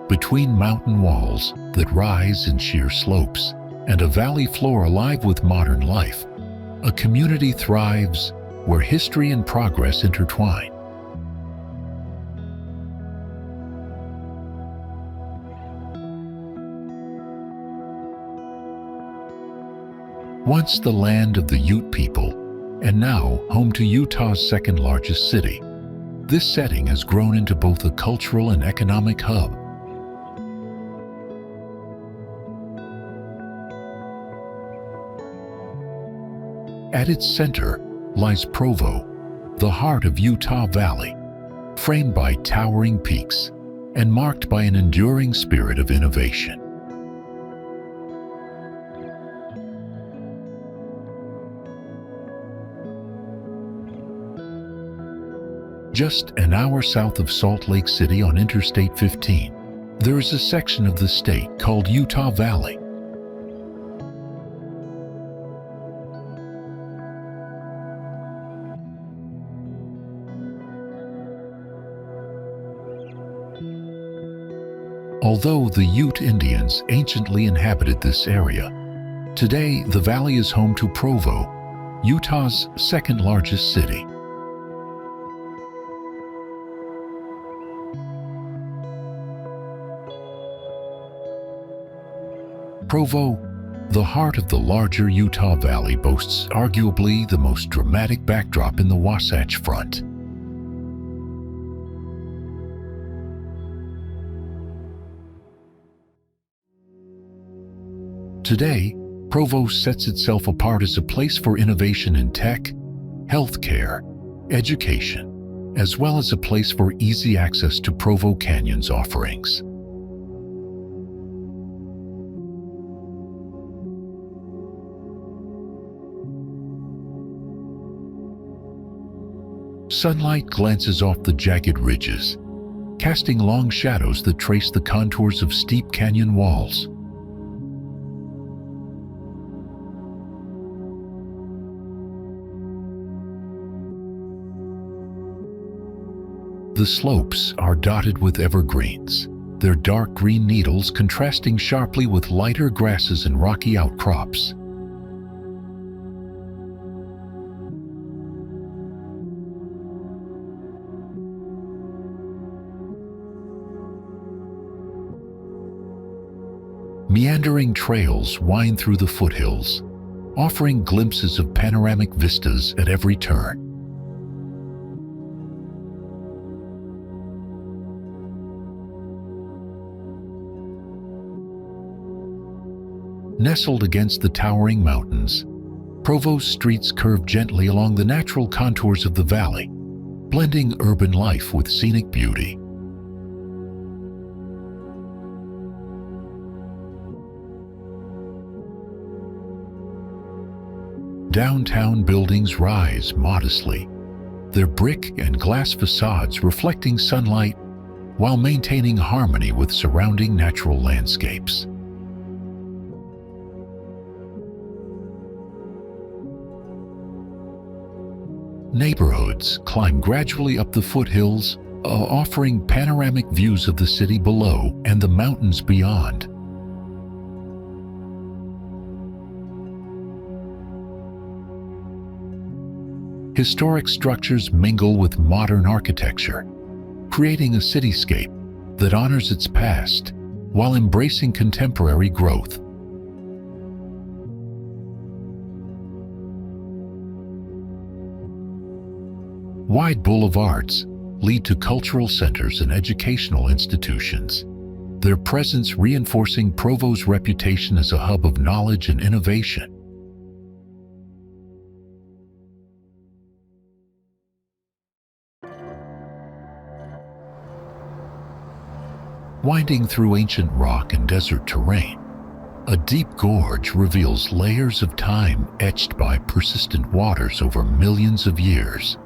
Between mountain walls that rise in sheer slopes and a valley floor alive with modern life, a community thrives where history and progress intertwine. Once the land of the Ute people, and now home to Utah's second largest city, this setting has grown into both a cultural and economic hub, At its center lies Provo, the heart of Utah Valley, framed by towering peaks and marked by an enduring spirit of innovation. Just an hour south of Salt Lake City on Interstate 15, there is a section of the state called Utah Valley. Although the Ute Indians anciently inhabited this area, today the valley is home to Provo, Utah's second largest city. Provo, the heart of the larger Utah Valley, boasts arguably the most dramatic backdrop in the Wasatch Front. Today, Provo sets itself apart as a place for innovation in tech, healthcare, education, as well as a place for easy access to Provo Canyon's offerings. Sunlight glances off the jagged ridges, casting long shadows that trace the contours of steep canyon walls. The slopes are dotted with evergreens, their dark green needles contrasting sharply with lighter grasses and rocky outcrops. Meandering trails wind through the foothills, offering glimpses of panoramic vistas at every turn. Nestled against the towering mountains, Provo's streets curve gently along the natural contours of the valley, blending urban life with scenic beauty. Downtown buildings rise modestly, their brick and glass facades reflecting sunlight while maintaining harmony with surrounding natural landscapes. Neighborhoods climb gradually up the foothills, offering panoramic views of the city below and the mountains beyond. Historic structures mingle with modern architecture, creating a cityscape that honors its past while embracing contemporary growth. Wide boulevards lead to cultural centers and educational institutions, their presence reinforcing Provo's reputation as a hub of knowledge and innovation. Winding through ancient rock and desert terrain, a deep gorge reveals layers of time etched by persistent waters over millions of years.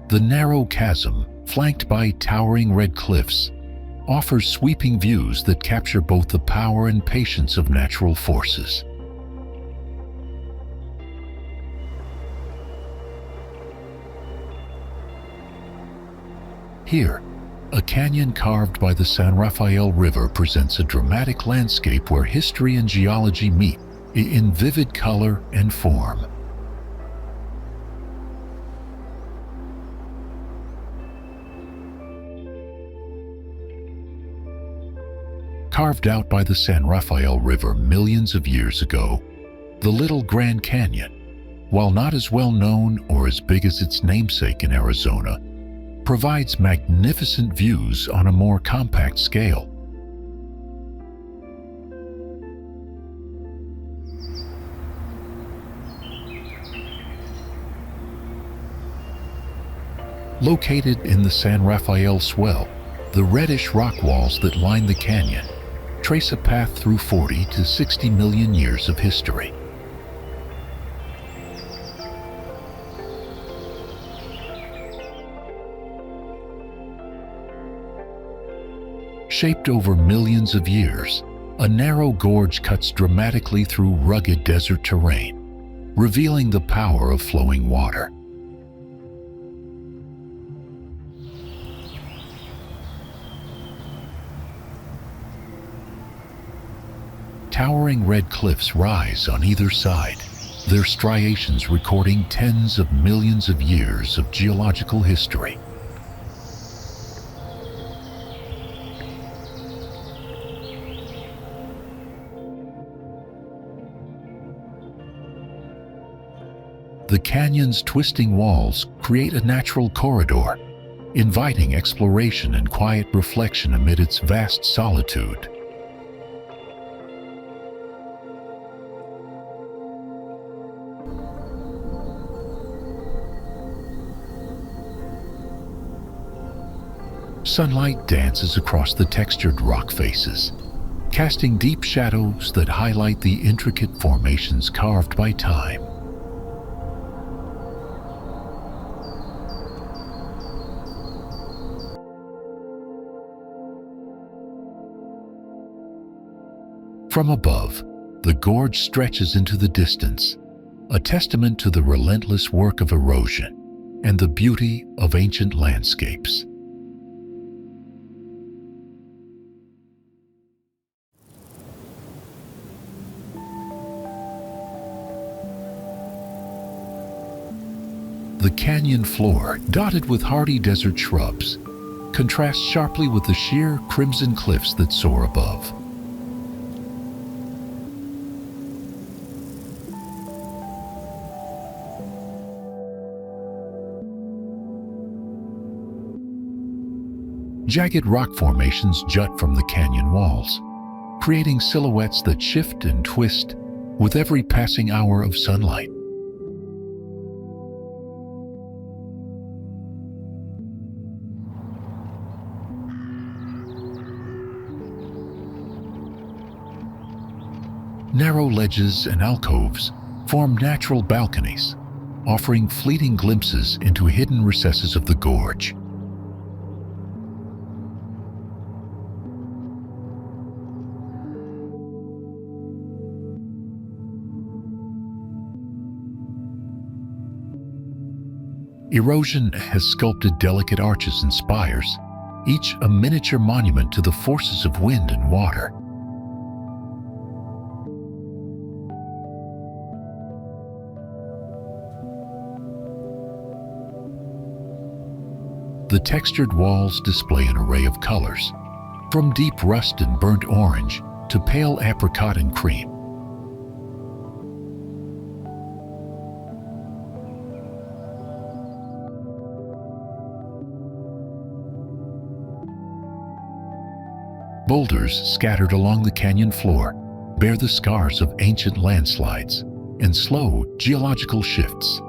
The narrow chasm, flanked by towering red cliffs, offers sweeping views that capture both the power and patience of natural forces. Here, a canyon carved by the San Rafael River presents a dramatic landscape where history and geology meet in vivid color and form. Carved out by the San Rafael River millions of years ago, the Little Grand Canyon, while not as well known or as big as its namesake in Arizona, provides magnificent views on a more compact scale. Located in the San Rafael Swell, the reddish rock walls that line the canyon trace a path through 40 to 60 million years of history. Shaped over millions of years, a narrow gorge cuts dramatically through rugged desert terrain, revealing the power of flowing water. Towering red cliffs rise on either side, their striations recording tens of millions of years of geological history. The canyon's twisting walls create a natural corridor, inviting exploration and quiet reflection amid its vast solitude. Sunlight dances across the textured rock faces, casting deep shadows that highlight the intricate formations carved by time. From above, the gorge stretches into the distance, a testament to the relentless work of erosion and the beauty of ancient landscapes. The canyon floor, dotted with hardy desert shrubs, contrasts sharply with the sheer crimson cliffs that soar above. Jagged rock formations jut from the canyon walls, creating silhouettes that shift and twist with every passing hour of sunlight. Narrow ledges and alcoves form natural balconies, offering fleeting glimpses into hidden recesses of the gorge. Erosion has sculpted delicate arches and spires, each a miniature monument to the forces of wind and water. The textured walls display an array of colors, from deep rust and burnt orange to pale apricot and cream. Boulders scattered along the canyon floor bear the scars of ancient landslides and slow geological shifts.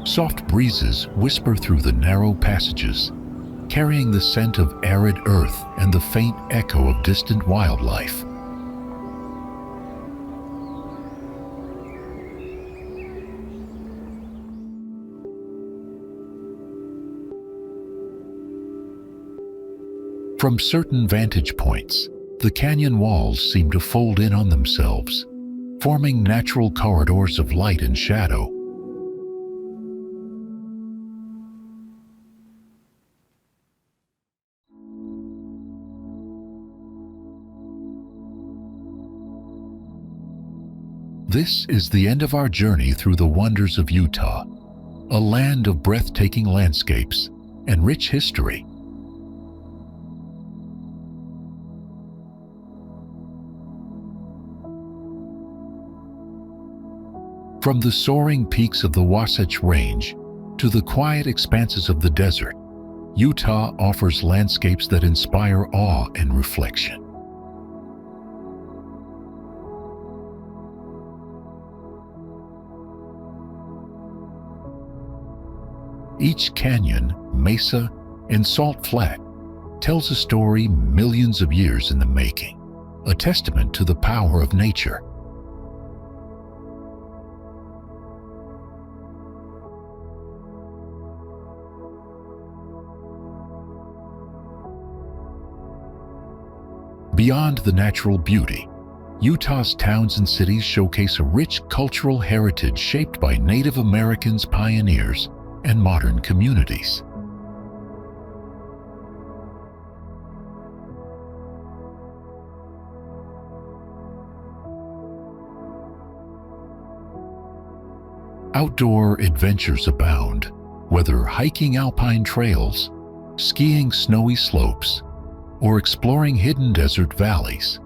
Soft breezes whisper through the narrow passages, carrying the scent of arid earth and the faint echo of distant wildlife. From certain vantage points, the canyon walls seem to fold in on themselves, forming natural corridors of light and shadow. This is the end of our journey through the wonders of Utah, a land of breathtaking landscapes and rich history. From the soaring peaks of the Wasatch Range to the quiet expanses of the desert, Utah offers landscapes that inspire awe and reflection. Each canyon, mesa, and salt flat tells a story millions of years in the making, a testament to the power of nature. Beyond the natural beauty, Utah's towns and cities showcase a rich cultural heritage shaped by Native Americans, pioneers, and modern communities. Outdoor adventures abound, whether hiking alpine trails, skiing snowy slopes, or exploring hidden desert valleys.